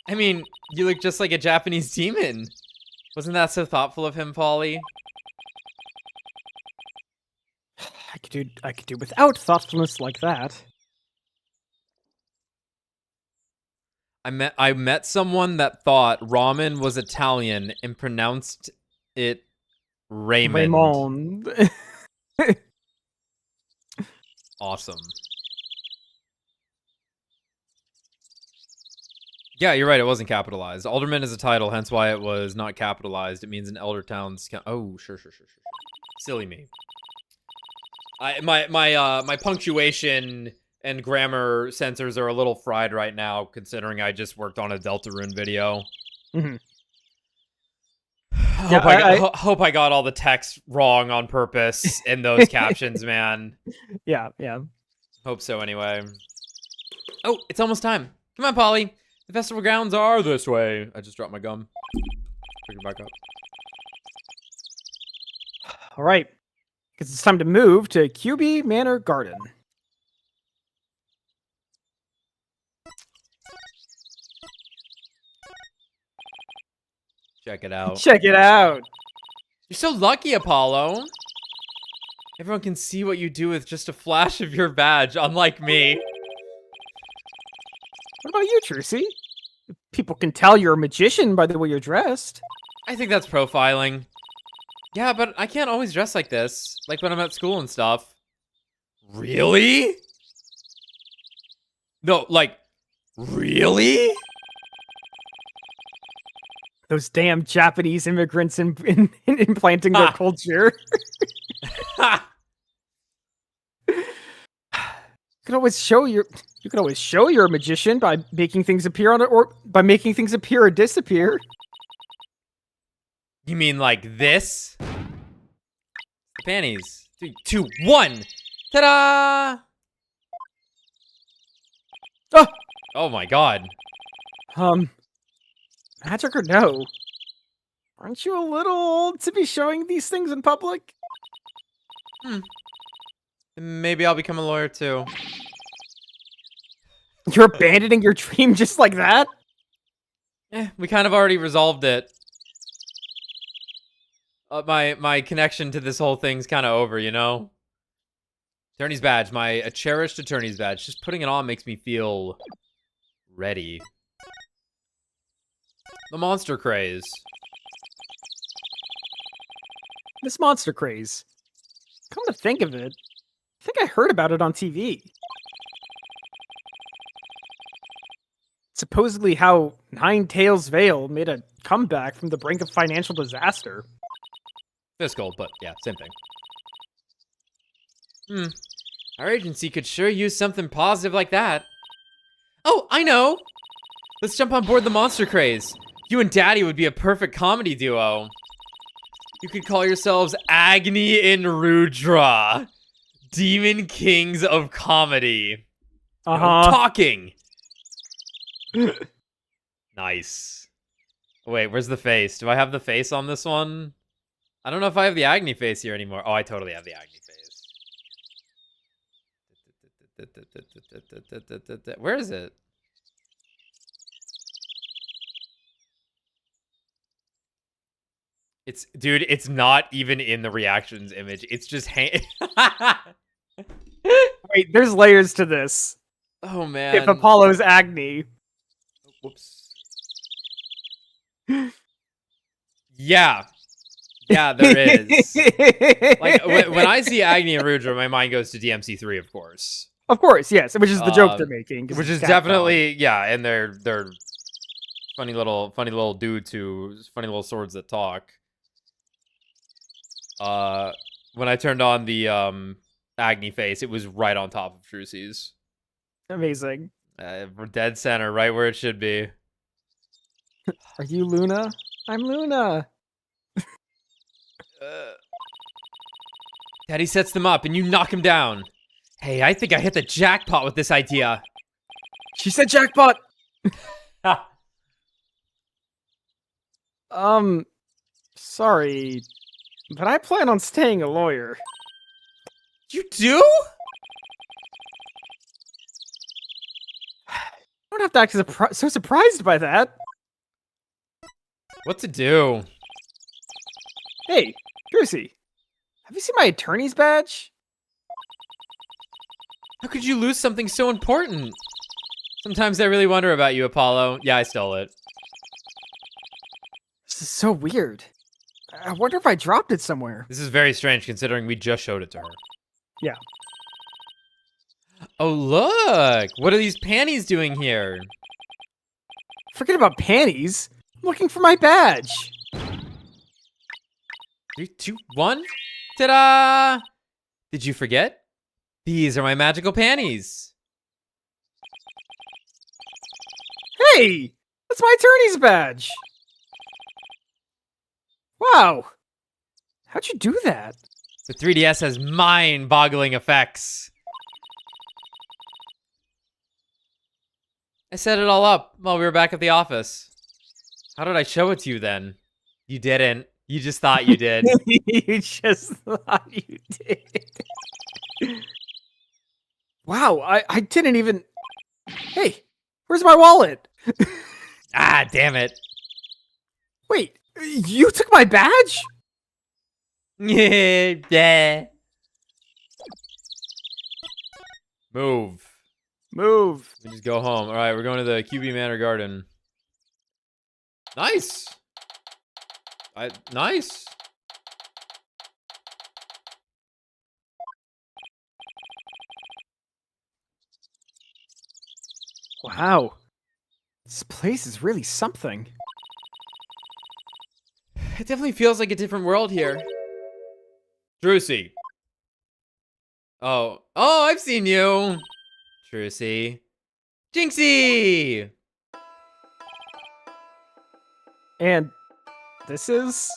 I mean, you look just like a Japanese demon. Wasn't that so thoughtful of him, Polly?
I could do without thoughtfulness like that.
I met someone that thought ramen was Italian and pronounced it Raymond.
Raymond.
Awesome. Yeah, you're right. It wasn't capitalized. Alderman is a title, hence why it was not capitalized. It means an elder town's. Oh, sure. Silly me. My punctuation and grammar sensors are a little fried right now, considering I just worked on a Deltarune video.
Mm-hmm.
Hope I got all the text wrong on purpose in those captions, man.
Yeah.
Hope so, anyway. Oh, it's almost time. Come on, Polly. The festival grounds are this way. I just dropped my gum. Pick it back up.
All right. Guess it's time to move to QB Manor Garden.
Check it out.
Check it out.
You're so lucky, Apollo. Everyone can see what you do with just a flash of your badge, unlike me.
What about you, Trucy? People can tell you're a magician by the way you're dressed.
I think that's profiling. Yeah, but I can't always dress like this. Like when I'm at school and stuff. Really? No, like, really?
Those damn Japanese immigrants implanting their
Ha.
culture.
Ha!
You can always show you're a magician by making things appear on it, or by making things appear or disappear.
You mean like this? Panties. 3, 2, 1. Ta-da!
Oh!
Oh my god.
Magic or no? Aren't you a little old to be showing these things in public?
Maybe I'll become a lawyer too.
You're abandoning your dream just like that?
We kind of already resolved it. My connection to this whole thing's kind of over, you know? Attorney's badge, a cherished attorney's badge. Just putting it on makes me feel ready. The monster craze.
This monster craze. Come to think of it, I think I heard about it on TV. Supposedly how Nine Tails Vale made a comeback from the brink of financial disaster.
Fiscal, but yeah, same thing. Our agency could sure use something positive like that. Oh, I know! Let's jump on board the monster craze. You and Daddy would be a perfect comedy duo. You could call yourselves Agni and Rudra, Demon Kings of Comedy. No talking! Nice. Wait, where's the face? Do I have the face on this one? I don't know if I have the Agni face here anymore. Oh, I totally have the Agni face. Where is it? Dude, it's not even in the reactions image. It's just
Wait, there's layers to this.
Oh man.
If Apollo's Agni.
Whoops. Yeah. Yeah, there is. Like when I see Agni and Rudra, my mind goes to DMC3, of course.
Of course, yes, which is the joke they're making. 'cause
Which
it's
is definitely and they're funny little dudes funny little swords that talk. When I turned on the Agni face, it was right on top of Trucy's.
Amazing.
We're dead center, right where it should be.
Are you Luna? I'm Luna.
Daddy sets them up and you knock him down. Hey, I think I hit the jackpot with this idea.
She said jackpot. Sorry, but I plan on staying a lawyer.
You do?
I don't have to act so surprised by that.
What to do?
Hey, Trucy, have you seen my attorney's badge?
How could you lose something so important? Sometimes I really wonder about you, Apollo. Yeah, I stole it.
This is so weird. I wonder if I dropped it somewhere.
This is very strange considering we just showed it to her.
Yeah.
Oh, look! What are these panties doing here?
Forget about panties. I'm looking for my badge.
3, 2, 1. Ta-da! Did you forget? These are my magical panties.
Hey! That's my attorney's badge! Wow! How'd you do that?
The 3DS has mind-boggling effects. I set it all up while we were back at the office. How did I show it to you then? You didn't. You just thought you did.
You just thought you did. Wow, I didn't even... Hey, where's my wallet?
Ah, damn it.
Wait, you took my badge?
Yeah. Move.
Move.
We just go home. All right, we're going to the QB Manor Garden. Nice. Nice.
Wow. This place is really something.
It definitely feels like a different world here. Drusy. Oh, I've seen you. Drusy. Jinxie!
And this is...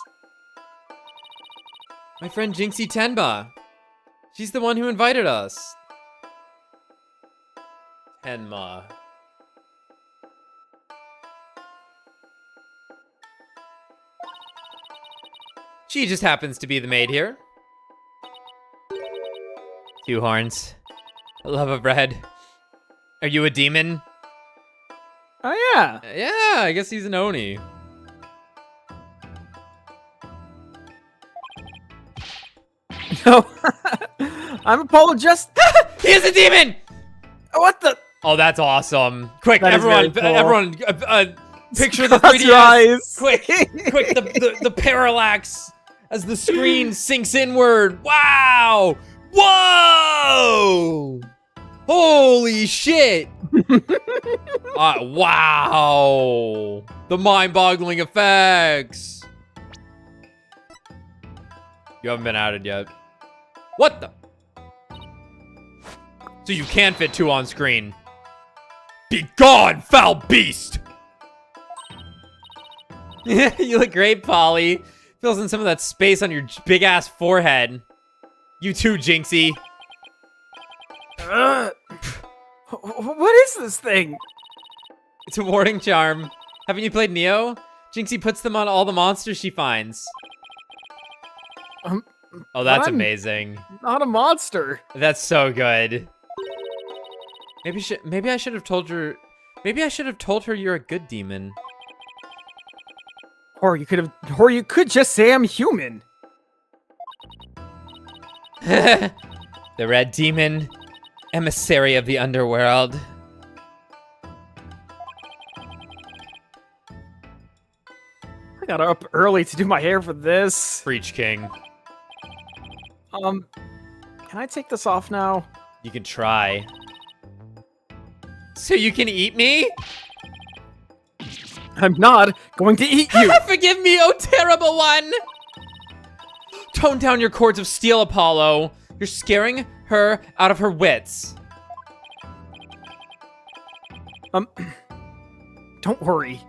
My friend Jinxie Tenma. She's the one who invited us. Tenma. She just happens to be the maid here. 2 horns. A love of red. Are you a demon?
Oh, yeah.
Yeah, I guess he's an Oni.
No. I'm Apollo just...
He is a demon!
What the...
Oh, that's awesome. Quick,
That is
everyone,
very cool.
everyone, picture the
Cross
3DS.
your eyes.
Quick, the parallax as the screen sinks inward. Wow! Whoa! Holy shit! Wow! The mind-boggling effects. You haven't been outed yet. What the? So you can fit 2 on screen. Be gone, foul beast! You look great, Polly. Fills in some of that space on your big-ass forehead. You too, Jinxie.
What is this thing?
It's a warding charm. Haven't you played Neo? Jinxie puts them on all the monsters she finds. Oh, that's
I'm
amazing.
not a monster.
That's so good. Maybe I should have told her. Maybe I should have told her you're a good demon.
Or you could just say I'm human.
The red demon, emissary of the underworld.
I got up early to do my hair for this.
Preach, King.
Can I take this off now?
You can try. So you can eat me?
I'm not going to eat you.
Forgive me, oh terrible one! Tone down your cords of steel, Apollo. You're scaring her out of her wits.
Don't worry.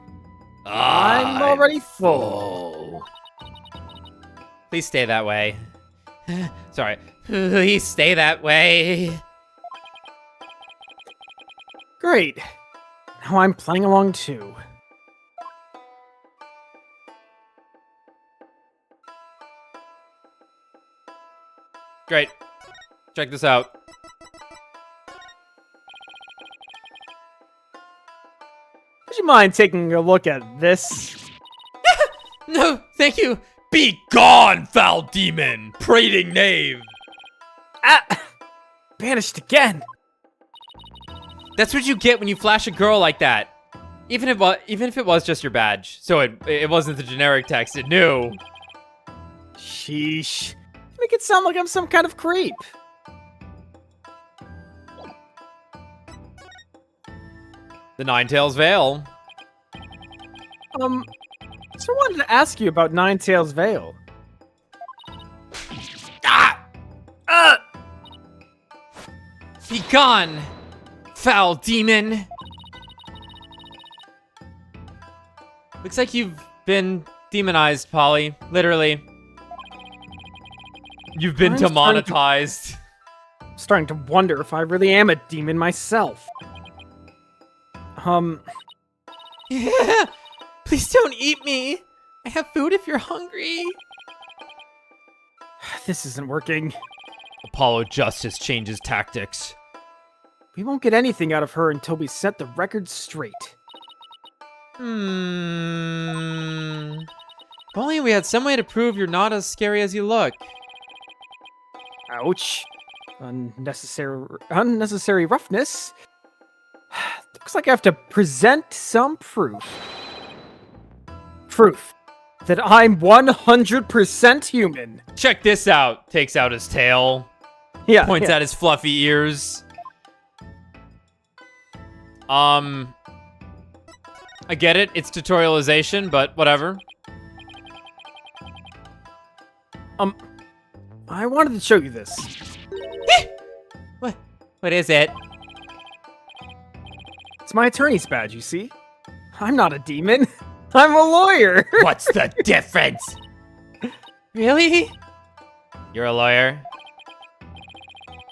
I'm already full.
Please stay that way. Sorry. Please stay that way.
Great. Now I'm playing along too.
Great. Check this out.
Would you mind taking a look at this?
No, thank you. Be gone, foul demon, prating knave.
Ah! Banished again.
That's what you get when you flash a girl like that. Even if it was just your badge. So it wasn't the generic text, it knew.
Sheesh. You make it sound like I'm some kind of creep.
The Ninetales Veil.
So I wanted to ask you about Ninetales Veil.
Be gone, foul demon. Looks like you've been demonized, Polly. Literally. You've been demonetized.
I'm starting to wonder if I really am a demon myself.
Yeah. Please don't eat me. I have food if you're hungry.
This isn't working.
Apollo Justice changes tactics.
We won't get anything out of her until we set the record straight.
If only we had some way to prove you're not as scary as you look.
Ouch. Unnecessary roughness. Looks like I have to present some proof. Proof that I'm 100% human.
Check this out. Takes out his tail.
Yeah.
Points
yeah.
at his fluffy ears. I get it. It's tutorialization, but whatever.
I wanted to show you this.
What is it?
It's my attorney's badge, you see? I'm not a demon. I'm a lawyer.
What's the difference? Really? You're a lawyer?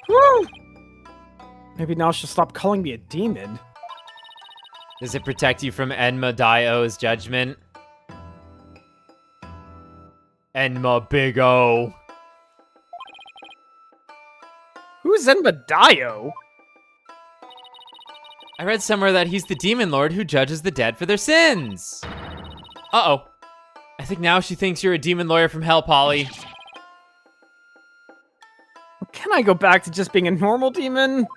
Woo! Maybe now she'll stop calling me a demon.
Does it protect you from Enma Dio's judgment? Enma Big O.
Who's Enmadayo?
I read somewhere that he's the demon lord who judges the dead for their sins. Uh-oh. I think now she thinks you're a demon lawyer from hell, Polly.
Can I go back to just being a normal demon?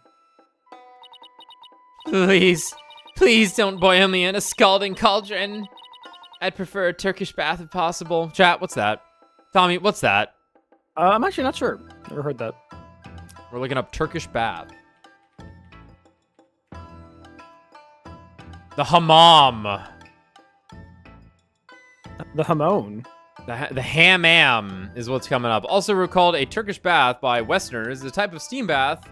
Please. Please don't boil me in a scalding cauldron. I'd prefer a Turkish bath if possible. Chat, what's that? Tommy, what's that?
I'm actually not sure. Never heard that.
We're looking up Turkish bath. The hammam.
The Hamon.
The hammam is what's coming up. Also called a Turkish bath by Westerners, is a type of steam bath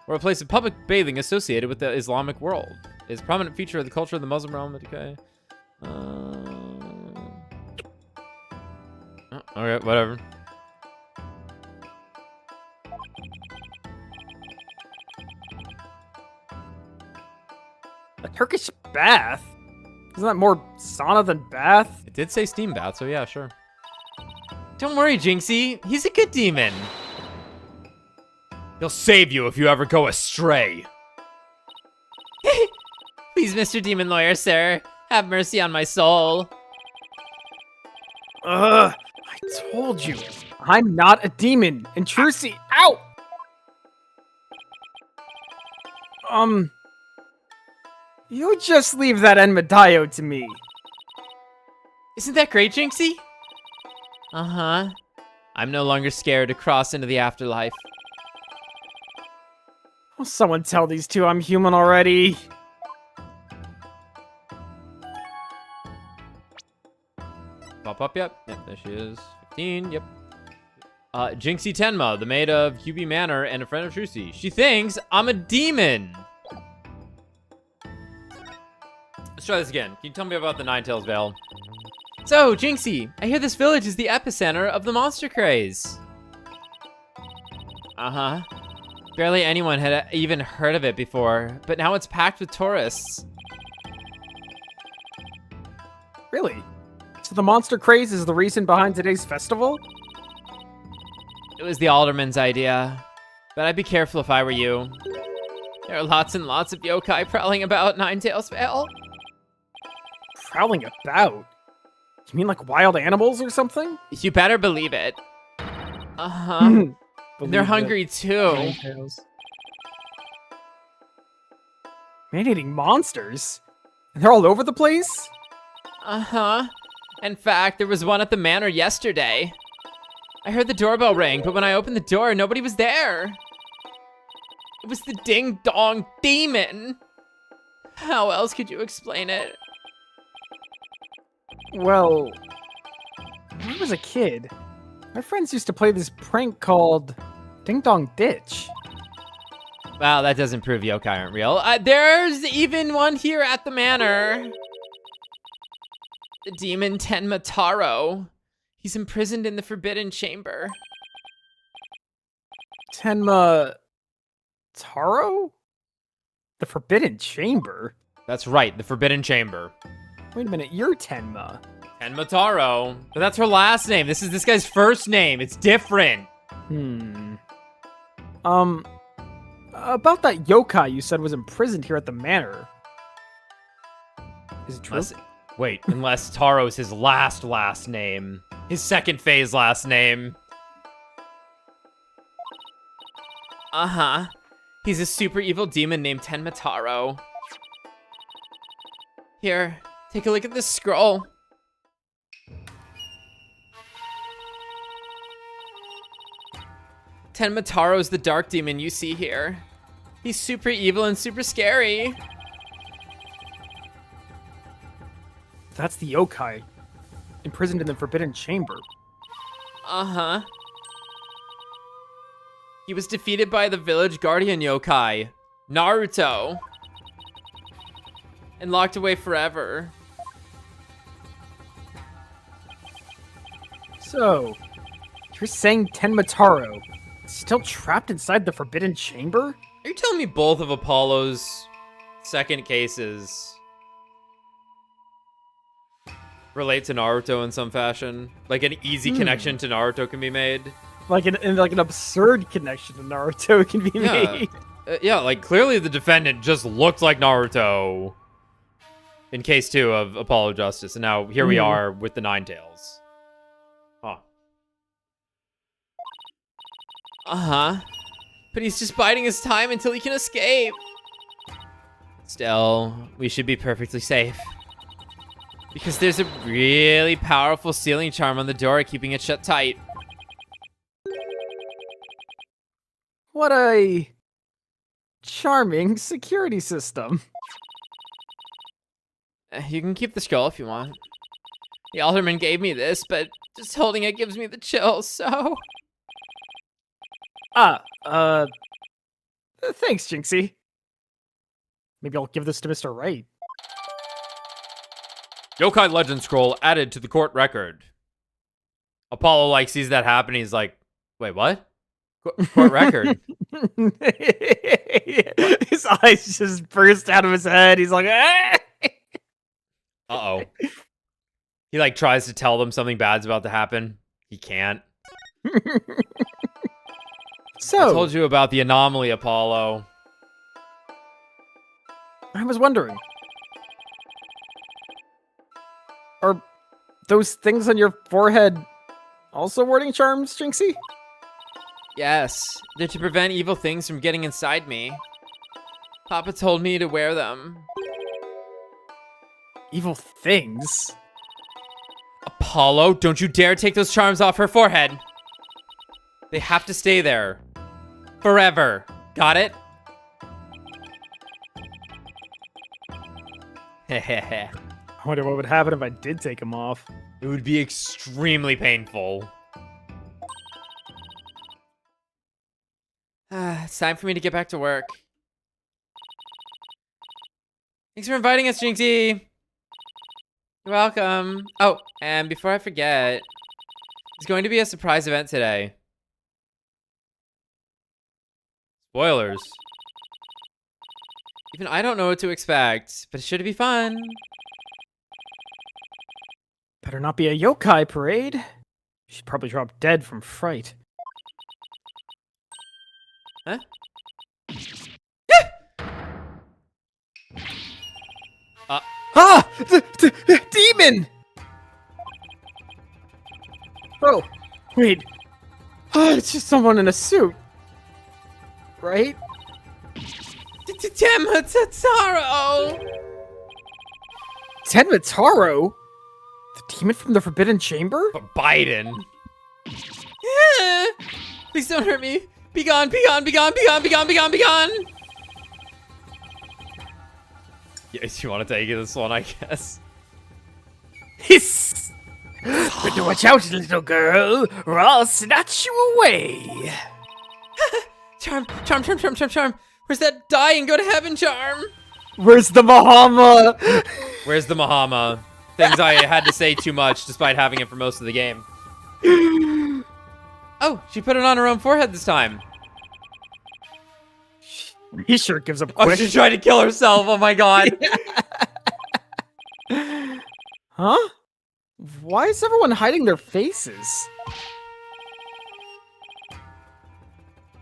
or a place of public bathing associated with the Islamic world. It's a prominent feature of the culture of the Muslim realm. Okay. Okay, whatever.
A Turkish bath? Isn't that more sauna than bath?
It did say steam bath, so yeah, sure. Don't worry, Jinxie. He's a good demon. He'll save you if you ever go astray. Please, Mr. Demon Lawyer, sir. Have mercy on my soul.
Ugh, I told you. I'm not a demon. Intrusi, ow! You just leave that Enmadayo to me.
Isn't that great, Jinxie? Uh-huh. I'm no longer scared to cross into the afterlife.
Will someone tell these two I'm human already?
Pop up, yep. Yep, there she is. 15, yep. Jinxie Tenma, the maid of Hubie Manor and a friend of Trucy. She thinks I'm a demon. Let's try this again. Can you tell me about the Ninetales Veil? So, Jinxie, I hear this village is the epicenter of the monster craze. Uh-huh. Barely anyone had even heard of it before, but now it's packed with tourists.
Really? So the monster craze is the reason behind today's festival?
It was the alderman's idea, but I'd be careful if I were you. There are lots and lots of yokai prowling about Ninetales Vale.
Prowling about? You mean like wild animals or something?
You better believe it. Uh-huh. And they're hungry too.
Man-eating monsters? And they're all over the place?
Uh-huh. In fact, there was one at the manor yesterday. I heard the doorbell ring, but when I opened the door, nobody was there. It was the ding-dong demon. How else could you explain it?
Well, when I was a kid, my friends used to play this prank called Ding Dong Ditch.
Wow, that doesn't prove yokai aren't real. There's even one here at the manor. The demon Tenma Taro. He's imprisoned in the Forbidden Chamber.
Tenma Taro? The Forbidden Chamber?
That's right, the Forbidden Chamber.
Wait a minute, you're Tenma.
Tenma Taro. But that's her last name. This is this guy's first name. It's different.
About that yokai you said was imprisoned here at the manor. Is it true?
Unless Taro's his last name. His second phase last name. Uh-huh. He's a super evil demon named Tenmataro. Here, take a look at this scroll. Tenmataro's the dark demon you see here. He's super evil and super scary.
That's the yokai, imprisoned in the Forbidden Chamber.
Uh-huh. He was defeated by the village guardian yokai, Naruto, and locked away forever.
So, you're saying Tenmataro is still trapped inside the Forbidden Chamber?
Are you telling me both of Apollo's second cases relate to Naruto in some fashion? Like an easy connection to Naruto can be made?
Like an absurd connection to Naruto can be made.
Yeah, like clearly the defendant just looked like Naruto in case 2 of Apollo Justice, and now here we are with the Nine Tails. Huh. Uh-huh. But he's just biding his time until he can escape. Still, we should be perfectly safe. Because there's a really powerful sealing charm on the door keeping it shut tight.
What a charming security system.
You can keep the scroll if you want. The alderman gave me this, but just holding it gives me the chills, so...
Thanks, Jinxie. Maybe I'll give this to Mr. Wright.
Yokai Legend Scroll added to the court record. Apollo, like, sees that happen, he's like, wait, what? Court record?
His eyes just burst out of his head. He's like, ah!
Uh-oh. He, like, tries to tell them something bad's about to happen. He can't.
So,
I told you about the anomaly, Apollo.
I was wondering. Are those things on your forehead also warding charms, Jinxie?
Yes, they're to prevent evil things from getting inside me. Papa told me to wear them.
Evil things?
Apollo, don't you dare take those charms off her forehead. They have to stay there. Forever. Got it? Hehehe.
I wonder what would happen if I did take them off.
It would be extremely painful. It's time for me to get back to work. Thanks for inviting us, Jinxie. You're welcome. Oh, and before I forget, there's going to be a surprise event today. Spoilers. Even I don't know what to expect, but it should be fun.
Better not be a yokai parade. She'd probably drop dead from fright.
Huh?
Ah! The demon! Oh, wait. Oh, it's just someone in a suit. Right?
Tenmataro!
Tenmataro? The demon from the Forbidden Chamber?
But Biden. Please don't hurt me. Be gone, be gone, be gone, be gone, be gone, be gone, be gone. Yes, you want to take this one, I guess.
Hiss! Better watch out, little girl, or I'll snatch you away.
Charm, charm, charm, charm, charm, charm. Where's that die and go to heaven charm?
Where's the Bahama?
Where's the Mahama? Things I had to say too much despite having it for most of the game. Oh, she put it on her own forehead this time.
He sure gives up
Oh,
quick.
she tried to kill herself. Oh my god.
Huh? Why is everyone hiding their faces?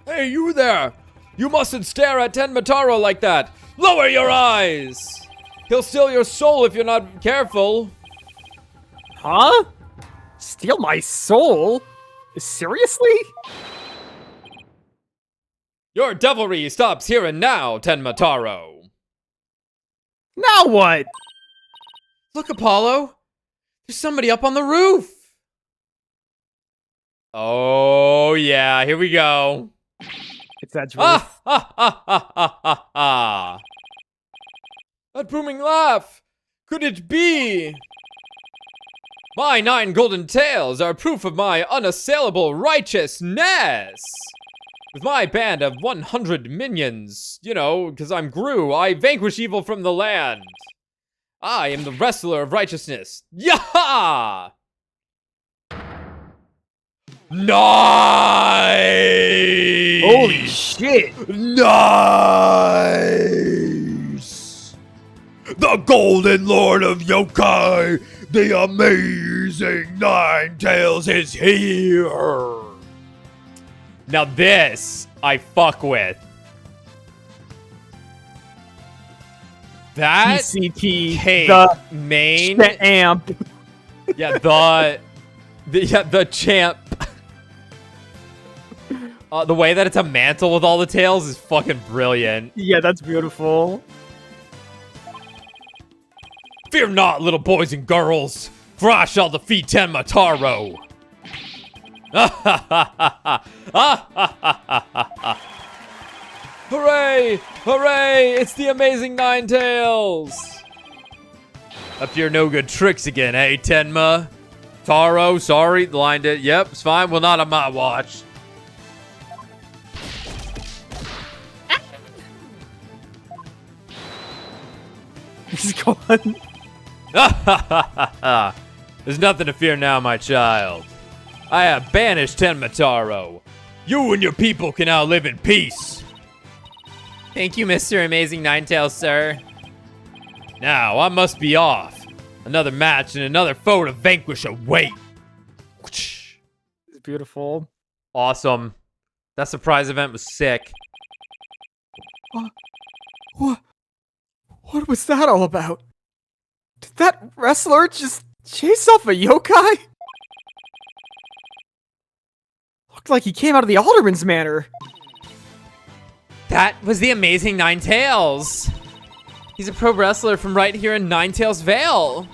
Hey, you there! You mustn't stare at Tenmataro like that! Lower your eyes! He'll steal your soul if you're not careful.
Huh? Steal my soul? Seriously?
Your devilry stops here and now, Tenmataro.
Now what?
Look, Apollo. There's somebody up on the roof. Oh, yeah. Here we go.
It's that roof.
Ah, ha, ha, ha, ha, ha, ha. That booming laugh. Could it be? My 9 golden tails are proof of my unassailable righteousness. With my band of 100 minions, you know, because I'm Gru, I vanquish evil from the land. I am the wrestler of righteousness. Yaha! Nice!
Holy shit!
Nice! The Golden Lord of Yokai, the amazing Ninetales is here!
Now this, I fuck with. That
TCT,
cake,
the
main,
the amp.
yeah, the champ. The way that it's a mantle with all the tails is fucking brilliant.
Yeah, that's beautiful.
Fear not, little boys and girls, for I shall defeat Tenmataro. Hooray! Hooray! It's the amazing Ninetales! Up to your no good tricks again, eh, Tenma? Taro, sorry, lined it. Yep, it's fine. Well, not on my watch.
He's going.
There's nothing to fear now, my child. I have banished Tenmataro. You and your people can now live in peace. Thank you, Mr. Amazing Ninetales, sir. Now, I must be off. Another match and another foe to vanquish await.
It's beautiful.
Awesome. That surprise event was sick.
What was that all about? Did that wrestler just chase off a yokai? Looked like he came out of the Alderman's Manor.
That was the amazing Ninetales. He's a pro wrestler from right here in Ninetales Vale.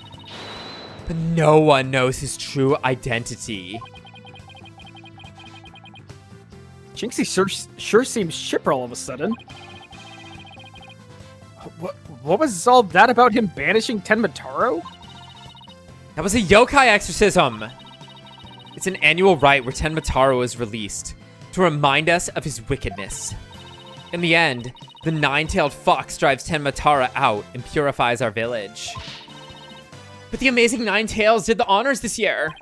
But no one knows his true identity.
Jinxie sure seems chipper all of a sudden. What was all that about him banishing Tenmataro?
That was a yokai exorcism. It's an annual rite where Tenmataro is released to remind us of his wickedness. In the end, the nine-tailed fox drives Tenmataro out and purifies our village. But the amazing Ninetales did the honors this year.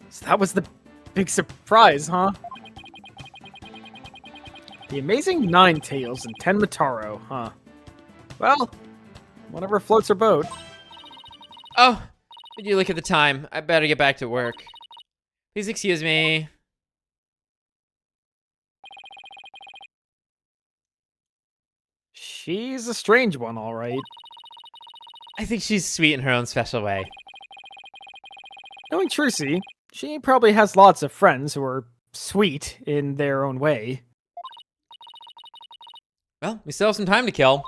So that was the big surprise, huh? The amazing Ninetales and Tenmataro, huh? Well, whatever floats our boat.
Oh, did you look at the time? I better get back to work. Please excuse me.
She's a strange one, all right.
I think she's sweet in her own special way.
Knowing Trucy, she probably has lots of friends who are sweet in their own way.
Well, we still have some time to kill.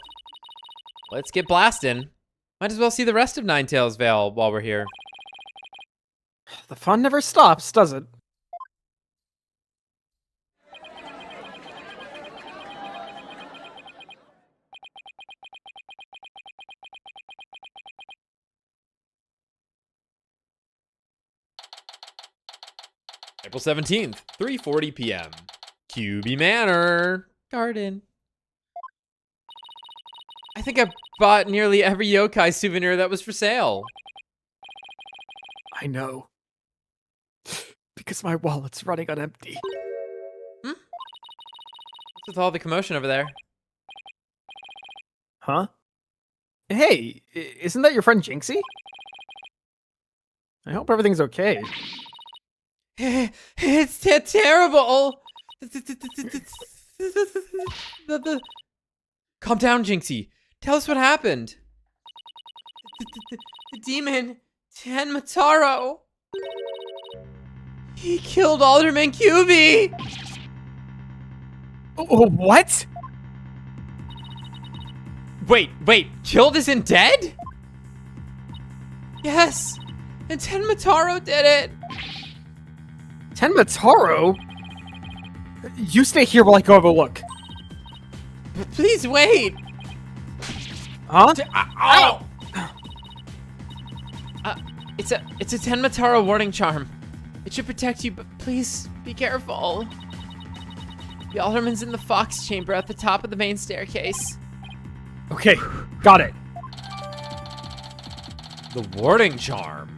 Let's get blasting. Might as well see the rest of Ninetales Vale while we're here.
The fun never stops, does it?
April 17th, 3:40 p.m. QB Manor Garden. I think I bought nearly every yokai souvenir that was for sale.
I know. Because my wallet's running on empty.
What's with all the commotion over there?
Huh? Hey, isn't that your friend Jinxie? I hope everything's okay.
It's terrible. Calm down, Jinxie. Tell us what happened. The demon, Tenmataro. He killed Alderman QB.
Oh, what?
Wait, killed isn't dead? Yes, and Tenmataro did it.
Tenmataro? You stay here while I go have a look.
Please wait.
Huh?
Ow! It's a Tenmataro warning charm. It should protect you, but please be careful. The alderman's in the fox chamber at the top of the main staircase.
Okay, got it.
The warding charm.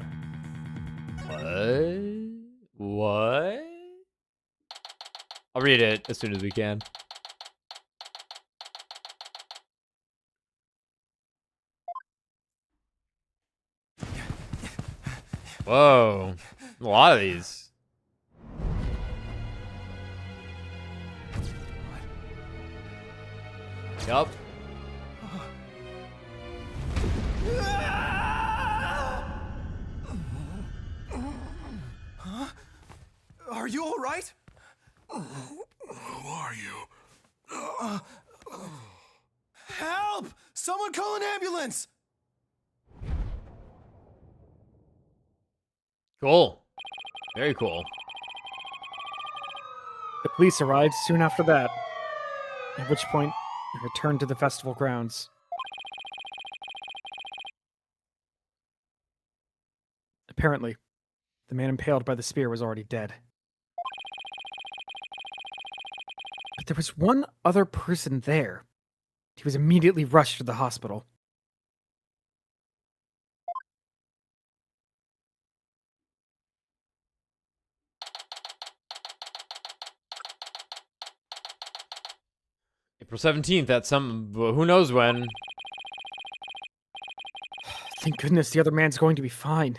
What? I'll read it as soon as we can. Whoa. A lot of these. Yup.
Are you all right?
Who are you?
Help! Someone call an ambulance!
Cool. Very cool.
The police arrived soon after that, at which point I returned to the festival grounds. Apparently, the man impaled by the spear was already dead. But there was one other person there. He was immediately rushed to the hospital.
April 17th at some, who knows when.
Thank goodness the other man's going to be fine.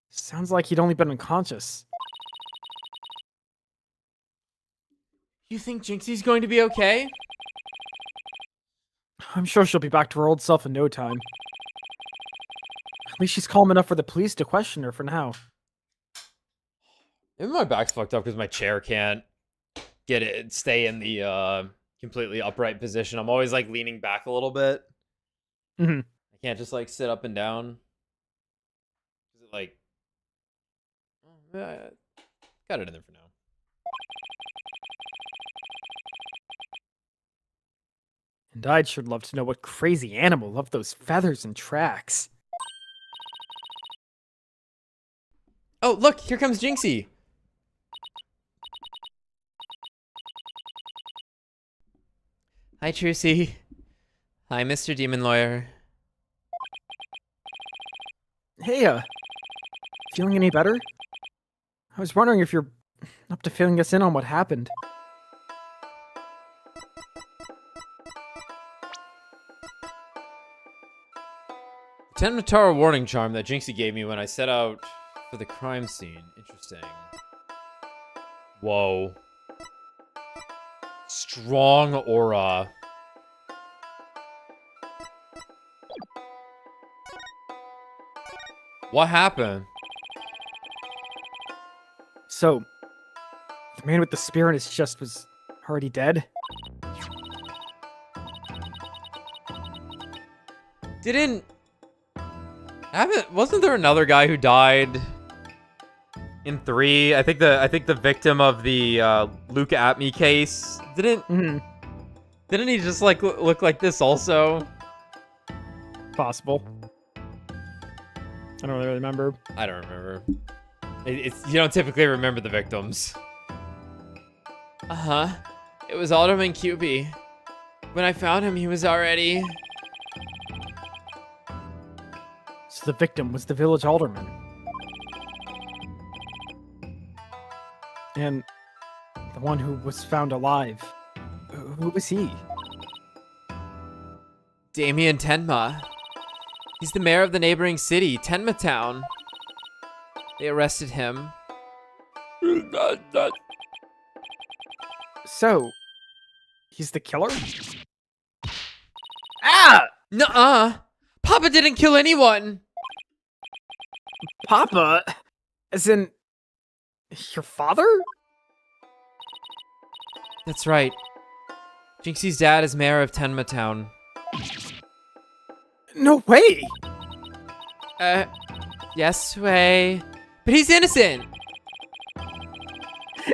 Sounds like he'd only been unconscious.
You think Jinxie's going to be okay?
I'm sure she'll be back to her old self in no time. At least she's calm enough for the police to question her for now.
Maybe my back's fucked up because my chair can't stay in the completely upright position. I'm always like leaning back a little bit.
Mm-hmm.
I can't just like sit up and down. Is it like, got it in there for now.
And I'd sure love to know what crazy animal loved those feathers and tracks.
Oh, look, here comes Jinxie. Hi, Trucy. Hi, Mr. Demon Lawyer.
Hey, feeling any better? I was wondering if you're up to filling us in on what happened.
Tenmataro warning charm that Jinxie gave me when I set out for the crime scene. Interesting. Whoa. Strong aura. What happened?
So, the man with the spear in his chest was already dead?
Wasn't there another guy who died in 3? I think the victim of the Luca at me case didn't he just like look like this also?
Possible. I don't really remember.
I don't remember. You don't typically remember the victims. It was Alderman QB. When I found him, he was already...
So the victim was the village alderman. And the one who was found alive. Who was he?
Damien Tenma. He's the mayor of the neighboring city, Tenma Town. They arrested him.
So, he's the killer? Ah!
Nuh-uh! Papa didn't kill anyone!
Papa? As in, your father?
That's right. Jinxie's dad is mayor of Tenma Town.
No way!
Yes, way. But he's innocent!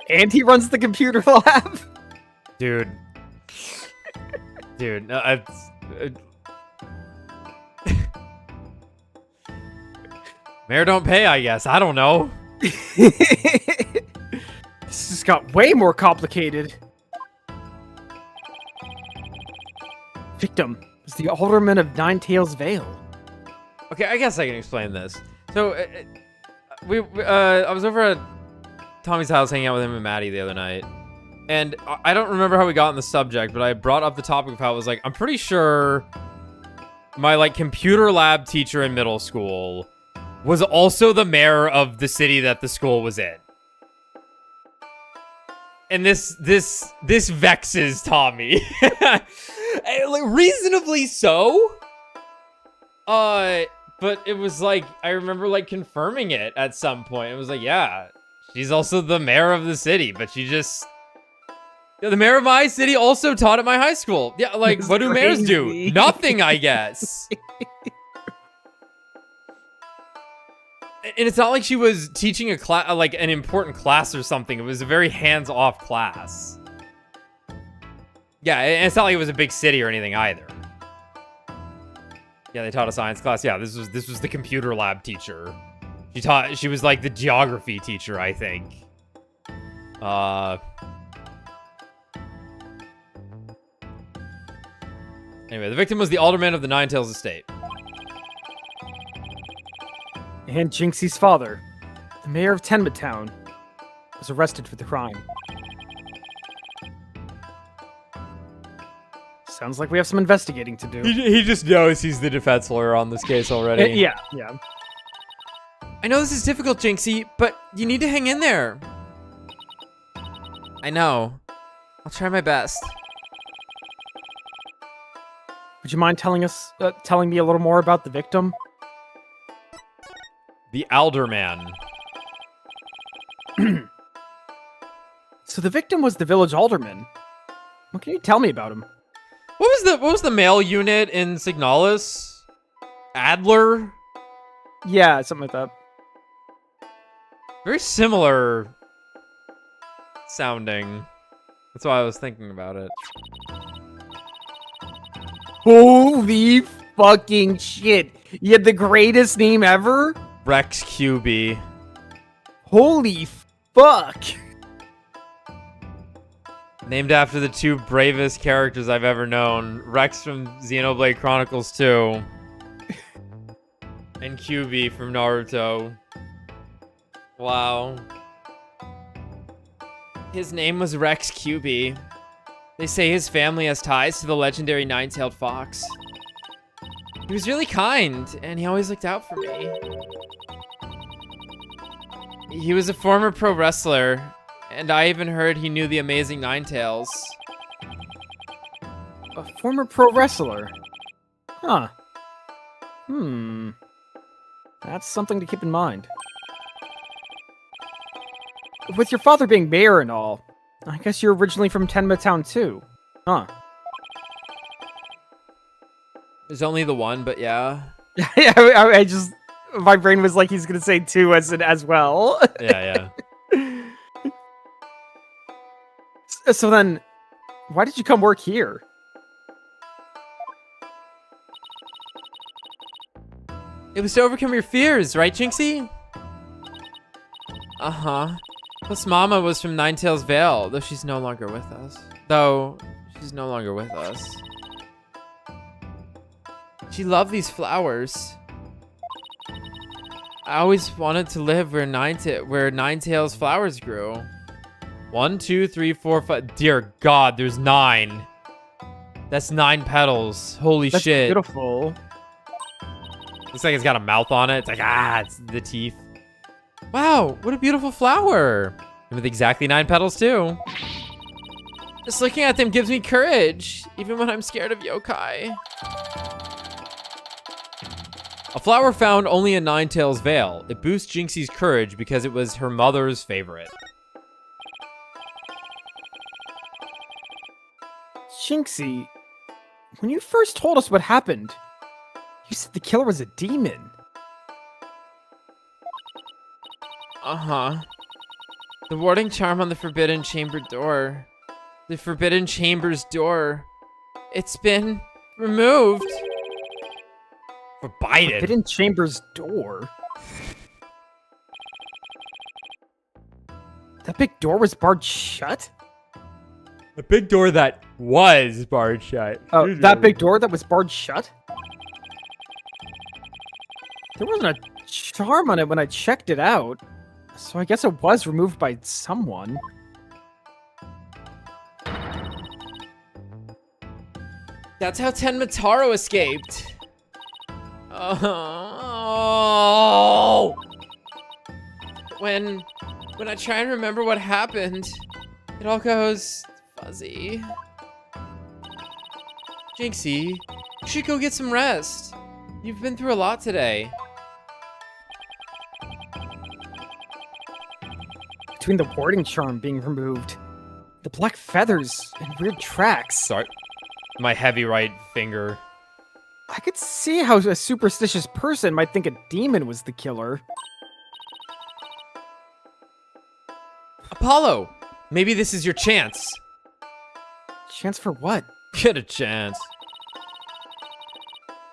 And he runs the computer lab?
Dude. Dude, no, Mayor don't pay, I guess. I don't know.
This just got way more complicated. Victim was the alderman of Ninetales Vale.
Okay, I guess I can explain this. So, I was over at Tommy's house hanging out with him and Maddie the other night. And I don't remember how we got on the subject, but I brought up the topic of how it was like, I'm pretty sure my, like, computer lab teacher in middle school was also the mayor of the city that the school was in. And this vexes Tommy. Like, reasonably so. But it was like, I remember like confirming it at some point. It was like, yeah, she's also the mayor of the city, but she just... Yeah, the mayor of my city also taught at my high school. Yeah, like,
That's
what do mayors do?
crazy.
Nothing, I guess. And it's not like she was teaching a class, like an important class or something. It was a very hands-off class. Yeah, and it's not like it was a big city or anything either. Yeah, they taught a science class. Yeah, this was the computer lab teacher. She was like the geography teacher, I think. Anyway, the victim was the alderman of the Ninetales estate.
And Jinxie's father, the mayor of Tenma Town, was arrested for the crime. Sounds like we have some investigating to do.
He just knows he's the defense lawyer on this case already.
Yeah.
I know this is difficult, Jinxie, but you need to hang in there. I know. I'll try my best.
Would you mind telling me a little more about the victim?
The alderman.
So the victim was the village alderman. What can you tell me about him?
What was the male unit in Signalis? Adler?
Yeah, something like that.
Very similar sounding. That's why I was thinking about it.
Holy fucking shit. You had the greatest name ever?
Rex QB.
Holy fuck.
Named after the two bravest characters I've ever known. Rex from Xenoblade Chronicles 2. And QB from Naruto. Wow. His name was Rex QB. They say his family has ties to the legendary nine-tailed fox. He was really kind, and he always looked out for me. He was a former pro wrestler, and I even heard he knew the amazing Ninetales.
A former pro wrestler. Huh. That's something to keep in mind. With your father being mayor and all, I guess you're originally from Tenma Town too. Huh.
There's only the one, but yeah.
Yeah, I just... My brain was like he's gonna say two as well.
Yeah.
So then, why did you come work here?
It was to overcome your fears, right, Jinxie? Uh-huh. Plus, Mama was from Ninetales Vale, though she's no longer with us. She loved these flowers. I always wanted to live where Ninetales flowers grew. 1, 2, 3, 4, 5. Dear God, there's 9. That's 9 petals. Holy
That's
shit.
beautiful.
Looks like it's got a mouth on it. It's like, it's the teeth. Wow, what a beautiful flower. And with exactly 9 petals, too. Just looking at them gives me courage, even when I'm scared of yokai. A flower found only in Ninetales Vale. It boosts Jinxie's courage because it was her mother's favorite.
Jinxie, when you first told us what happened, you said the killer was a demon.
Uh-huh. The warding charm on the Forbidden Chamber door. The Forbidden Chamber's door. It's been removed. Forbidden?
Forbidden Chamber's door? That big door was barred shut?
A big door that was barred shut.
Oh, that big door that was barred shut? There wasn't a charm on it when I checked it out, so I guess it was removed by someone.
That's how Tenmataro escaped. Oh. When I try and remember what happened, it all goes fuzzy. Jinxie, you should go get some rest. You've been through a lot today.
Between the warding charm being removed, the black feathers and weird tracks,
Sorry. My heavy right finger.
I could see how a superstitious person might think a demon was the killer.
Apollo, maybe this is your chance.
Chance for what?
Get a chance.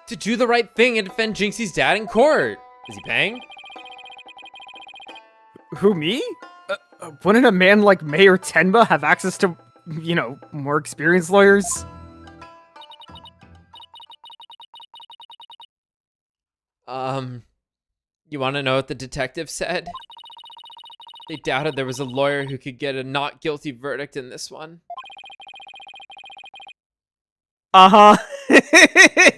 To do the right thing and defend Jinxie's dad in court. Is he paying?
Who, me? Wouldn't a man like Mayor Tenma have access to, you know, more experienced lawyers?
You want to know what the detective said? They doubted there was a lawyer who could get a not guilty verdict in this one.
Uh-huh.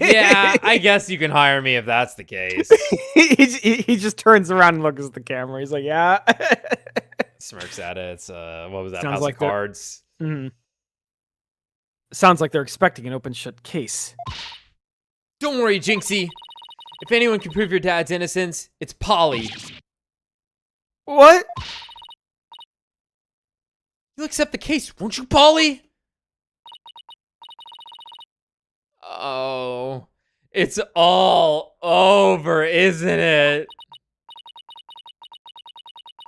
Yeah, I guess you can hire me if that's the case.
he just turns around and looks at the camera. He's like, yeah.
Smirks at it. It's, what was that?
Sounds
House
like
of Cards.
Sounds like they're expecting an open shut case.
Don't worry, Jinxie. If anyone can prove your dad's innocence, it's Polly.
What?
You'll accept the case, won't you, Polly? Oh, it's all over, isn't it?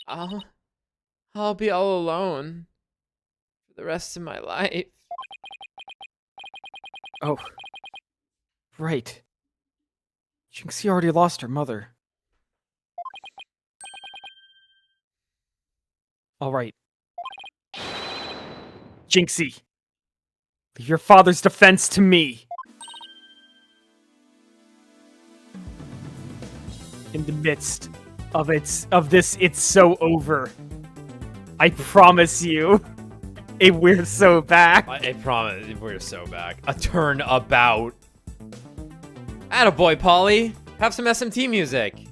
I'll be all alone for the rest of my life.
Oh, right. Jinxie already lost her mother. All right. Jinxie, leave your father's defense to me. In the midst of this, it's so over. I promise you, we're so back.
I promise, we're so back. A turnabout. Attaboy, Polly. Have some SMT music.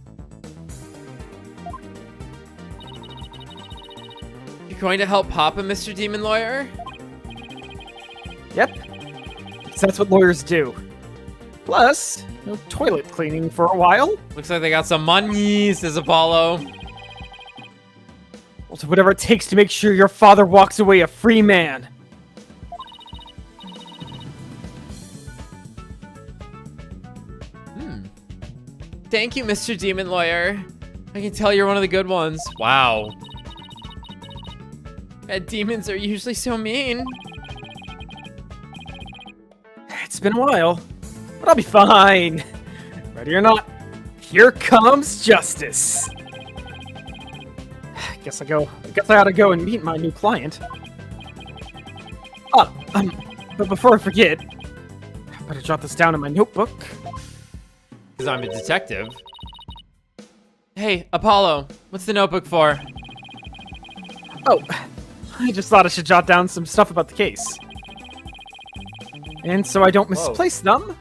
You going to help Papa, Mr. Demon Lawyer?
Yep. So that's what lawyers do. Plus, no toilet cleaning for a while.
Looks like they got some money, says Apollo.
We'll do whatever it takes to make sure your father walks away a free man.
Thank you, Mr. Demon Lawyer. I can tell you're one of the good ones. Wow. Demons are usually so mean.
It's been a while, but I'll be fine. Ready or not, here comes justice. Guess I gotta go and meet my new client. But before I forget, I better jot this down in my notebook.
Because I'm a detective. Hey, Apollo, what's the notebook for?
Oh, I just thought I should jot down some stuff about the case. And so I don't misplace them,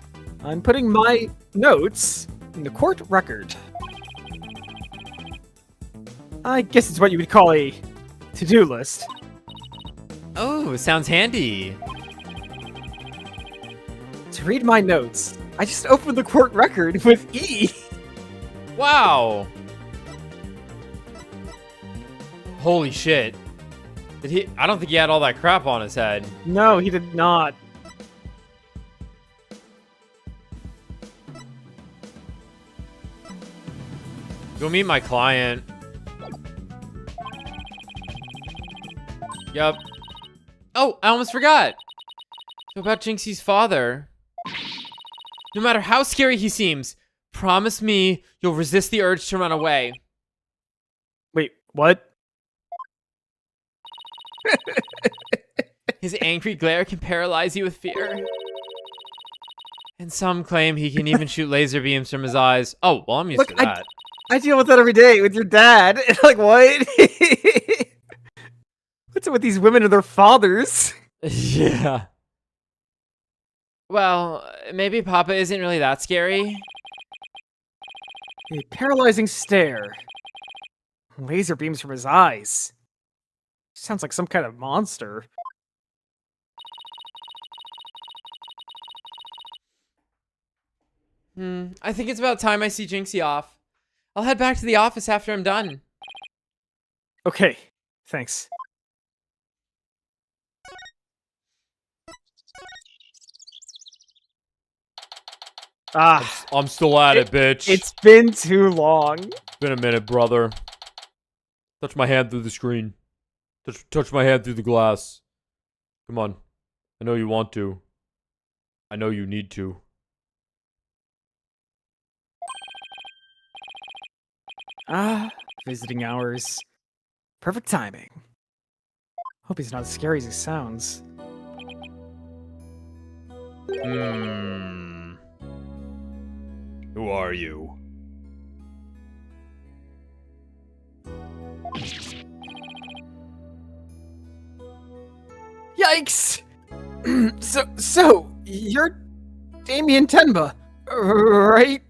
I'm putting my notes in the court record. I guess it's what you would call a to-do list.
Oh, sounds handy.
To read my notes, I just opened the court record with E.
Wow. Holy shit. Did he? I don't think he had all that crap on his head.
No, he did not.
Go meet my client. Yup. Oh, I almost forgot. So about Jinxie's father. No matter how scary he seems, promise me you'll resist the urge to run away.
Wait, what?
His angry glare can paralyze you with fear. And some claim he can even shoot laser beams from his eyes. Oh, well, I'm used to that.
I deal with that every day with your dad. Like, what? What's it with these women and their fathers?
Yeah. Well, maybe Papa isn't really that scary.
A paralyzing stare. Laser beams from his eyes. Sounds like some kind of monster.
I think it's about time I see Jinxie off. I'll head back to the office after I'm done.
Okay, thanks. Ah,
I'm still at it, bitch.
it's been too long.
Been a minute, brother. Touch my hand through the screen. Touch my hand through the glass. Come on. I know you want to. I know you need to.
Ah, visiting hours. Perfect timing. Hope he's not as scary as he sounds.
Who are you?
Yikes! so, you're Damien Tenma, right?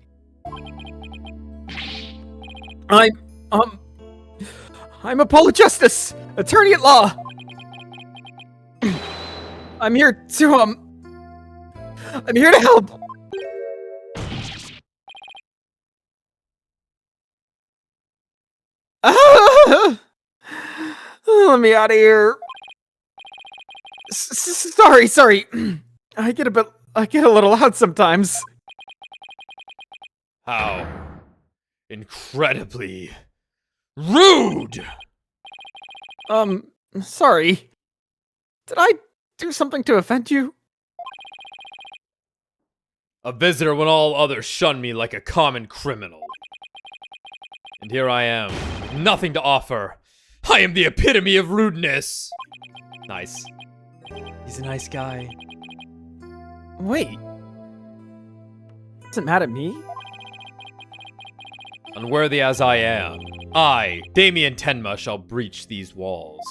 I'm Apollo Justice, attorney at law. I'm here to help. Let me out of here. Sorry. I get a little loud sometimes.
How incredibly rude!
Sorry. Did I do something to offend you?
A visitor when all others shun me like a common criminal. And here I am, nothing to offer. I am the epitome of rudeness. Nice. He's a nice guy.
Wait. Isn't mad at me?
Unworthy as I am, I, Damien Tenma, shall breach these walls.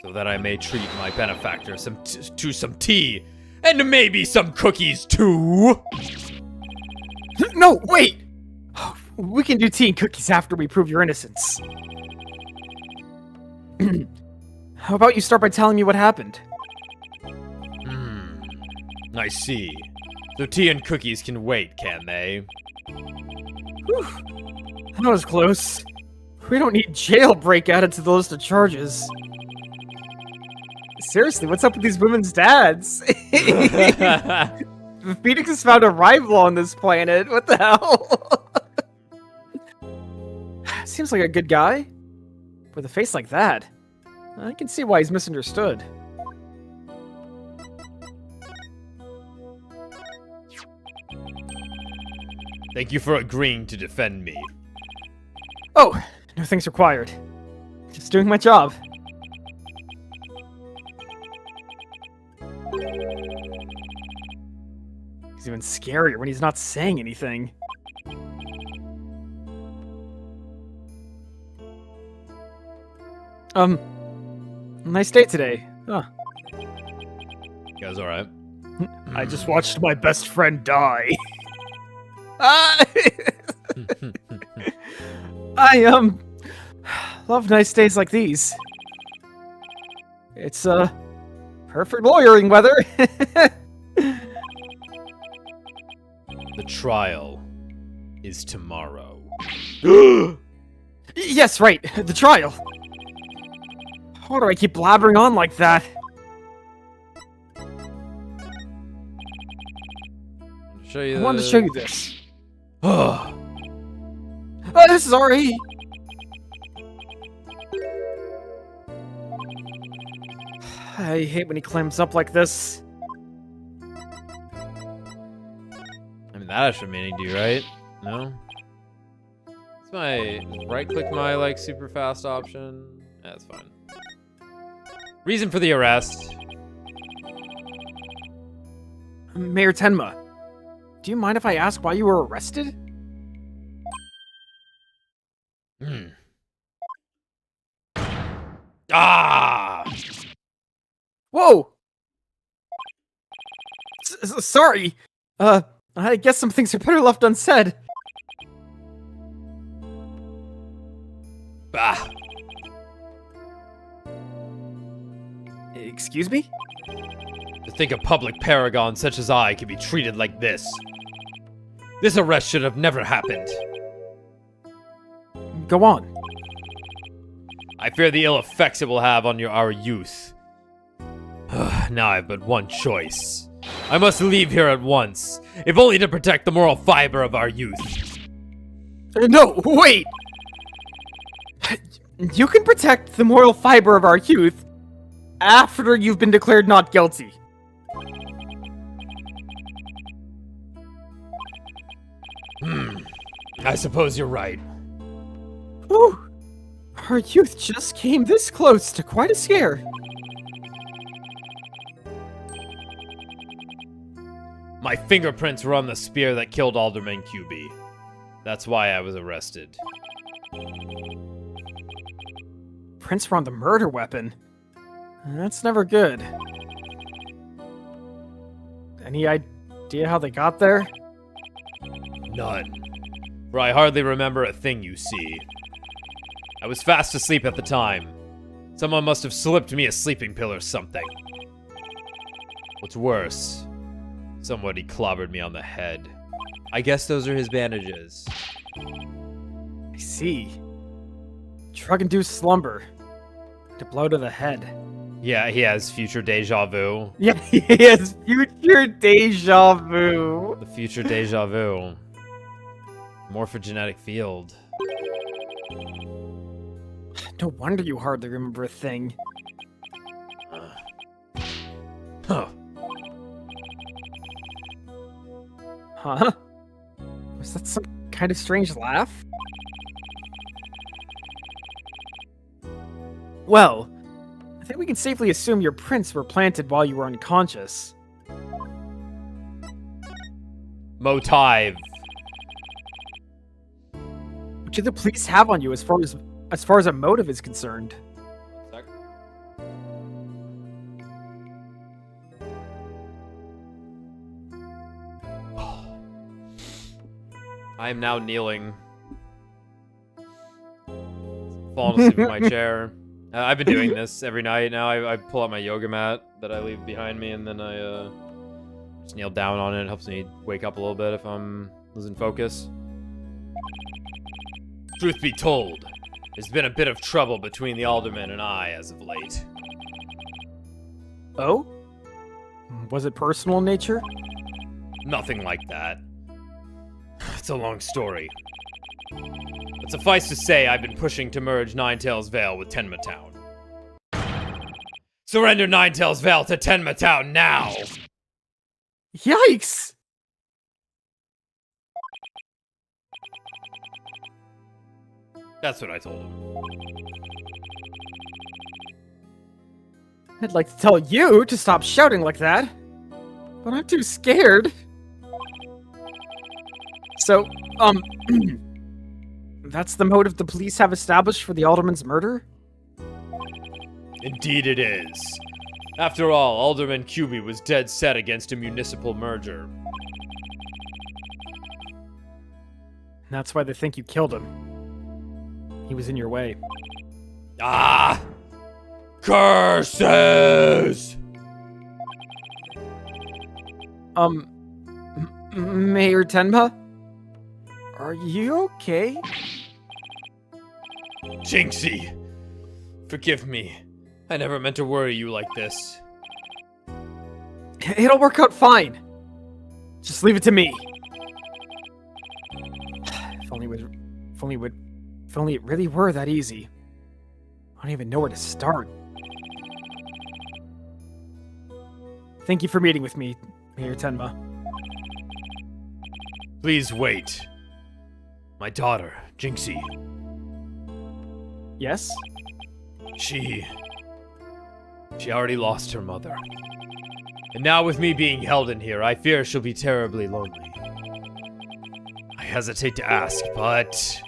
So that I may treat my benefactor to some tea, and maybe some cookies too!
No, wait! We can do tea and cookies after we prove your innocence. How about you start by telling me what happened?
I see. So tea and cookies can wait, can they?
Whew. That was close. We don't need jailbreak added to the list of charges. Seriously, what's up with these women's dads? Phoenix has found a rival on this planet. What the hell? Seems like a good guy. With a face like that, I can see why he's misunderstood.
Thank you for agreeing to defend me.
Oh, no thanks required. Just doing my job. He's even scarier when he's not saying anything. Nice day today. Huh.
You guys alright?
I just watched my best friend die. I love nice days like these. It's perfect lawyering weather.
The trial is tomorrow.
Yes, right. The trial. Why do I keep blabbering on like that?
Show you
I wanted to show you this. Oh, sorry. I hate when he climbs up like this.
I mean, that should mean do, right? No? It's my right-click my, like, super fast option. That's fine. Reason for the arrest.
Mayor Tenma, do you mind if I ask why you were arrested?
Ah!
Whoa! Sorry. I guess some things are better left unsaid.
Bah!
Excuse me?
To think a public paragon such as I could be treated like this. This arrest should have never happened.
Go on.
I fear the ill effects it will have on our youth. Now I have but one choice. I must leave here at once, if only to protect the moral fiber of our youth.
No, wait! You can protect the moral fiber of our youth after you've been declared not guilty.
I suppose you're right.
Whew. Our youth just came this close to quite a scare.
My fingerprints were on the spear that killed Alderman QB. That's why I was arrested.
Prints were on the murder weapon. That's never good. Any idea how they got there?
None. For I hardly remember a thing, you see. I was fast asleep at the time. Someone must have slipped me a sleeping pill or something. What's worse, somebody clobbered me on the head. I guess those are his bandages.
I see. Drug-induced slumber. To blow to the head.
Yeah, he has future deja vu.
Yeah, he has future deja vu.
The future deja vu. Morphogenetic field.
No wonder you hardly remember a thing.
Huh.
Huh? Was that some kind of strange laugh? Well, I think we can safely assume your prints were planted while you were unconscious.
Motive.
What do the police have on you as far as a motive is concerned?
I am now kneeling. Falling asleep in my chair. I've been doing this every night now. I pull out my yoga mat that I leave behind me, and then I just kneel down on it. It helps me wake up a little bit if I'm losing focus. Truth be told, there's been a bit of trouble between the alderman and I as of late.
Oh? Was it personal in nature?
Nothing like that. It's a long story. But suffice to say, I've been pushing to merge Ninetails Vale with Tenma Town. Surrender Ninetails Vale to Tenma Town now!
Yikes!
That's what I told him.
I'd like to tell you to stop shouting like that, but I'm too scared. So, that's the motive the police have established for the alderman's murder?
Indeed it is. After all, Alderman QB was dead set against a municipal merger.
That's why they think you killed him. He was in your way.
Ah! Curses!
Mayor Tenma? Are you okay?
Jinxie! Forgive me. I never meant to worry you like this.
It'll work out fine. Just leave it to me. If only it really were that easy. I don't even know where to start. Thank you for meeting with me, Mayor Tenma.
Please wait. My daughter, Jinxie.
Yes?
She already lost her mother. And now with me being held in here, I fear she'll be terribly lonely. I hesitate to ask, but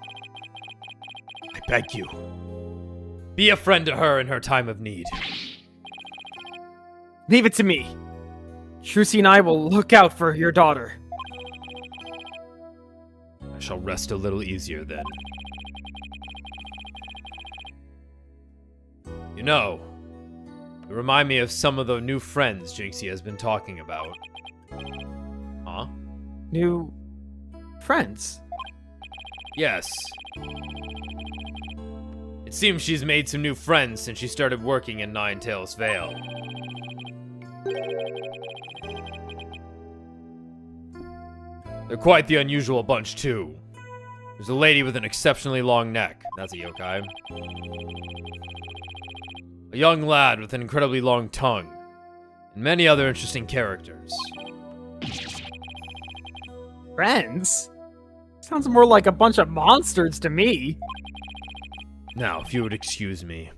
I beg you, be a friend to her in her time of need.
Leave it to me. Trucy and I will look out for your daughter.
I shall rest a little easier then. You know, you remind me of some of the new friends Jinxie has been talking about. Huh?
New friends?
Yes. It seems she's made some new friends since she started working in Ninetales Vale. They're quite the unusual bunch, too. There's a lady with an exceptionally long neck. That's a yokai. A young lad with an incredibly long tongue. And many other interesting characters.
Friends? Sounds more like a bunch of monsters to me.
Now, if you would excuse me.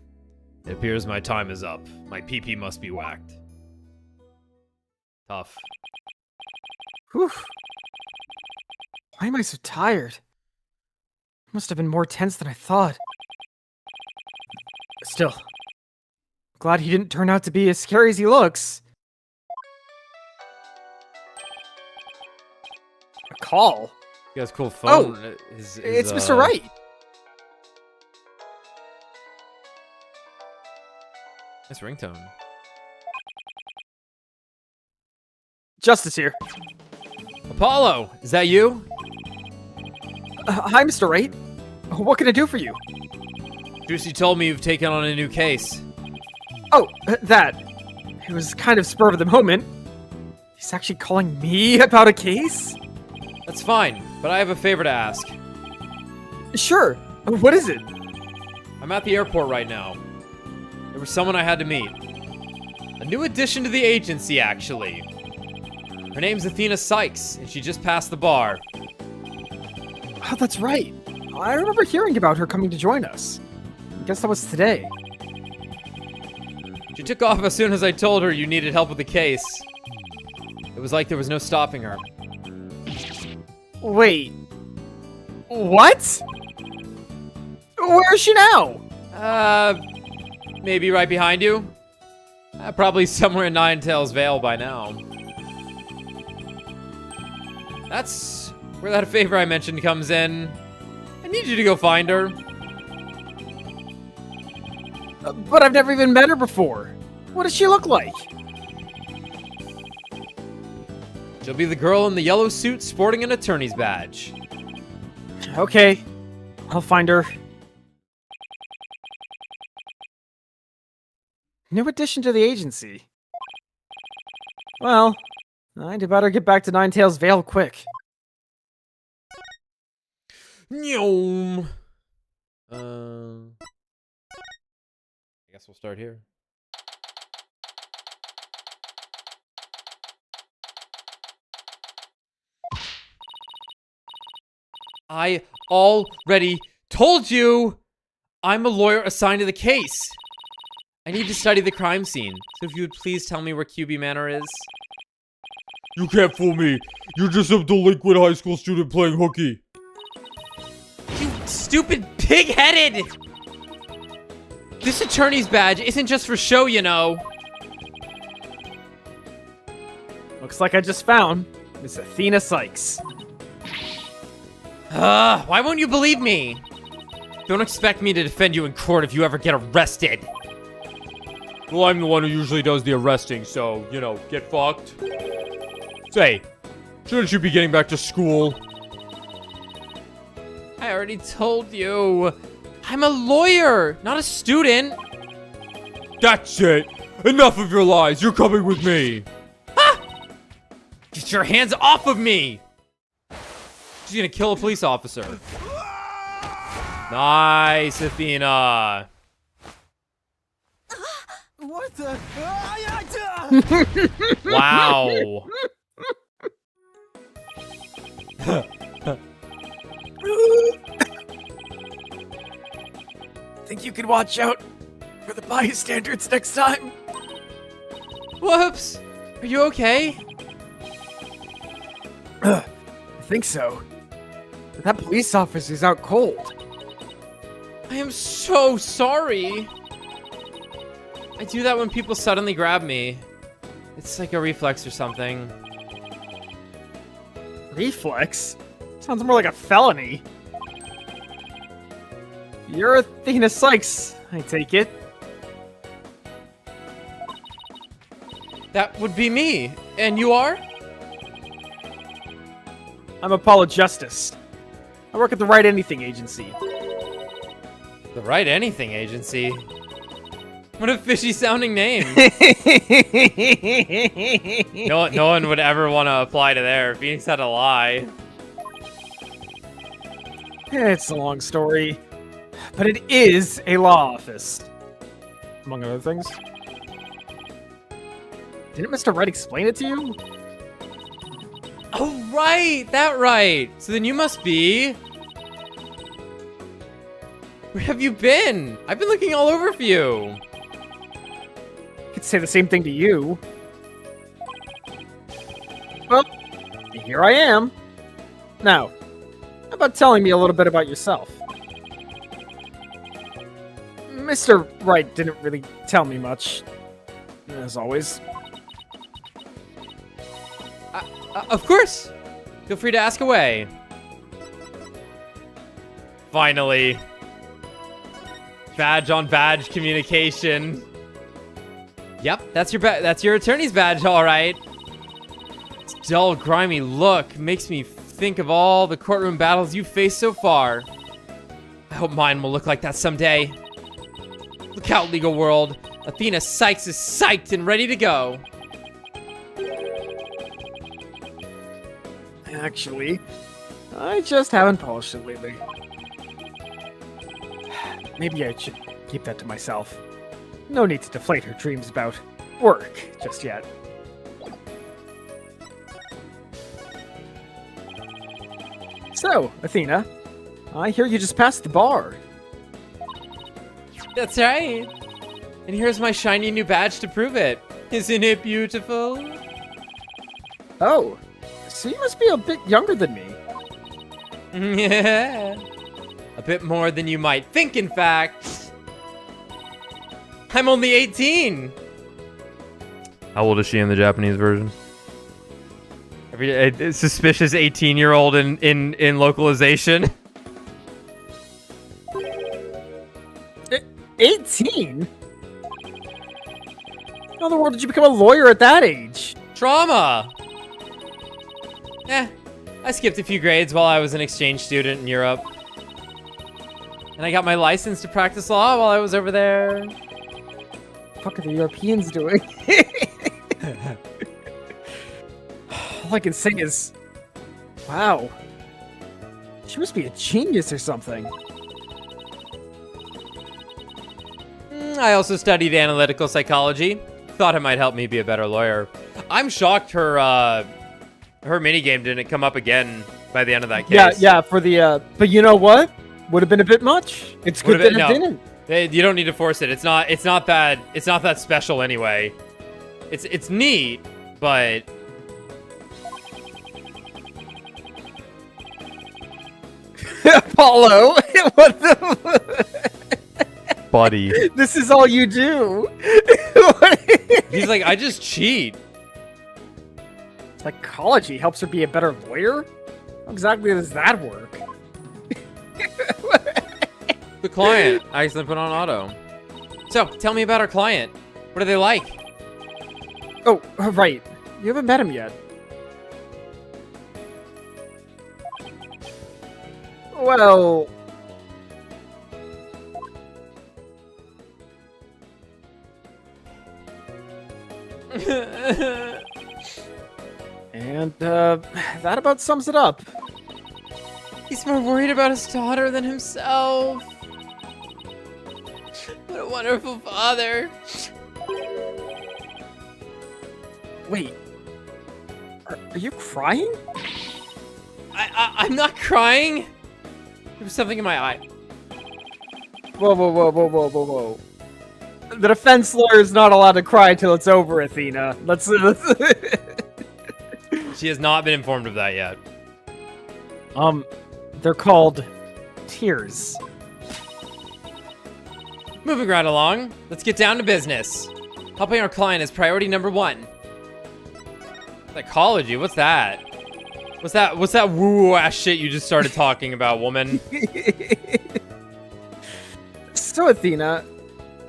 It appears my time is up. My PP must be whacked. Tough.
Whew. Why am I so tired? Must have been more tense than I thought. Still, glad he didn't turn out to be as scary as he looks. A call?
He has a cool phone.
Oh, it's Mr. Wright.
Nice ringtone.
Justice here.
Apollo, is that you?
Hi, Mr. Wright. What can I do for you?
Juicy told me you've taken on a new case.
Oh, that. It was kind of spur of the moment. He's actually calling me about a case?
That's fine, but I have a favor to ask.
Sure. What is it?
I'm at the airport right now. There was someone I had to meet. A new addition to the agency, actually. Her name's Athena Sykes, and she just passed the bar.
Oh, that's right. I remember hearing about her coming to join us. I guess that was today.
She took off as soon as I told her you needed help with the case. It was like there was no stopping her.
Wait. What? Where is she now?
Maybe right behind you? Probably somewhere in Ninetales Vale by now. That's where that favor I mentioned comes in. I need you to go find her.
But I've never even met her before. What does she look like?
She'll be the girl in the yellow suit sporting an attorney's badge.
Okay, I'll find her. New addition to the agency. Well, I'd better get back to Ninetales Vale quick.
Nyom. I guess we'll start here. I already told you I'm a lawyer assigned to the case. I need to study the crime scene, so if you would please tell me where QB Manor is.
You can't fool me. You're just a delinquent high school student playing hooky.
You stupid pig-headed! This attorney's badge isn't just for show, you know.
Looks like I just found Miss Athena Sykes.
Why won't you believe me? Don't expect me to defend you in court if you ever get arrested.
Well, I'm the one who usually does the arresting, so, you know, get fucked. Say, shouldn't you be getting back to school?
I already told you. I'm a lawyer, not a student.
That's it. Enough of your lies. You're coming with me.
Ah! Get your hands off of me! She's gonna kill a police officer. Nice, Athena.
What the?
Wow.
Think you could watch out for the bystanders next time?
Whoops. Are you okay?
I think so. But that police officer's out cold.
I am so sorry. I do that when people suddenly grab me. It's like a reflex or something.
Reflex? Sounds more like a felony. You're Athena Sykes, I take it.
That would be me. And you are?
I'm Apollo Justice. I work at the Right Anything Agency.
The Right Anything Agency? What a fishy sounding name. No one would ever want to apply to there. Phoenix had to lie.
It's a long story, but it is a law office, among other things. Didn't Mr. Wright explain it to you?
Oh, right. That right. So then you must be... Where have you been? I've been looking all over for you.
I could say the same thing to you. Well, here I am. Now, how about telling me a little bit about yourself? Mr. Wright didn't really tell me much, as always.
Of course. Feel free to ask away. Finally. Badge on badge communication. Yep, that's your attorney's badge, all right. Its dull, grimy look makes me think of all the courtroom battles you've faced so far. I hope mine will look like that someday. Look out, legal world. Athena Sykes is psyched and ready to go.
Actually, I just haven't polished it lately. Maybe I should keep that to myself. No need to deflate her dreams about work just yet. So, Athena, I hear you just passed the bar.
That's right. And here's my shiny new badge to prove it. Isn't it beautiful?
Oh, so you must be a bit younger than me.
Yeah. A bit more than you might think, in fact. I'm only 18. How old is she in the Japanese version? Every suspicious 18-year-old in localization.
18? How in the world did you become a lawyer at that age?
Trauma. I skipped a few grades while I was an exchange student in Europe. And I got my license to practice law while I was over there.
What the fuck are the Europeans doing? All I can say is, wow. She must be a genius or something.
I also studied analytical psychology. Thought it might help me be a better lawyer. I'm shocked her minigame didn't come up again by the end of that case.
Yeah, for the, but you know what? Would have been a bit much. It's good that it didn't.
You don't need to force it. It's not that special anyway. It's neat, but
Apollo, what the
buddy.
This is all you do.
He's like, I just cheat.
Psychology helps her be a better lawyer? How exactly does that work?
The client. I accidentally put on auto. So, tell me about our client. What are they like?
Oh, right. You haven't met him yet. Well... And, that about sums it up.
He's more worried about his daughter than himself. What a wonderful father.
Wait. Are you crying?
I'm not crying. There was something in my eye.
Whoa. The defense lawyer is not allowed to cry until it's over, Athena. Let's
She has not been informed of that yet.
They're called tears.
Moving right along, let's get down to business. Helping our client is priority number 1. Psychology, what's that? What's that woo-woo ass shit you just started talking about, woman?
So, Athena,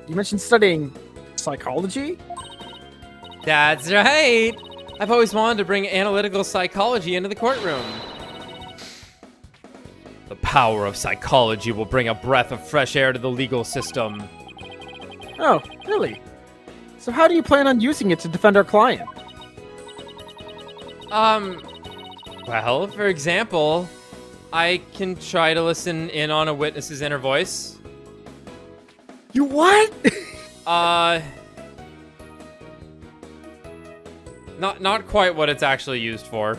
you mentioned studying psychology?
That's right. I've always wanted to bring analytical psychology into the courtroom. The power of psychology will bring a breath of fresh air to the legal system.
Oh, really? So how do you plan on using it to defend our client?
Well, for example, I can try to listen in on a witness's inner voice.
You what?
Not quite what it's actually used for.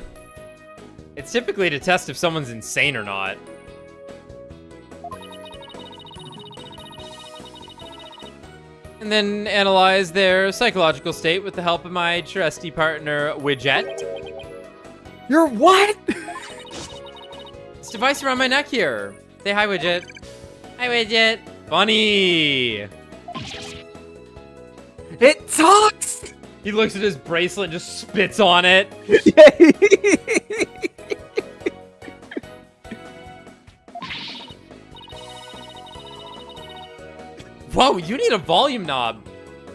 It's typically to test if someone's insane or not. And then analyze their psychological state with the help of my trusty partner, Widget.
You're what?
This device around my neck here. Say hi, Widget. Hi, Widget. Funny.
It talks!
He looks at his bracelet and just spits on it. Whoa, you need a volume knob.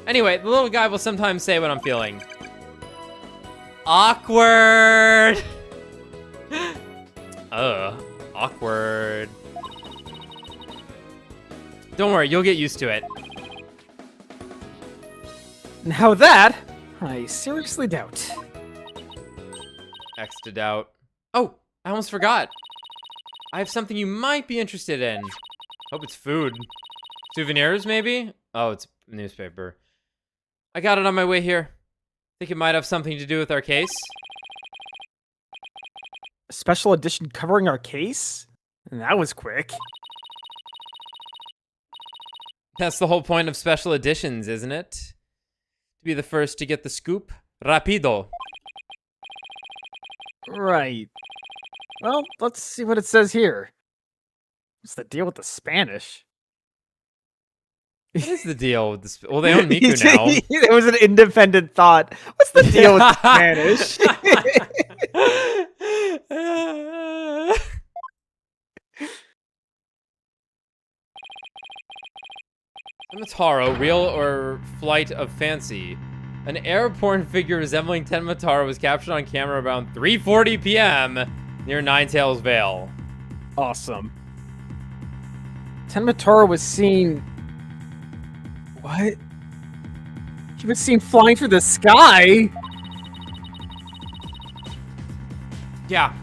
Anyway, the little guy will sometimes say what I'm feeling. Awkward. Awkward. Don't worry, you'll get used to it.
Now that, I seriously doubt.
X to doubt. Oh, I almost forgot. I have something you might be interested in. Hope it's food. Souvenirs, maybe? Oh, it's a newspaper. I got it on my way here. Think it might have something to do with our case?
A special edition covering our case? That was quick.
That's the whole point of special editions, isn't it? To be the first to get the scoop. Rapido.
Right. Well, let's see what it says here. What's the deal with the Spanish?
What is the deal with this? Well, they own Miku now.
It was an independent thought. What's the deal with the Spanish?
Tenmataro, real or flight of fancy? An airborne figure resembling Tenmataro was captured on camera around 3:40 p.m. near Ninetales Vale.
Awesome. Tenmataro was seen... What? He was seen flying through the sky?
Yeah.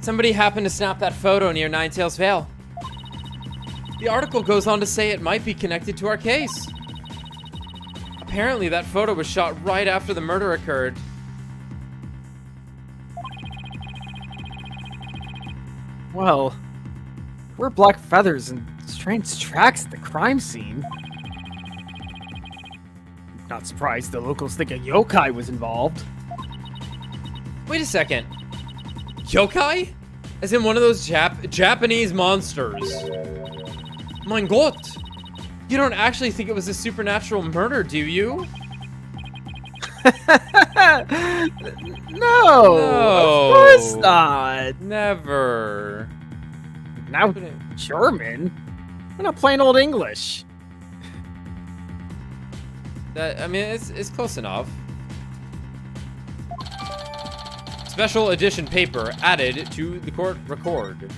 Somebody happened to snap that photo near Ninetales Vale. The article goes on to say it might be connected to our case. Apparently, that photo was shot right after the murder occurred.
Well, we're black feathers and strange tracks at the crime scene. Not surprised the locals think a yokai was involved.
Wait a second. Yokai? As in one of those Japanese monsters. Mein Gott. You don't actually think it was a supernatural murder, do you?
No, of course not.
Never.
Now, German? We're not plain old English.
I mean, it's close enough. Special edition paper added to the court record.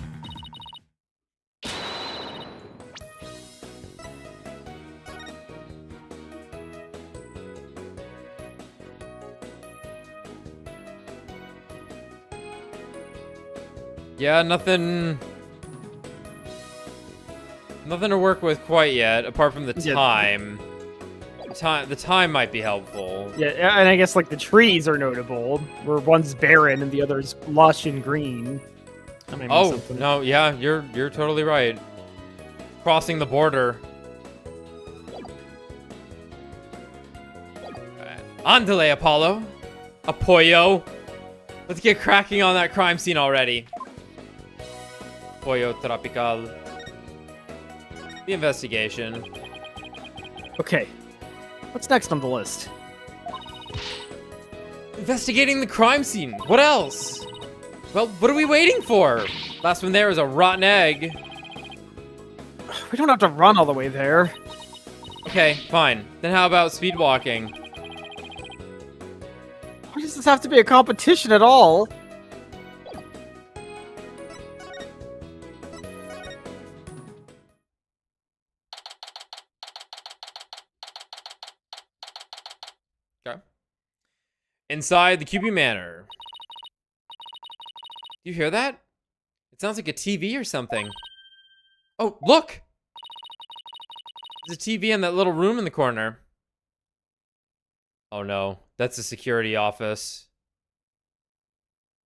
Yeah, nothing to work with quite yet, apart from the
Yeah.
time. The time might be helpful.
Yeah, and I guess like the trees are notable, where one's barren and the other's lush and green. That might mean
Oh,
something.
no, yeah, you're totally right. Crossing the border. Andale, Apollo. Apoyo. Let's get cracking on that crime scene already. Pollo Tropical. The investigation.
Okay, what's next on the list?
Investigating the crime scene. What else? Well, what are we waiting for? Last one there is a rotten egg.
We don't have to run all the way there.
Okay, fine. Then how about speed walking?
Why does this have to be a competition at all?
Okay. Inside the QB Manor. You hear that? It sounds like a TV or something. Oh, look! There's a TV in that little room in the corner. Oh no, that's the security office.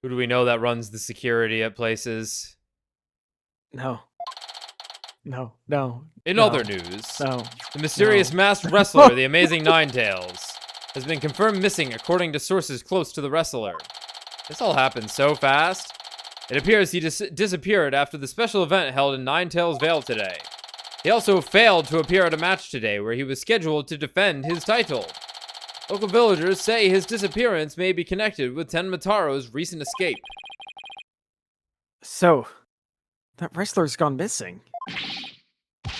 Who do we know that runs the security at places?
No. No.
In
No.
other news,
No.
the mysterious masked wrestler, the Amazing Ninetales, has been confirmed missing according to sources close to the wrestler. This all happened so fast. It appears he disappeared after the special event held in Ninetales Vale today. He also failed to appear at a match today where he was scheduled to defend his title. Local villagers say his disappearance may be connected with Tenmataro's recent escape.
So, that wrestler's gone missing.
The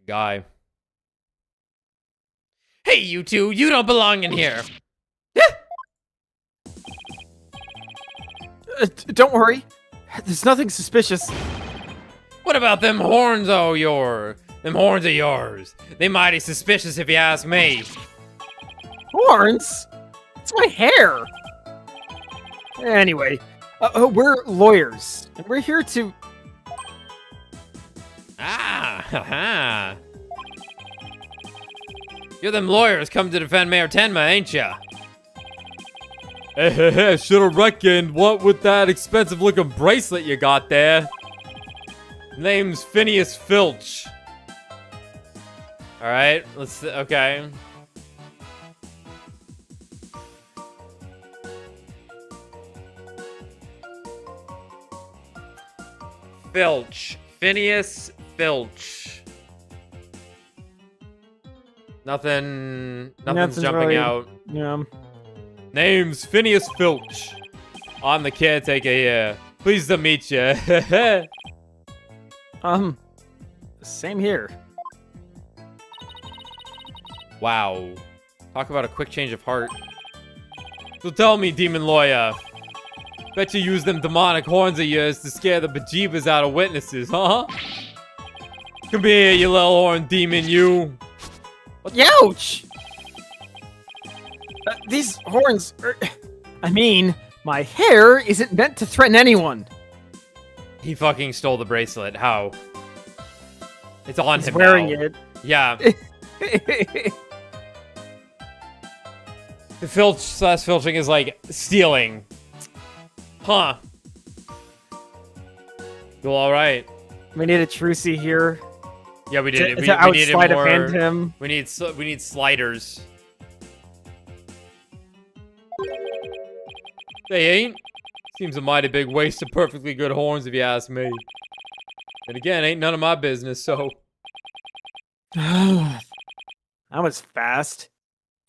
guy. Hey, you two, you don't belong in here.
Don't worry. There's nothing suspicious.
What about them horns, them horns of yours? They mighty suspicious if you ask me.
Horns? It's my hair. Anyway, we're lawyers, and we're here to...
Ah, haha. You're them lawyers come to defend Mayor Tenma, ain't ya?
Hey, should've reckoned what with that expensive looking bracelet you got there.
Name's Phineas Filch. Alright, okay. Filch. Phineas Filch. Nothing's jumping
really-
out.
Yeah.
Name's Phineas Filch. I'm the caretaker here. Pleased to meet you.
Same here.
Wow. Talk about a quick change of heart. So tell me, demon lawyer. Bet you use them demonic horns of yours to scare the bejeebers out of witnesses, huh? Come here, you little horn demon, you.
Youch! These horns are... I mean, my hair isn't meant to threaten anyone.
He fucking stole the bracelet. How? It's on
He's
him
wearing
now.
it.
Yeah. The filching is like stealing. Huh. You alright?
We need a trucy here.
Yeah, we did.
To
We needed
outside of
more.
hand him.
We need sliders. They ain't. Seems a mighty big waste of perfectly good horns if you ask me. And again, ain't none of my business, so.
That was fast.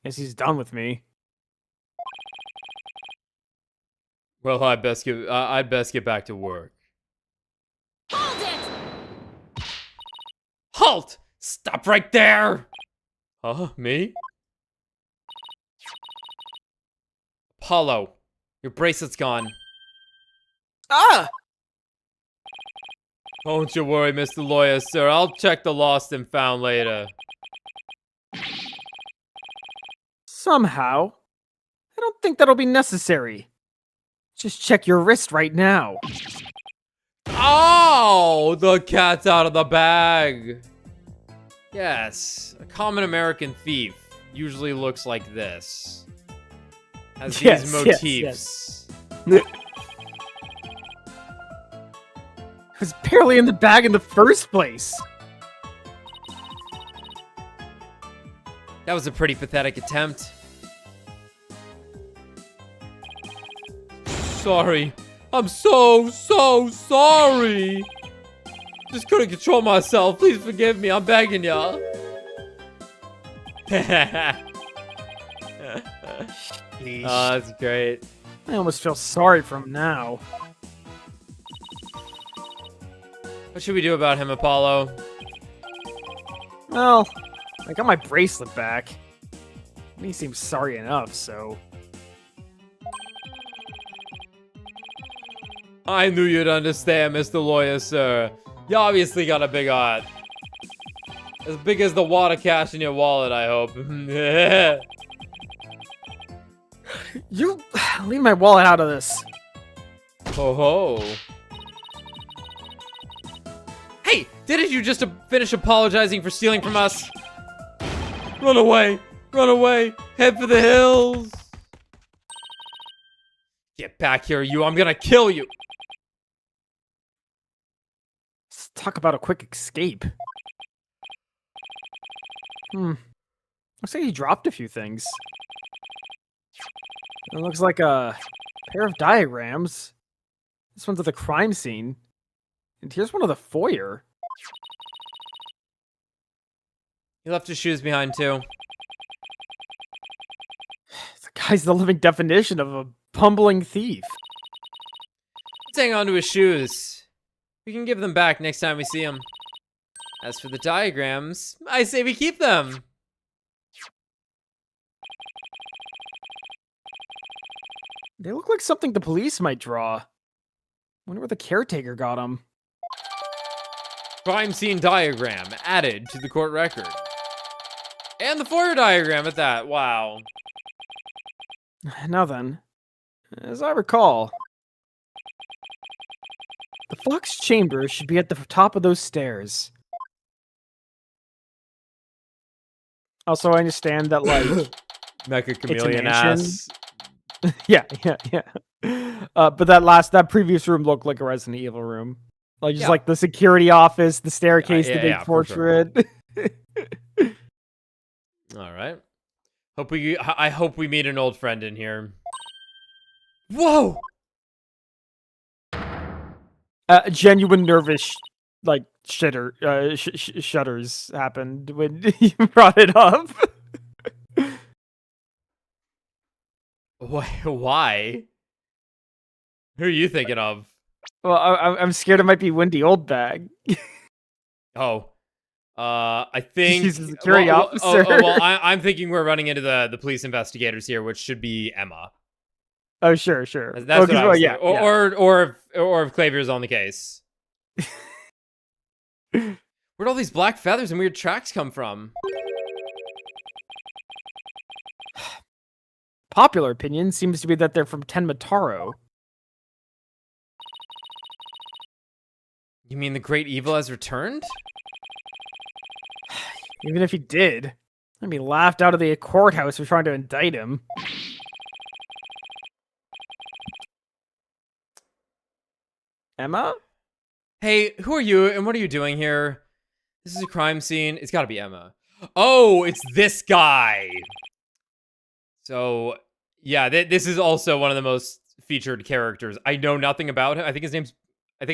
Guess he's done with me.
Well, I'd best get back to work.
Hold it!
Halt! Stop right there! Huh? Me? Apollo, your bracelet's gone.
Ah!
Don't you worry, Mr. Lawyer, sir. I'll check the lost and found later.
Somehow. I don't think that'll be necessary. Just check your wrist right now.
Oh, the cat's out of the bag. Yes, a common American thief usually looks like this. Has
Yes,
these
yes,
motifs.
It was barely in the bag in the first place.
That was a pretty pathetic attempt.
Sorry. I'm so sorry. Just couldn't control myself. Please forgive me. I'm begging y'all.
Oh, that's great.
I almost feel sorry for him now.
What should we do about him, Apollo?
Well, I got my bracelet back. He seems sorry enough, so...
I knew you'd understand, Mr. Lawyer, sir. You obviously got a big heart. As big as the water cash in your wallet, I hope.
You leave my wallet out of this.
Ho ho.
Hey, didn't you just finish apologizing for stealing from us?
Run away! Run away! Head for the hills!
Get back here, you. I'm gonna kill you.
Let's talk about a quick escape. Looks like he dropped a few things. It looks like a pair of diagrams. This one's of the crime scene. And here's one of the foyer.
He left his shoes behind, too.
The guy's the living definition of a bumbling thief.
Let's hang on to his shoes. We can give them back next time we see him. As for the diagrams, I say we keep them.
They look like something the police might draw. Wonder where the caretaker got them.
Crime scene diagram added to the court record. And the foyer diagram at that. Wow.
Now then, as I recall, the Fox chamber should be at the top of those stairs. Also, I understand that, like,
Mecha
it's a
chameleon
mansion.
ass.
Yeah. But that previous room looked like a Resident Evil room. Like, just
Yeah.
like the security office, the staircase, the big
for sure.
portrait.
All right. I hope we meet an old friend in here. Whoa!
Genuine nervous, like, shudders happened when you brought it up.
Why? Who are you thinking of?
Well, I'm scared it might be Wendy Oldbag.
Oh. I think
She's a security officer.
well, I'm thinking we're running into the police investigators here, which should be Emma.
Oh, sure.
That's what I was
yeah,
thinking. Or if Clavier's on the case. Where'd all these black feathers and weird tracks come from?
Popular opinion seems to be that they're from Tenmataro.
You mean the great evil has returned?
Even if he did, I'd be laughed out of the courthouse for trying to indict him. Emma?
Hey, who are you and what are you doing here? This is a crime scene. It's gotta be Emma. Oh, it's this guy. So, yeah, this is also one of the most featured characters. I know nothing about him. I think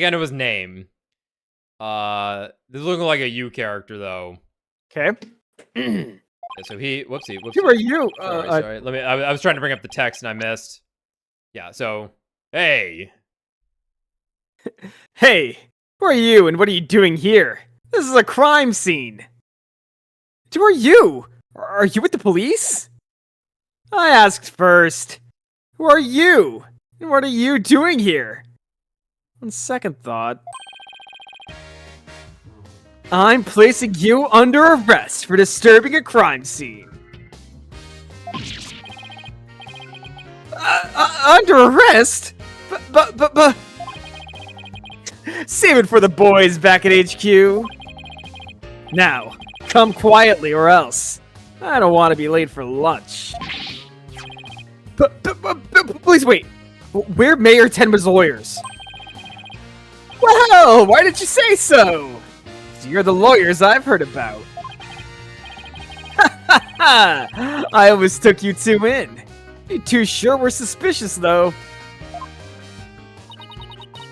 I know his name. This is looking like a U character, though.
Okay.
Yeah, so whoopsie.
Who are you?
Sorry. I was trying to bring up the text and I missed. Yeah, so, hey.
Hey, who are you and what are you doing here? This is a crime scene. Who are you? Are you with the police? I asked first. Who are you? And what are you doing here? On second thought, I'm placing you under arrest for disturbing a crime scene. Under arrest? But. Save it for the boys back at HQ. Now, come quietly or else. I don't want to be late for lunch. But please wait. We're Mayor Tenma's lawyers. Well, why did you say so? You're the lawyers I've heard about. I always took you two in. You two sure were suspicious, though.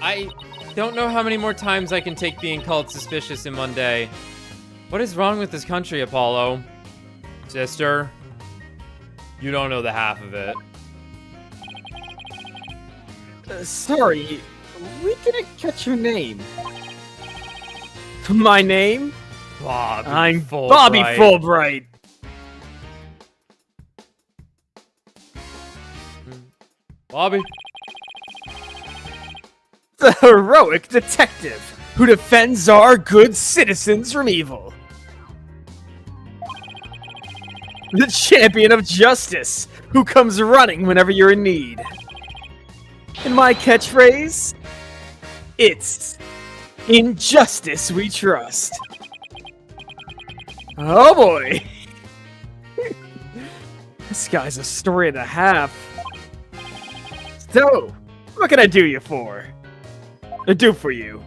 I don't know how many more times I can take being called suspicious in one day. What is wrong with this country, Apollo? Sister, you don't know the half of it.
Sorry, we didn't catch your name. My name? I'm Bobby Fulbright.
Bobby?
The heroic detective who defends our good citizens from evil. The champion of justice who comes running whenever you're in need. And my catchphrase? It's in justice we trust. Oh boy. This guy's a story and a half. So, what can I do you for? Do for you?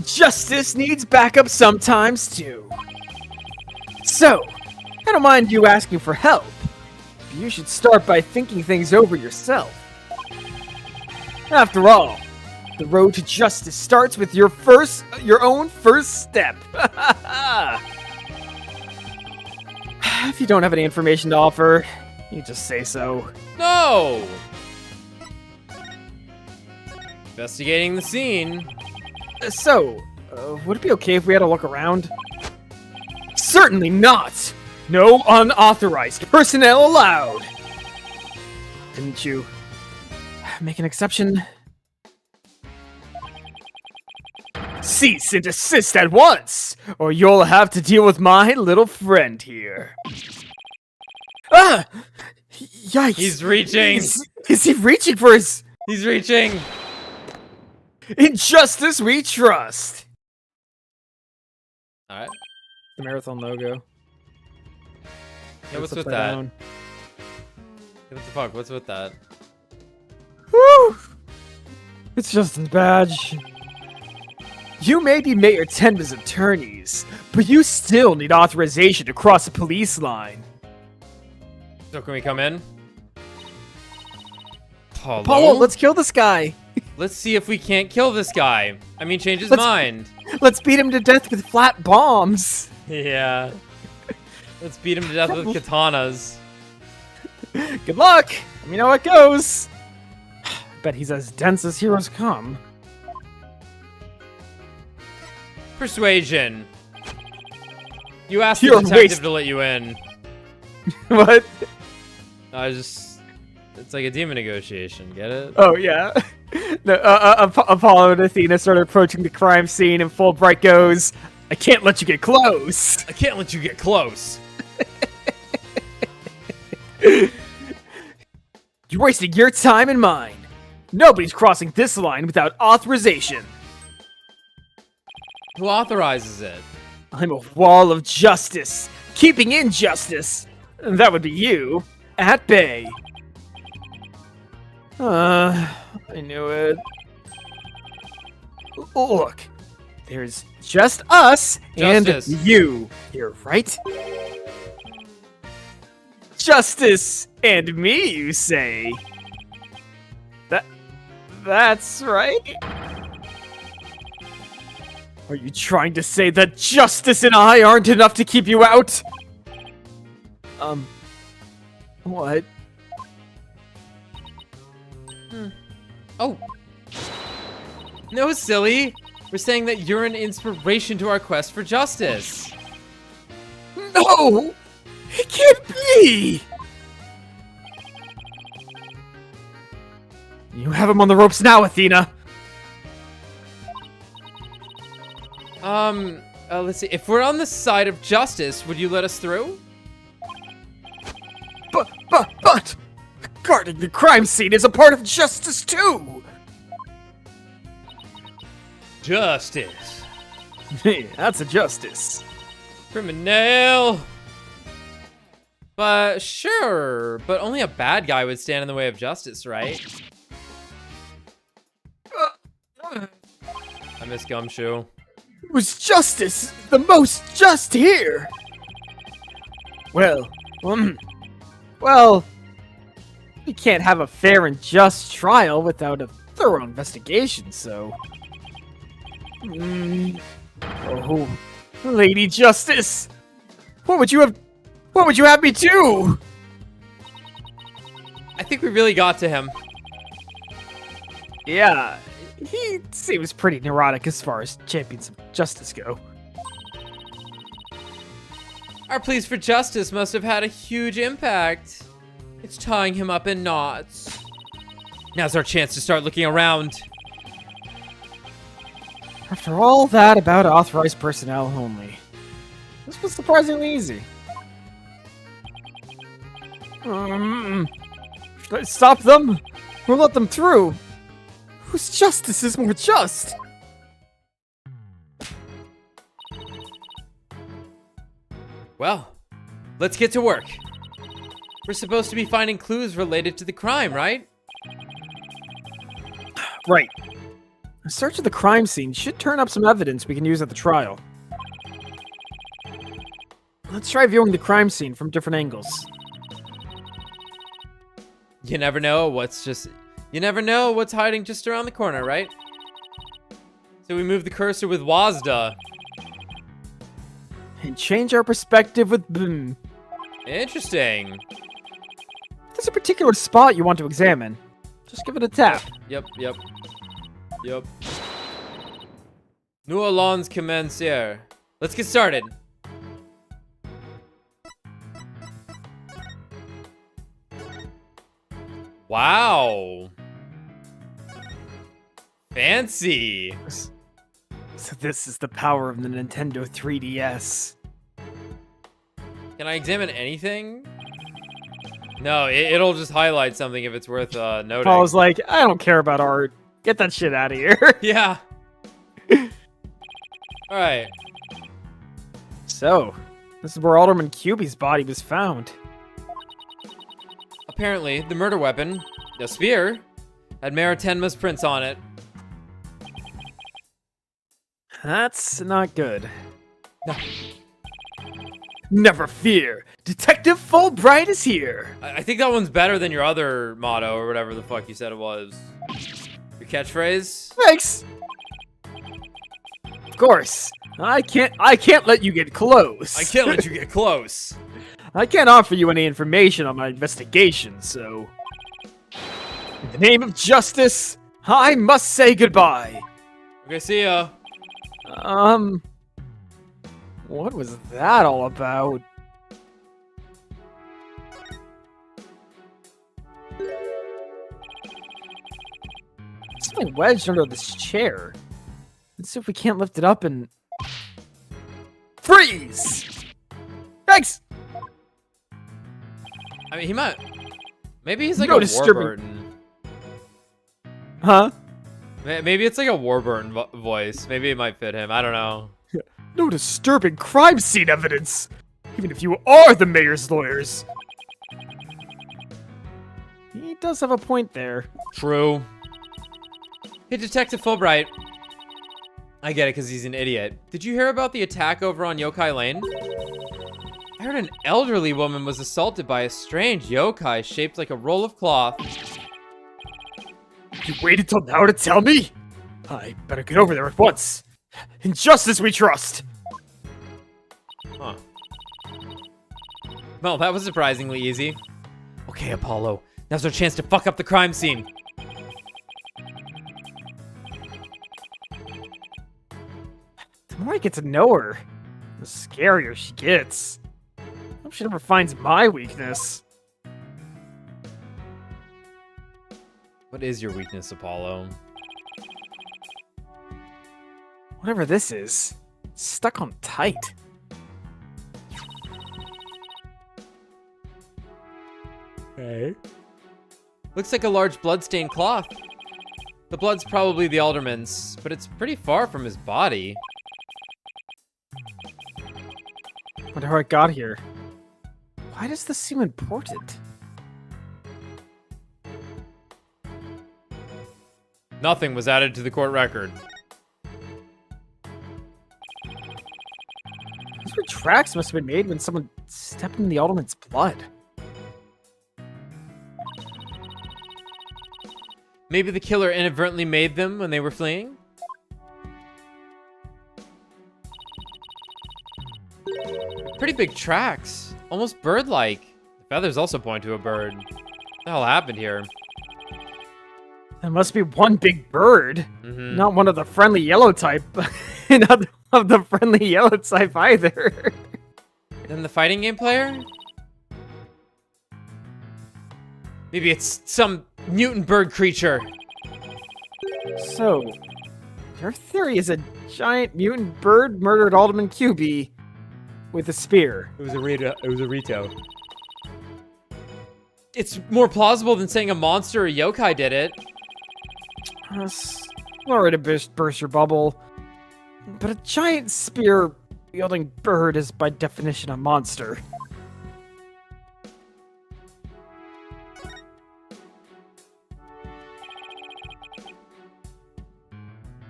Justice needs backup sometimes too. So, I don't mind you asking for help. But you should start by thinking things over yourself. After all, the road to justice starts with your own first step. If you don't have any information to offer, you just say so.
No! Investigating the scene.
So, would it be okay if we had a look around? Certainly not! No unauthorized personnel allowed! Didn't you make an exception? Cease and desist at once, or you'll have to deal with my little friend here. Ah! Yikes!
He's reaching!
Is he reaching for his...
He's reaching!
In justice we trust!
Alright.
The marathon logo.
Yeah, what's with
upside
that?
down.
What the fuck? What's with that?
Whew! It's just his badge. You may be Mayor Tenma's attorneys, but you still need authorization to cross the police line.
So can we come in?
Apollo, let's kill this guy.
Let's see if we can't kill this guy. I mean, change his
Let's-
mind.
Let's beat him to death with flat bombs.
Yeah. Let's beat him to death with katanas.
Good luck. Let me know how it goes. Bet he's as dense as heroes come.
Persuasion. You asked the
You're
detective to let you in.
What?
It's like a demon negotiation, get it?
Oh, yeah. No, Apollo and Athena start approaching the crime scene, and Fulbright goes, I can't let you get close.
I can't let you get close.
You're wasting your time and mine. Nobody's crossing this line without authorization.
Who authorizes it?
I'm a wall of justice, keeping injustice. That would be you, at bay. I knew it. Look, there's just us
Justice.
and you here, right? Justice and me, you say? That's right? Are you trying to say that justice and I aren't enough to keep you out? What?
Oh. No, silly. We're saying that you're an inspiration to our quest for justice.
No! It can't be! You have him on the ropes now, Athena.
Let's see. If we're on the side of justice, would you let us through?
guarding the crime scene is a part of justice too.
Justice.
That's a justice.
Criminal. But sure, but only a bad guy would stand in the way of justice, right? I miss Gumshoe.
Whose justice is the most just here? Well, we can't have a fair and just trial without a thorough investigation, so... Oh, Lady Justice! What would you have me do?
I think we really got to him.
Yeah, he seems pretty neurotic as far as champions of justice go.
Our pleas for justice must have had a huge impact. It's tying him up in knots. Now's our chance to start looking around.
After all that about authorized personnel only, this was surprisingly easy. Should I stop them or let them through? Whose justice is more just?
Well, let's get to work. We're supposed to be finding clues related to the crime, right?
Right. A search of the crime scene should turn up some evidence we can use at the trial. Let's try viewing the crime scene from different angles.
You never know what's hiding just around the corner, right? So we move the cursor with WASDA.
And change our perspective with boom.
Interesting.
If there's a particular spot you want to examine, just give it a tap.
Yep. New allons commence here. Let's get started. Wow. Fancy.
So this is the power of the Nintendo 3DS.
Can I examine anything? No, it'll just highlight something if it's worth noting.
I was like, I don't care about art. Get that shit out of here.
Yeah. Alright.
So, this is where Alderman Cubie's body was found.
Apparently, the murder weapon, the spear, had Mayor Tenma's prints on it.
That's not good.
No.
Never fear, Detective Fulbright is here.
I think that one's better than your other motto or whatever the fuck you said it was. Your catchphrase?
Thanks. Of course, I can't let you get close.
I can't let you get close.
I can't offer you any information on my investigation, so... In the name of justice, I must say goodbye.
Okay, see ya.
What was that all about? It's something wedged under this chair. Let's see if we can't lift it up and... Freeze! Thanks!
I mean, he might... Maybe he's like
No
a
disturbing-
Warburton.
Huh?
Maybe it's like a Warburton voice. Maybe it might fit him. I don't know.
No disturbing crime scene evidence! Even if you are the mayor's lawyers! He does have a point there.
True. Hey, Detective Fulbright. I get it, because he's an idiot. Did you hear about the attack over on Yokai Lane? I heard an elderly woman was assaulted by a strange yokai shaped like a roll of cloth.
You waited till now to tell me? I better get over there at once. In justice we trust!
Huh. Well, that was surprisingly easy. Okay, Apollo. Now's our chance to fuck up the crime scene.
The more I get to know her, the scarier she gets. I hope she never finds my weakness.
What is your weakness, Apollo?
Whatever this is, it's stuck on tight.
Okay. Looks like a large blood-stained cloth. The blood's probably the alderman's, but it's pretty far from his body.
Wonder how it got here. Why does this seem important?
Nothing was added to the court record.
These were tracks must have been made when someone stepped in the alderman's blood.
Maybe the killer inadvertently made them when they were fleeing? Pretty big tracks. Almost bird-like. The feathers also point to a bird. What the hell happened here?
There must be one big bird.
Mm-hmm.
Not one of the friendly yellow type. Not of the friendly yellow type either.
Then the fighting game player? Maybe it's some mutant bird creature.
So, your theory is a giant mutant bird murdered Alderman QB with a spear.
It was a Rito. It's more plausible than saying a monster or yokai did it.
Sorry to burst your bubble, but a giant spear-wielding bird is by definition a monster.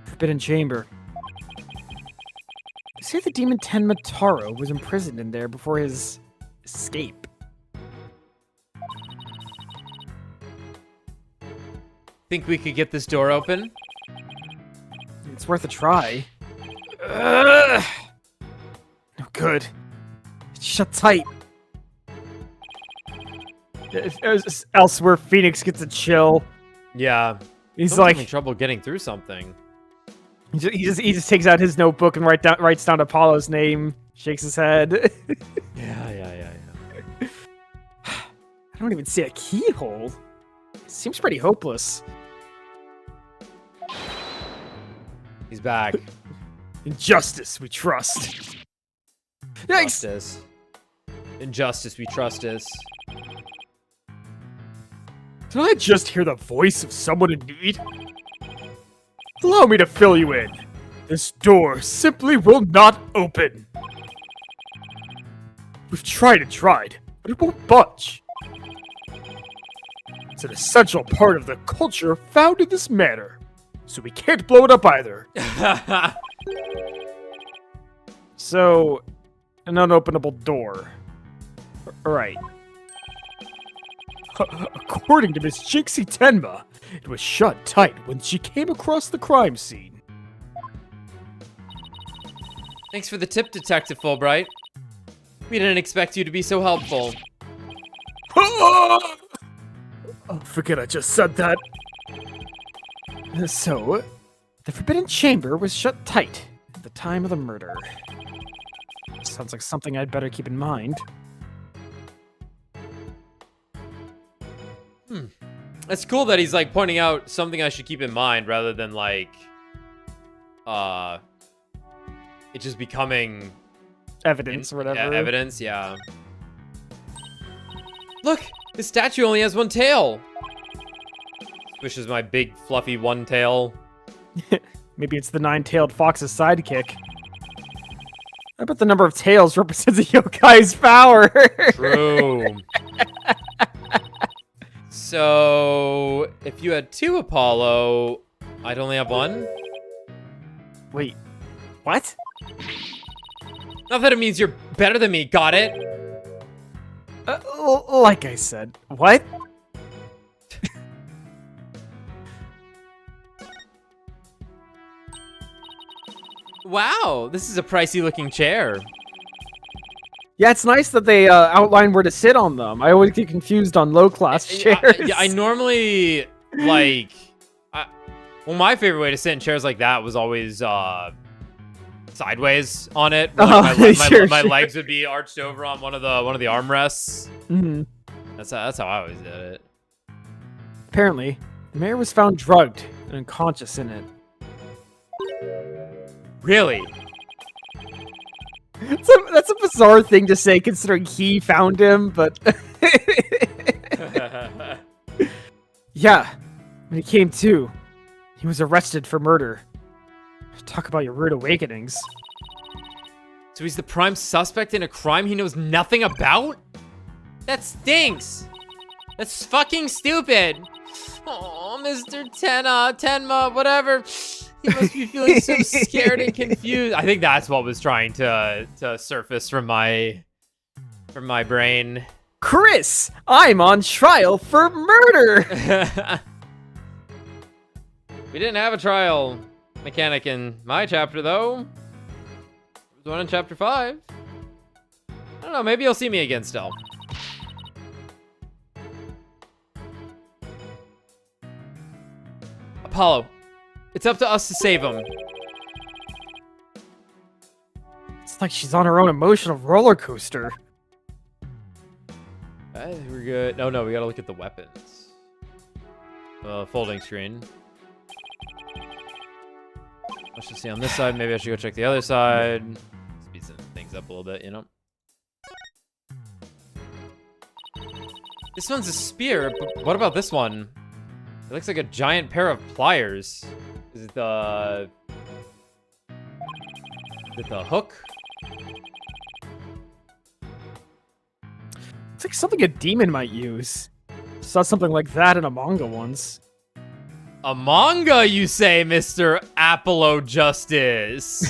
Forbidden Chamber. You say the demon Tenma Taro was imprisoned in there before his escape.
Think we could get this door open?
It's worth a try. No good. It's shut tight. Elsewhere, Phoenix gets a chill.
Yeah.
He's
Someone's
like,
having trouble getting through something.
he just takes out his notebook and writes down Apollo's name. Shakes his head.
Yeah.
I don't even see a keyhole. Seems pretty hopeless.
He's back.
Injustice, we trust. Yikes!
Justice. Injustice, we trust us.
Did I just hear the voice of someone in need? Allow me to fill you in. This door simply will not open. We've tried and tried, but it won't budge. It's an essential part of the culture found in this manor, so we can't blow it up either. So, an unopenable door. Alright. According to Miss Jinxie Tenma, it was shut tight when she came across the crime scene.
Thanks for the tip, Detective Fulbright. We didn't expect you to be so helpful.
Oh, forget I just said that. So, the Forbidden Chamber was shut tight at the time of the murder. Sounds like something I'd better keep in mind.
It's cool that he's like pointing out something I should keep in mind rather than like it just becoming
Evidence or whatever.
Evidence, yeah. Look, this statue only has one tail. Which is my big fluffy one tail.
Maybe it's the nine-tailed fox's sidekick. I bet the number of tails represents a yokai's power.
True. So, if you had two Apollo, I'd only have one?
Wait, what?
Not that it means you're better than me, got it?
Like I said, what?
Wow, this is a pricey looking chair.
Yeah, it's nice that they outline where to sit on them. I always get confused on low-class chairs.
I normally, like... well, my favorite way to sit in chairs like that was always sideways on it. Like my legs would be arched over on one of the armrests.
Mm-hmm.
That's how I always did it.
Apparently, the mayor was found drugged and unconscious in it.
Really?
That's a bizarre thing to say considering he found him, but... Yeah, when he came to, he was arrested for murder. Talk about your rude awakenings.
So he's the prime suspect in a crime he knows nothing about? That stinks. That's fucking stupid. Oh, Mr. Tenma, whatever. He must be feeling so scared and confused. I think that's what was trying to surface from my brain.
Chris, I'm on trial for murder.
We didn't have a trial mechanic in my chapter, though. There was one in chapter 5. I don't know, maybe you'll see me again still. Apollo, it's up to us to save him.
It's like she's on her own emotional roller coaster.
I think we're good. No, we gotta look at the weapons. Folding screen. Let's just see on this side. Maybe I should go check the other side. Speed some things up a little bit, you know? This one's a spear, but what about this one? It looks like a giant pair of pliers. Is it the hook?
It's like something a demon might use. Saw something like that in a manga once.
A manga, you say, Mr. Apollo Justice.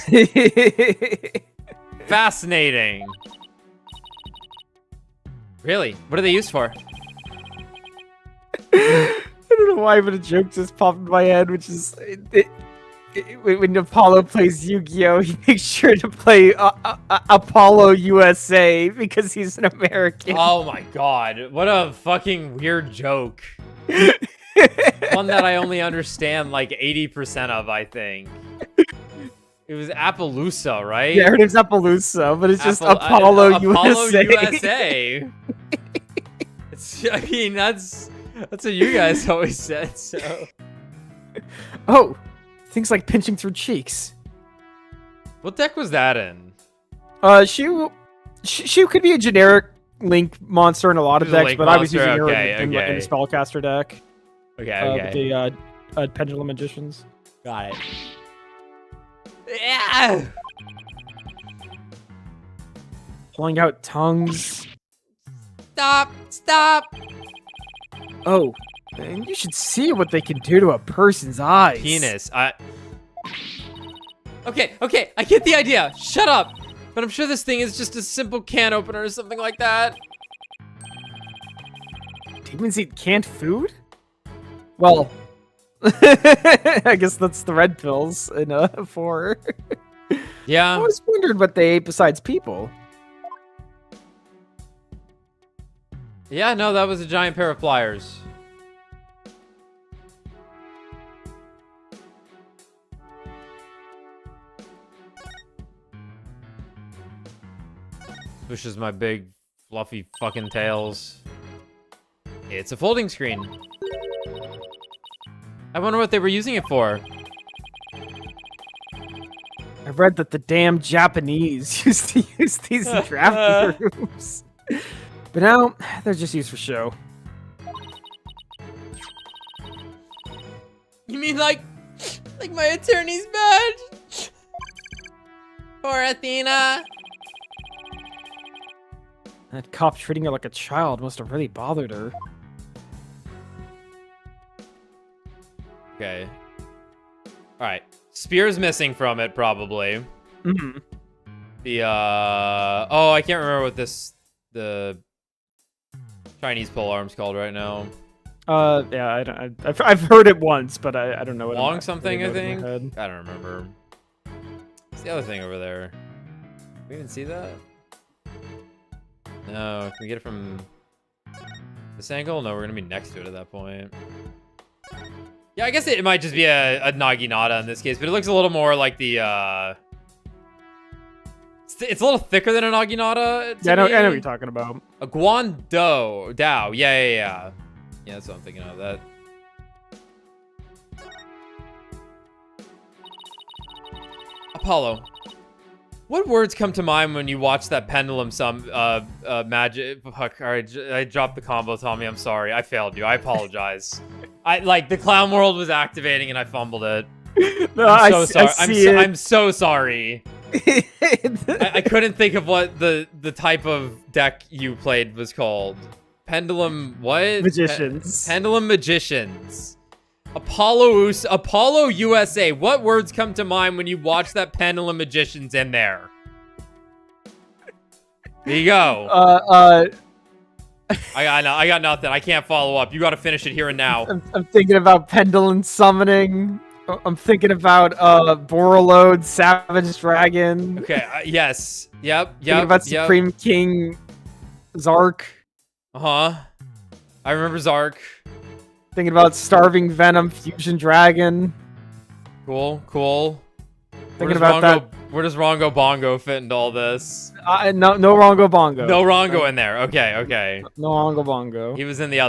Fascinating. Really? What are they used for?
I don't know why, but a joke just popped in my head, which is when Apollo plays Yu-Gi-Oh, he makes sure to play Apollo USA because he's an American.
Oh my god, what a fucking weird joke. One that I only understand like 80% of, I think. It was Appaloosa, right?
Yeah, her name's Appaloosa, but it's just Apollo USA.
USA. I mean, that's what you guys always said, so.
Oh, things like pinching through cheeks.
What deck was that in?
She could be a generic Link monster in a lot of
She's a
decks,
Link
but I was
monster,
using her
okay,
in the
okay.
Spellcaster deck.
Okay.
With the Pendulum Magicians.
Got it. Yeah!
Pulling out tongues.
Stop!
Oh, and you should see what they can do to a person's eyes.
Penis. Okay, I get the idea. Shut up. But I'm sure this thing is just a simple can opener or something like that.
Demons eat canned food? Well, I guess that's the red pills in 4. I
Yeah.
always wondered what they ate besides people.
Yeah, no, that was a giant pair of pliers. Pushes my big, fluffy fucking tails. It's a folding screen. I wonder what they were using it for.
I read that the damn Japanese used to use these in draft rooms. But now, they're just used for show.
You mean like my attorney's badge? Poor Athena.
That cop treating her like a child must have really bothered her.
Okay. Alright. Spear's missing from it, probably.
Mm-hmm.
The, oh, I can't remember what the Chinese polearm's called right now.
Yeah, I've heard it once, but I don't know what.
Long something, I think?
I
I don't remember. What's the other thing over there? We didn't see that? No, can we get it from this angle? No, we're gonna be next to it at that point. Yeah, I guess it might just be a Naginata in this case, but it looks a little more like the, it's a little thicker than a Naginata.
Yeah, I know what you're talking about.
A Guando Dao. Yeah. Yeah, that's what I'm thinking of. That. Apollo. What words come to mind when you watch that pendulum magic? Fuck, all right, I dropped the combo, Tommy. I'm sorry. I failed you. I apologize. The clown world was activating and I fumbled it.
No,
I'm so sorry.
I see it.
I'm so sorry. I couldn't think of what the type of deck you played was called. Pendulum what?
Magicians.
Pendulum Magicians. Apollo USA. What words come to mind when you watch that Pendulum Magicians in there? There you go. I got nothing. I can't follow up. You got to finish it here and now.
I'm thinking about Pendulum Summoning. I'm thinking about Borreload, Savage Dragon.
Okay. Yes. Yep.
Thinking about Supreme King, Zark.
I remember Zark.
Thinking about Starving Venom, Fusion Dragon.
Cool.
Thinking about that.
Where does Rongo Bongo fit into all this?
No Rongo Bongo.
No Rongo in there. Okay.
No Rongo Bongo.
He was the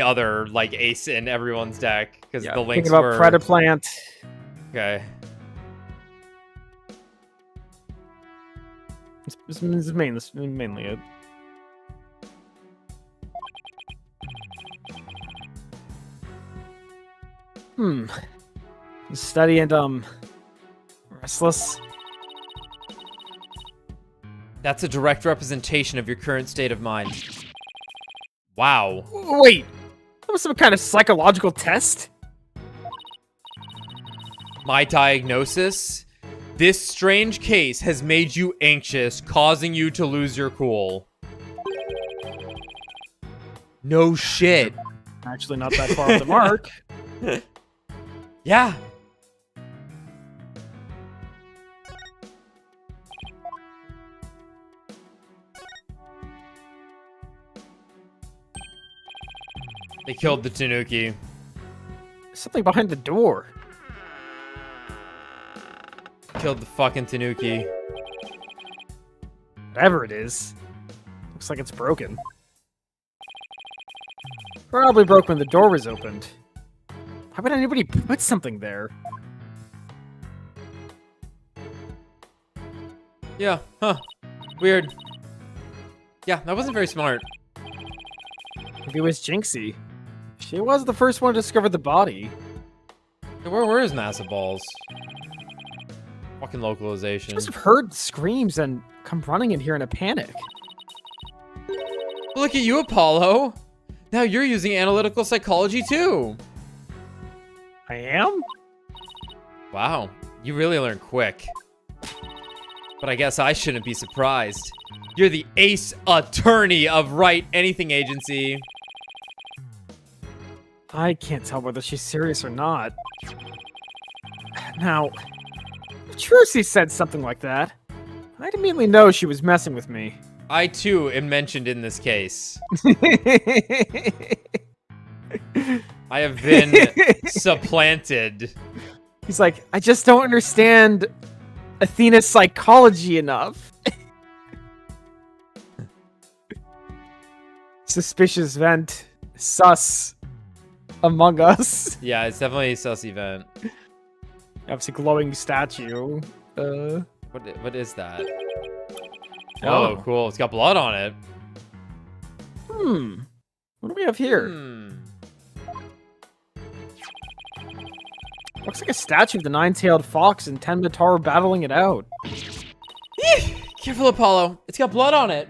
other like ace in everyone's deck because the links
Thinking about
were
Predaplant.
Okay.
This is mainly it. Steady and restless.
That's a direct representation of your current state of mind. Wow.
Wait, that was some kind of psychological test?
My diagnosis? This strange case has made you anxious, causing you to lose your cool. No shit.
Actually, not that far off the mark.
Yeah. They killed the Tanuki.
Something behind the door.
Killed the fucking Tanuki.
Whatever it is. Looks like it's broken. Probably broke when the door was opened. Why would anybody put something there?
Yeah, huh. Weird. Yeah, that wasn't very smart.
Maybe it was Jinxie. She was the first one to discover the body.
Where were his massive balls? Fucking localization.
She must have heard screams and come running in here in a panic.
Look at you, Apollo! Now you're using analytical psychology too!
I am?
Wow, you really learn quick. But I guess I shouldn't be surprised. You're the ace attorney of Right Anything Agency.
I can't tell whether she's serious or not. Now, if Trucy said something like that, I'd immediately know she was messing with me.
I too am mentioned in this case. I have been supplanted.
He's like, I just don't understand Athena's psychology enough. Suspicious vent. Sus. Among Us.
Yeah, it's definitely a sus event.
Obviously, glowing statue.
What is that?
Oh.
Oh, cool. It's got blood on it.
What do we have here? Looks like a statue of the nine-tailed fox and Tenma battling it out.
Careful, Apollo. It's got blood on it.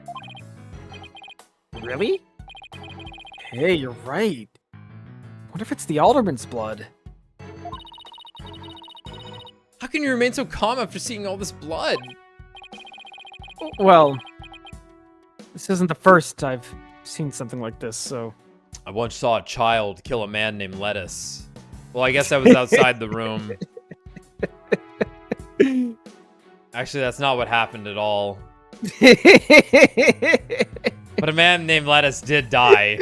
Really? Hey, you're right. Wonder if it's the Alderman's blood.
How can you remain so calm after seeing all this blood?
Well, this isn't the first I've seen something like this, so...
I once saw a child kill a man named Lettuce. Well, I guess I was outside the room. Actually, that's not what happened at all. But a man named Lettuce did die.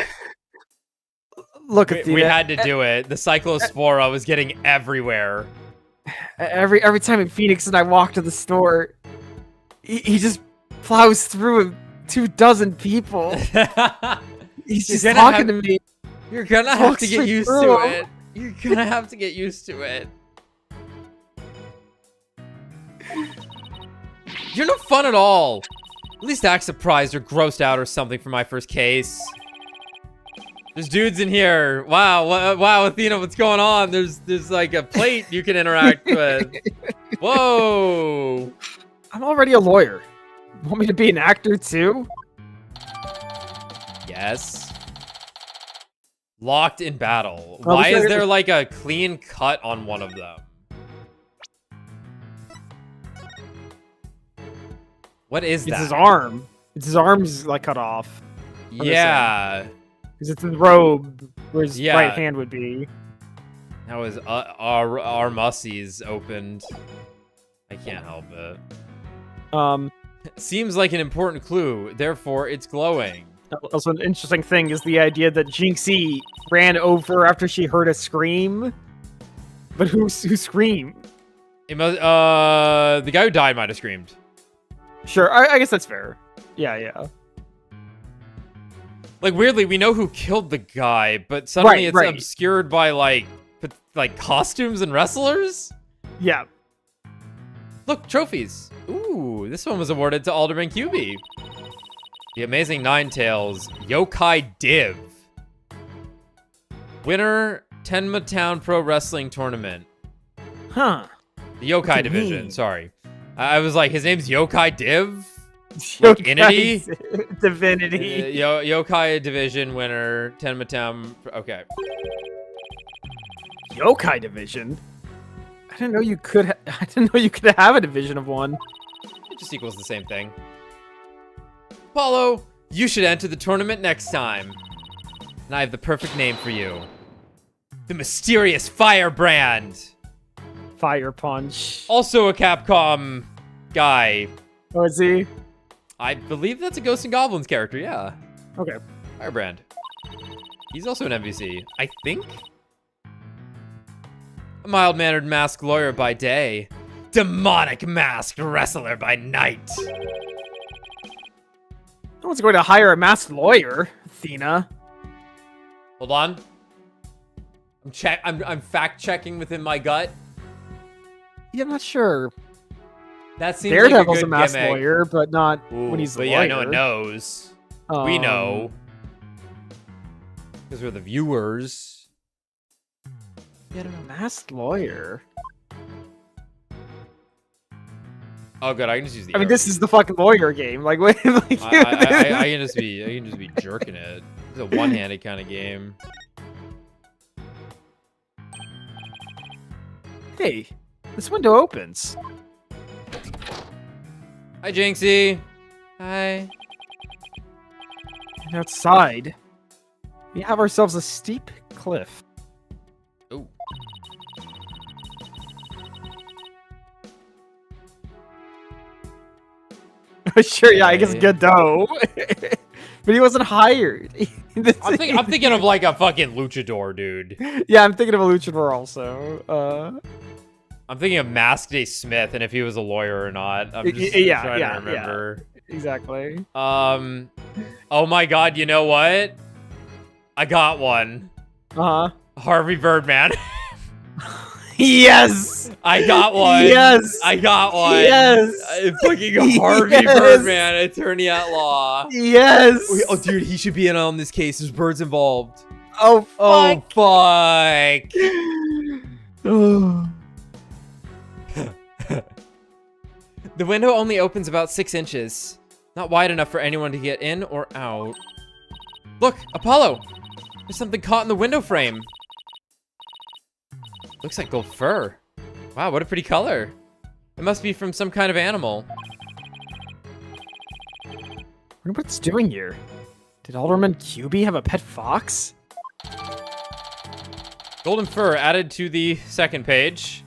Look at
we had to do it. The Cyclospora was getting everywhere.
Every time in Phoenix and I walk to the store, he just plows through 24 people. He's just talking to me.
You're gonna have to get used to it. You're gonna have to get used to it. You're no fun at all. At least act surprised or grossed out or something for my first case.
There's dudes in here. Wow, wow, Athena, what's going on? There's like a plate you can interact with. Whoa.
I'm already a lawyer. Want me to be an actor too?
Yes. Locked in battle.
Oh,
Why is
sure.
there like a clean cut on one of them? What is
It's
that?
his arm. It's his arm's like cut off.
Yeah.
Because it's his robe where his
Yeah.
right hand would be.
How is our mussies opened? I can't help it. Seems like an important clue, therefore it's glowing.
Also, an interesting thing is the idea that Jinxie ran over after she heard a scream. But who screamed?
It must, the guy who died might have screamed.
Sure, I guess that's fair. Yeah.
Like, weirdly, we know who killed the guy, but suddenly it's
right.
obscured by, like costumes and wrestlers?
Yeah.
Look, trophies. Ooh, this one was awarded to Alderman QB. The Amazing Ninetales Yokai Div. Winner, Tenma Town Pro Wrestling Tournament.
Huh.
The Yokai
you
Division,
mean?
sorry. I was like, his name's Yokai Div? Like Inity?
Divinity.
Yokai Division winner, Tenma Town. Okay.
Yokai division? I didn't know you could I didn't know you could have a division of one.
It just equals the same thing. Paulo, you should enter the tournament next time. And I have the perfect name for you. The Mysterious Firebrand.
Fire punch.
Also a Capcom guy.
Oh, is he?
I believe that's a Ghosts and Goblins character, yeah.
Okay.
Firebrand. He's also an NPC, I think? A mild-mannered masked lawyer by day. Demonic masked wrestler by night.
No one's going to hire a masked lawyer, Athena.
Hold on. I'm fact-checking within my gut.
Yeah, I'm not sure.
That seems
Daredevil's
like a
a
good
masked
gimmick.
lawyer, but not
Ooh,
when he's the
but
lawyer.
yeah, no one knows. We know. Because we're the viewers.
Yeah, I don't know. Masked lawyer.
Oh, good. I can just use the.
I mean,
arrow.
this is the fucking lawyer game. Like, wait, like,
I can just be jerking it. It's a one-handed kind of game.
Hey, this window opens.
Hi, Jinxie. Hi.
And outside, we have ourselves a steep cliff.
Ooh.
Sure, yeah, I guess
Okay.
Godot. But he wasn't hired.
I'm thinking of like a fucking luchador, dude.
Yeah, I'm thinking of a luchador also.
I'm thinking of Masked Day Smith, and if he was a lawyer or not. I'm just
Yeah,
trying
yeah,
to remember.
Exactly.
Oh my god, you know what? I got one.
Uh-huh.
Harvey Birdman.
Yes!
I got one.
Yes!
I got one.
Yes!
Fucking Harvey
Yes!
Birdman, attorney at law.
Yes!
Oh, dude, he should be in on this case. There's birds involved.
Oh, fuck!
Oh, fuck. The window only opens about 6 inches. Not wide enough for anyone to get in or out. Look, Apollo! There's something caught in the window frame. Looks like gold fur. Wow, what a pretty color. It must be from some kind of animal.
I wonder what it's doing here. Did Alderman QB have a pet fox?
Golden fur added to the second page.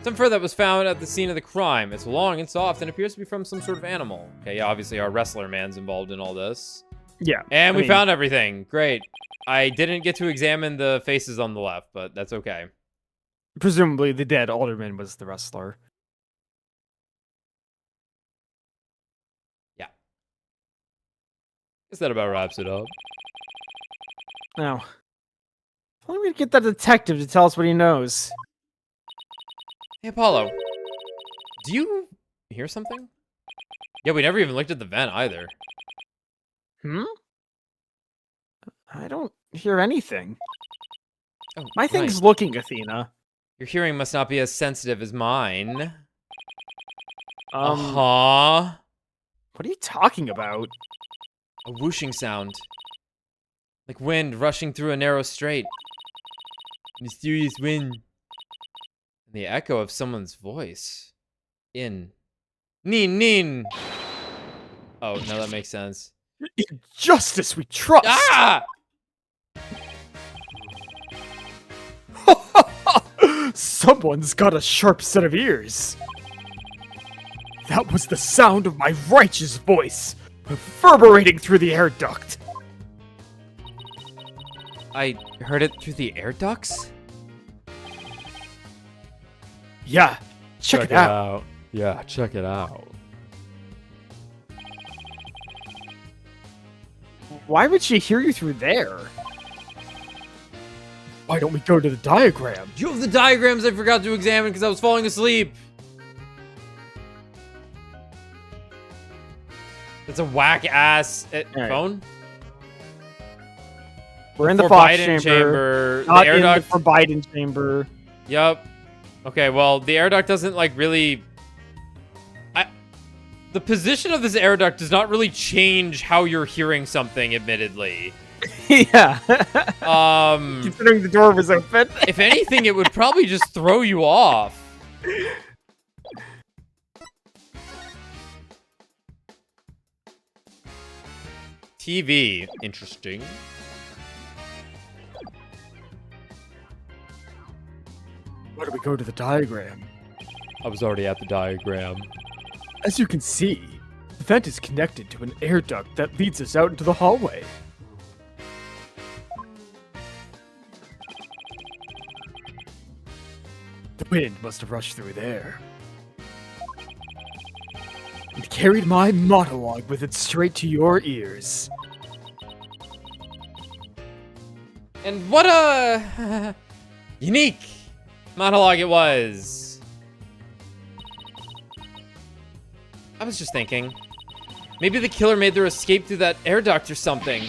Some fur that was found at the scene of the crime. It's long and soft and appears to be from some sort of animal. Okay, yeah, obviously our wrestler man's involved in all this.
Yeah.
And
I
we
mean,
found everything. Great. I didn't get to examine the faces on the left, but that's okay.
presumably the dead alderman was the wrestler.
Yeah. Guess that about wraps it up.
Now, if only we could get that detective to tell us what he knows.
Hey, Apollo. Do you hear something? Yeah, we never even looked at the vent either.
Hmm? I don't hear anything.
Oh,
My thing's
right.
looking, Athena.
Your hearing must not be as sensitive as mine.
Um,
Uh-huh.
what are you talking about?
A whooshing sound. Like wind rushing through a narrow strait. Mysterious wind. And the echo of someone's voice. In Nin. Oh, no, that makes sense.
In justice we trust!
Ah!
Someone's got a sharp set of ears. That was the sound of my righteous voice, reverberating through the air duct.
I heard it through the air ducts?
Yeah, check it out.
Yeah, check it out.
Why would she hear you through there? Why don't we go to the diagram?
Do you have the diagrams I forgot to examine because I was falling asleep? That's a whack-ass phone?
We're in the Fox
Forbidden
chamber.
The
Not
air
in the
duct.
Forbidden chamber.
Yup. Okay, well, the air duct doesn't, like, really... The position of this air duct does not really change how you're hearing something, admittedly.
Yeah.
Considering
the door was open.
If anything, it would probably just throw you off. TV. Interesting.
Why do we go to the diagram?
I was already at the diagram.
As you can see, the vent is connected to an air duct that leads us out into the hallway. The wind must have rushed through there. It carried my monologue with it straight to your ears.
And what a unique monologue it was. I was just thinking, maybe the killer made their escape through that air duct or something.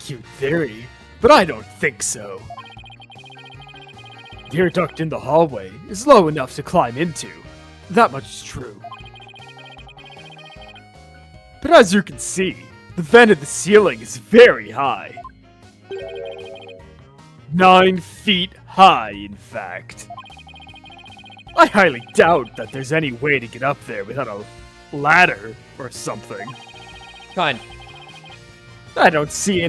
Cute theory, but I don't think so. The air duct in the hallway is low enough to climb into. That much is true. But as you can see, the vent in the ceiling is very high. 9 feet high, in fact. I highly doubt that there's any way to get up there without a ladder or something.
Fine.
I don't see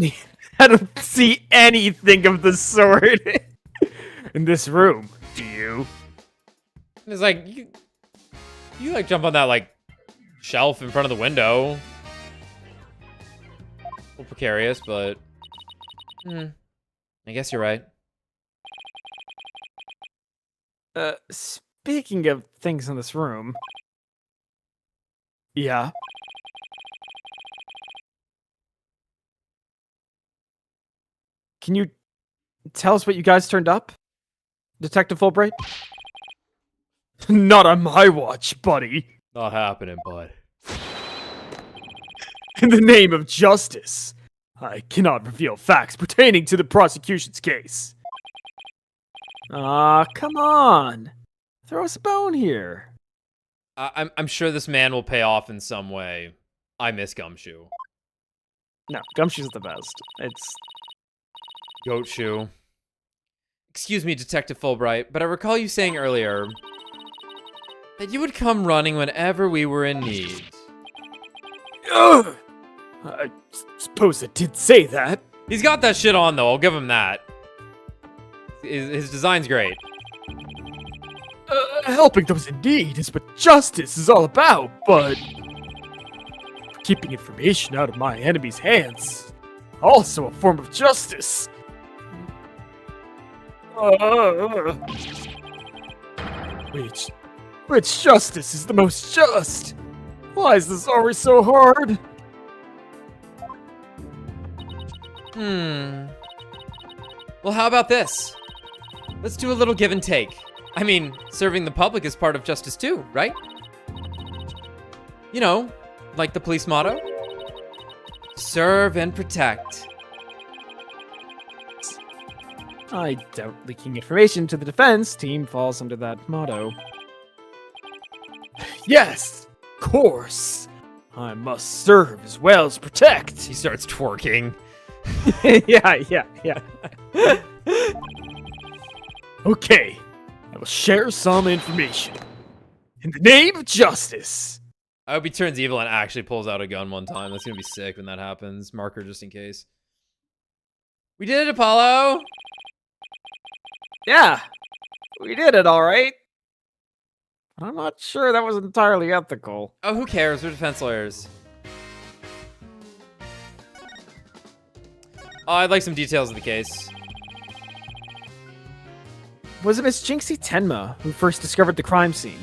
anything of the sort in this room. Do you?
It's like you like jump on that like shelf in front of the window. A little precarious, but I guess you're right.
Speaking of things in this room. Yeah. Can you tell us what you guys turned up? Detective Fulbright? Not on my watch, buddy.
Not happening, bud.
In the name of justice, I cannot reveal facts pertaining to the prosecution's case. Come on. Throw us a bone here.
I'm sure this man will pay off in some way. I miss Gumshoe.
No, Gumshoe's the best. It's...
Goat Shoe. Excuse me, Detective Fulbright, but I recall you saying earlier that you would come running whenever we were in need.
Ugh! I suppose I did say that.
He's got that shit on, though. I'll give him that. His design's great.
Helping those in need is what justice is all about, but keeping information out of my enemy's hands, also a form of justice. Which justice is the most just? Why is this always so hard?
Well, how about this? Let's do a little give and take. I mean, serving the public is part of justice too, right? You know, like the police motto.
Serve and protect.
I doubt leaking information to the defense team falls under that motto. Yes, of course. I must serve as well as protect.
He starts twerking.
yeah. Okay, I will share some information. In the name of justice.
I hope he turns evil and actually pulls out a gun one time. That's gonna be sick when that happens. Marker just in case. We did it, Apollo!
Yeah, we did it all right. I'm not sure that was entirely ethical.
Oh, who cares? We're defense lawyers. Oh, I'd like some details of the case.
Was it Miss Jinxie Tenma who first discovered the crime scene?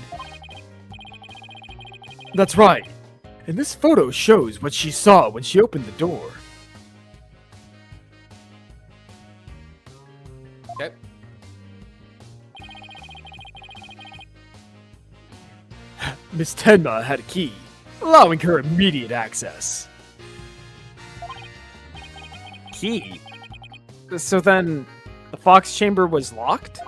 That's right. And this photo shows what she saw when she opened the door.
Okay.
Miss Tenma had a key, allowing her immediate access. Key? So then, the Fox chamber was locked?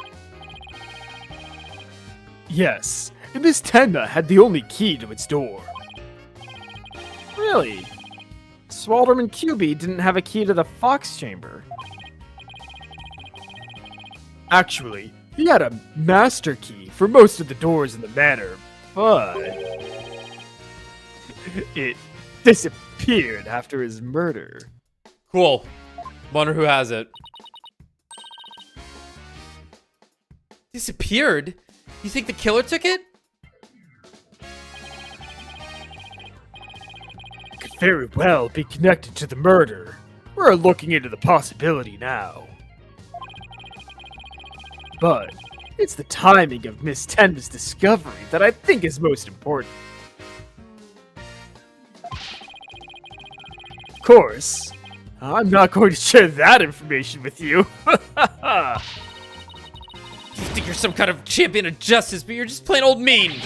Yes, and Miss Tenma had the only key to its door. Really? Swalderman QB didn't have a key to the Fox chamber. Actually, he had a master key for most of the doors in the manor, but it disappeared after his murder.
Cool. Wonder who has it. Disappeared? You think the killer took it?
Could very well be connected to the murder. We're looking into the possibility now. But it's the timing of Miss Tenma's discovery that I think is most important. Of course, I'm not going to share that information with you.
You think you're some kind of champion of justice, but you're just plain old mean.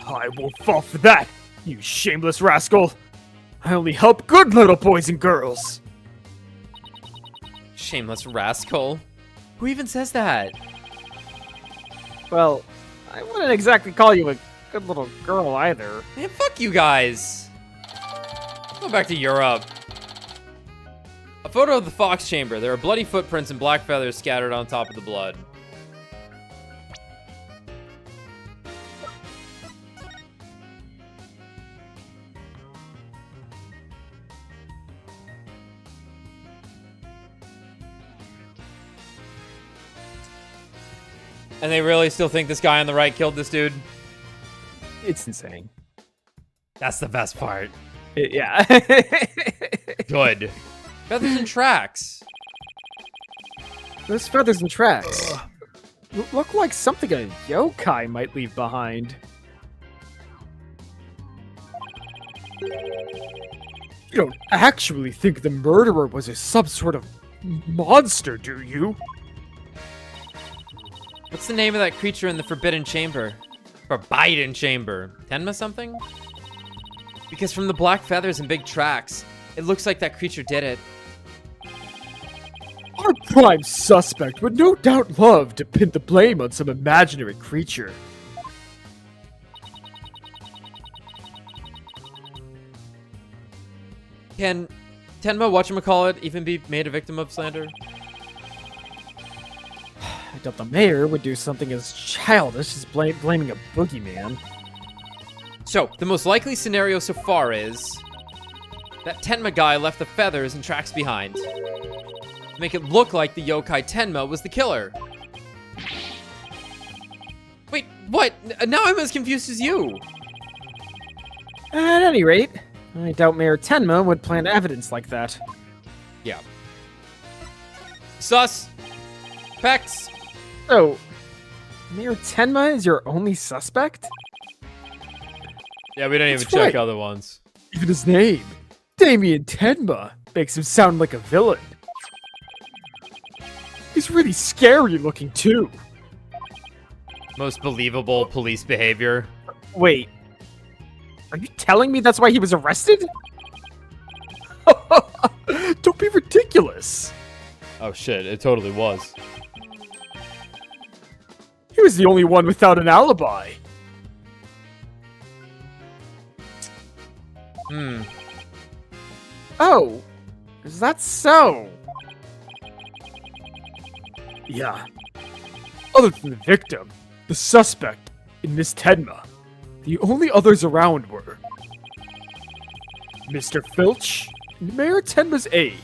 I won't fall for that, you shameless rascal. I only help good little boys and girls.
Shameless rascal. Who even says that?
Well, I wouldn't exactly call you a good little girl either.
Man, fuck you guys. Go back to Europe. A photo of the Fox chamber. There are bloody footprints and black feathers scattered on top of the blood. And they really still think this guy on the right killed this dude?
It's insane.
That's the best part.
Yeah.
Good. Feathers and tracks.
Those feathers and tracks look like something a yokai might leave behind. You don't actually think the murderer was some sort of monster, do you?
What's the name of that creature in the Forbidden Chamber? Forbidden Chamber. Tenma something? Because from the black feathers and big tracks, it looks like that creature did it.
Our prime suspect would no doubt love to pin the blame on some imaginary creature.
Can Tenma, whatchamacallit, even be made a victim of slander?
I doubt the mayor would do something as childish as blaming a boogeyman.
So, the most likely scenario so far is that Tenma guy left the feathers and tracks behind to make it look like the yokai Tenma was the killer. Wait, what? Now I'm as confused as you.
At any rate, I doubt Mayor Tenma would plant evidence like that.
Yeah. Sus. Pex.
So, Mayor Tenma is your only suspect?
Yeah, we don't even
That's
check
right.
other ones.
Even his name, Damien Tenma, makes him sound like a villain. He's really scary looking too.
Most believable police behavior.
Wait, are you telling me that's why he was arrested? ridiculous.
Oh shit, it totally was.
He was the only one without an alibi. Oh, is that so? Yeah. Other than the victim, the suspect, and Miss Tenma, the only others around were Mr. Filch and Mayor Tenma's aide,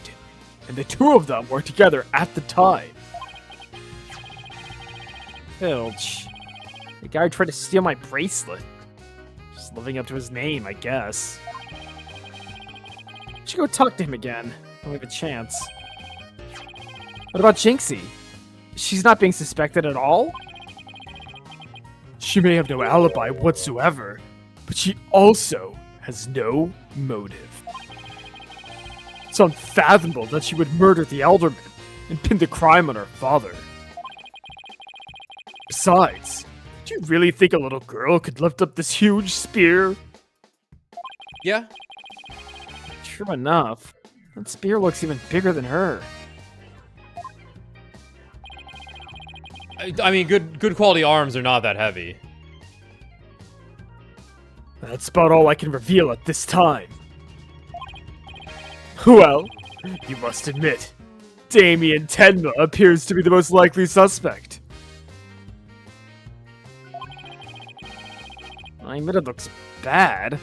and the two of them were together at the time. Filch. The guy who tried to steal my bracelet. Just living up to his name, I guess. Should go talk to him again. Don't have a chance. What about Jinxie? She's not being suspected at all? She may have no alibi whatsoever, but she also has no motive. It's unfathomable that she would murder the Elderman and pin the crime on her father. Besides, do you really think a little girl could lift up this huge spear?
Yeah.
True enough. That spear looks even bigger than her.
I mean, good quality arms are not that heavy.
That's about all I can reveal at this time. Well, you must admit, Damien Tenma appears to be the most likely suspect. I admit it looks bad,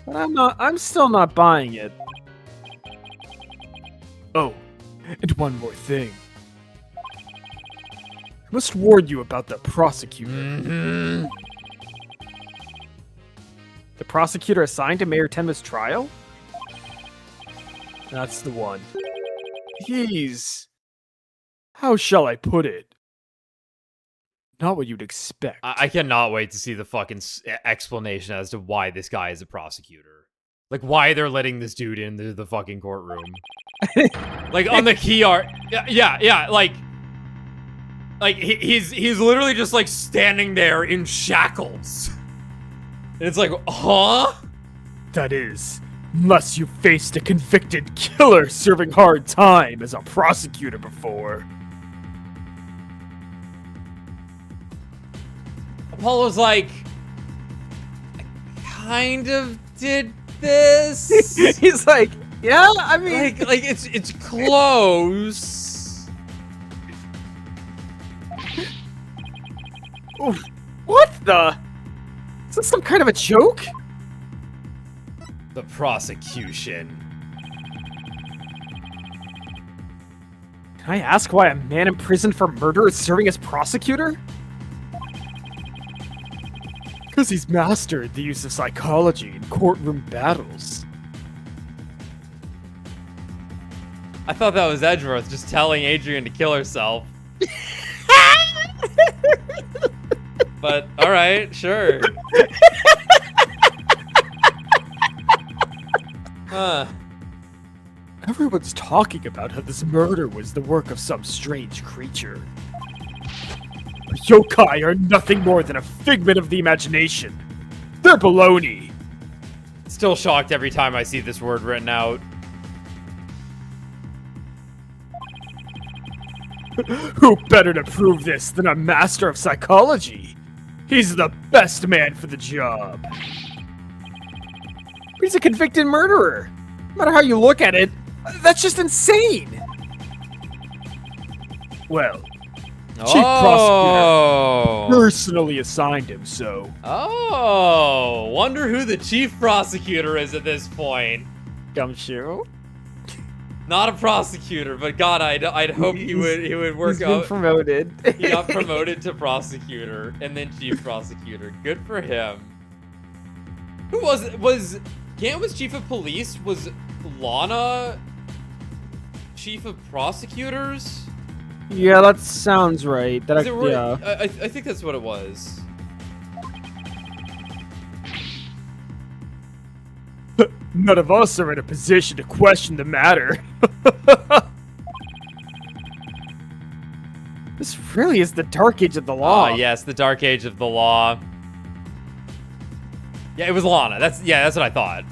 but I'm still not buying it. Oh, and one more thing. I must warn you about the prosecutor. The prosecutor assigned to Mayor Tenma's trial? That's the one. He's... how shall I put it? Not what you'd expect.
I cannot wait to see the fucking explanation as to why this guy is a prosecutor. Like, why they're letting this dude into the fucking courtroom. Like, on the key art... Yeah, like... Like, he's literally just, like, standing there in shackles. And it's like, huh?
That is, unless you faced a convicted killer serving hard time as a prosecutor before.
Apollo's like, I kind of did this.
He's like, yeah, I mean...
Like it's close.
Oof, what the? Is this some kind of a joke?
The prosecution.
Can I ask why a man imprisoned for murder is serving as prosecutor? Because he's mastered the use of psychology in courtroom battles.
I thought that was Edgeworth just telling Adrian to kill herself. But, alright, sure.
Everyone's talking about how this murder was the work of some strange creature. But yokai are nothing more than a figment of the imagination. They're baloney.
Still shocked every time I see this word written out.
Who better to prove this than a master of psychology? He's the best man for the job. He's a convicted murderer. No matter how you look at it, that's just insane. Well, Chief Prosecutor personally assigned him, so...
Oh, wonder who the Chief Prosecutor is at this point.
Gumshoe?
Not a prosecutor, but God, I'd hope he would work
He's
out.
been promoted.
He got promoted to prosecutor and then chief prosecutor. Good for him. Who was Gant was chief of police? Was Lana chief of prosecutors?
Yeah, that sounds right.
Yeah. I think that's what it was.
None of us are in a position to question the matter. This really is the dark age of the law.
Ah, yes, the dark age of the law. Yeah, it was Lana. That's what I thought.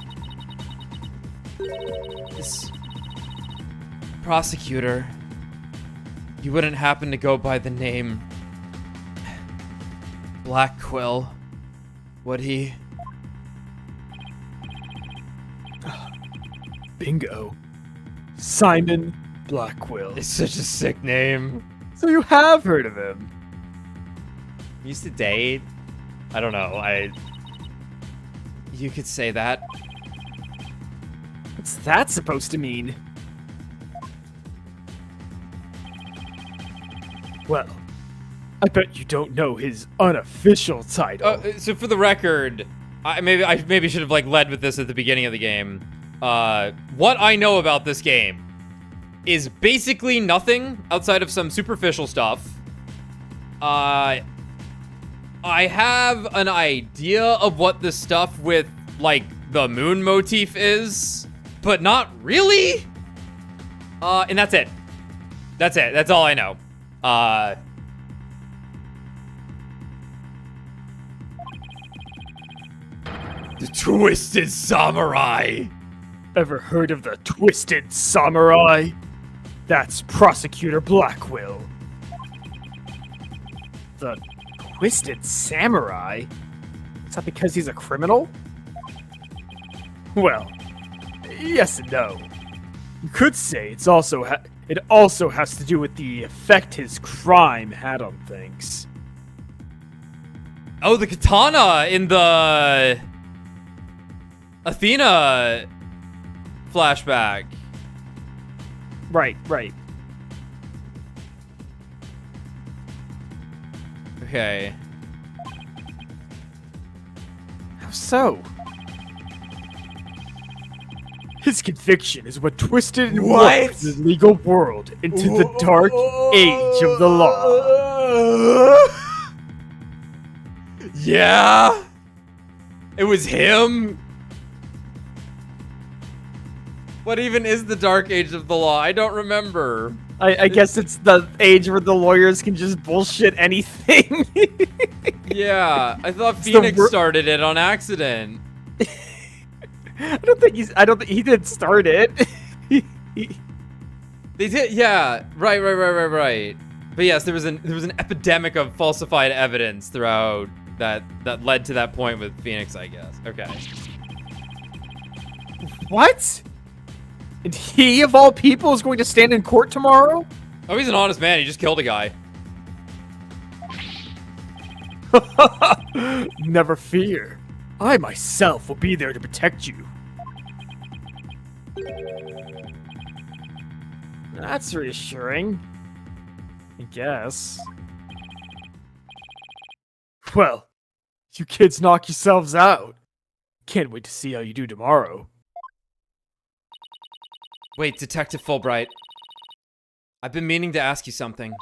This
Prosecutor, you wouldn't happen to go by the name Black Quill, would he?
Bingo. Simon Blackquill.
It's such a sick name.
So you have heard of him?
Used to date? I don't know. You could say that.
What's that supposed to mean? Well, I bet you don't know his unofficial title.
So for the record, I maybe should have like led with this at the beginning of the game. What I know about this game is basically nothing outside of some superficial stuff. I have an idea of what the stuff with like the moon motif is, but not really. And that's it. That's it. That's all I know. The Twisted Samurai.
Ever heard of the Twisted Samurai? That's Prosecutor Blackquill. The Twisted Samurai? Is that because he's a criminal? Well, yes and no. You could say it also has to do with the effect his crime had on things.
Oh, the katana in the Athena flashback.
Right.
Okay.
How so? His conviction is what twisted and warped the legal world into the dark age of the law.
Yeah? It was him? What even is the dark age of the law? I don't remember.
I guess it's the age where the lawyers can just bullshit anything.
Yeah, I thought Phoenix started it on accident.
I don't think he did start it.
They did, yeah. Right. But yes, there was an epidemic of falsified evidence throughout that led to that point with Phoenix, I guess. Okay.
What? And he, of all people, is going to stand in court tomorrow?
Oh, he's an honest man. He just killed a guy.
Never fear. I myself will be there to protect you. That's reassuring. I guess. Well, you kids knock yourselves out. Can't wait to see how you do tomorrow.
Wait, Detective Fulbright. I've been meaning to ask you something.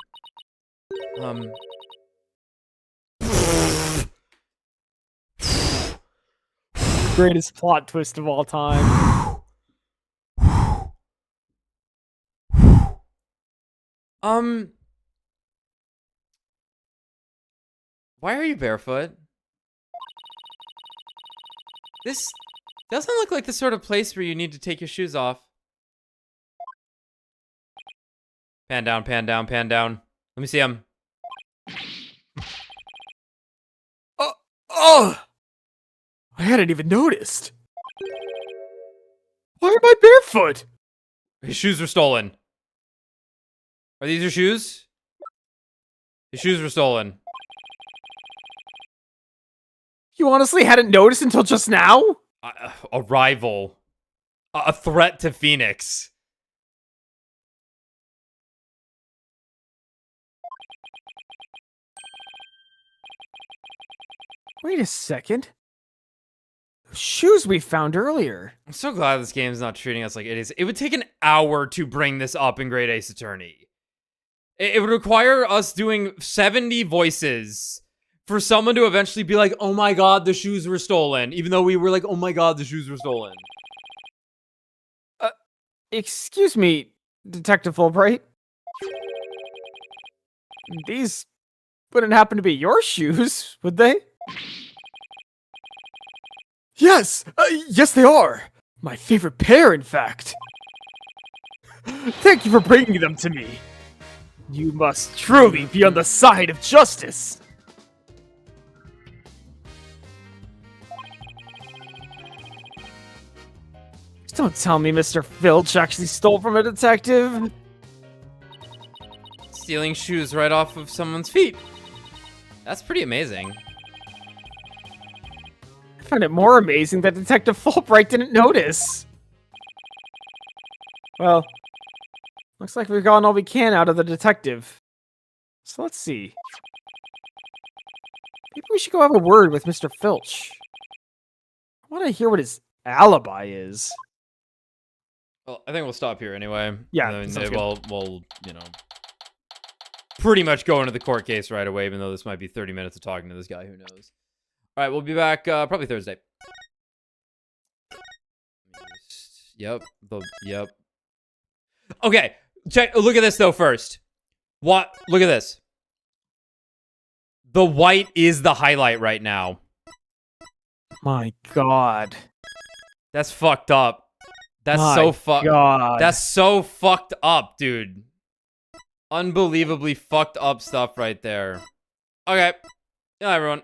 Greatest plot twist of all time.
Why are you barefoot? This doesn't look like the sort of place where you need to take your shoes off. Pan down, pan down, pan down. Let me see him.
Oh! I hadn't even noticed. Why am I barefoot?
His shoes were stolen. Are these your shoes? His shoes were stolen.
You honestly hadn't noticed until just now?
A rival. A threat to Phoenix.
Wait a second. Those shoes we found earlier.
I'm so glad this game is not treating us like idiots. It would take an hour to bring this up in Great Ace Attorney. It would require us doing 70 voices for someone to eventually be like, oh my god, the shoes were stolen. Even though we were like, oh my god, the shoes were stolen.
Excuse me, Detective Fulbright. These wouldn't happen to be your shoes, would they? Yes! Yes, they are! My favorite pair, in fact. Thank you for bringing them to me. You must truly be on the side of justice. Don't tell me Mr. Filch actually stole from a detective.
Stealing shoes right off of someone's feet. That's pretty amazing.
I find it more amazing that Detective Fulbright didn't notice. Well, looks like we've gotten all we can out of the detective. So let's see. Maybe we should go have a word with Mr. Filch. I want to hear what his alibi is.
Well, I think we'll stop here anyway.
Yeah,
And
sounds
then
good.
we'll, you know, pretty much go into the court case right away, even though this might be 30 minutes of talking to this guy. Who knows? All right, we'll be back probably Thursday. Yep. Yep. Okay. Look at this, though, first. What? Look at this. The white is the highlight right now.
My God.
That's fucked up. That's
My
so fucked.
God.
That's so fucked up, dude. Unbelievably fucked up stuff right there. Okay. Yeah, everyone.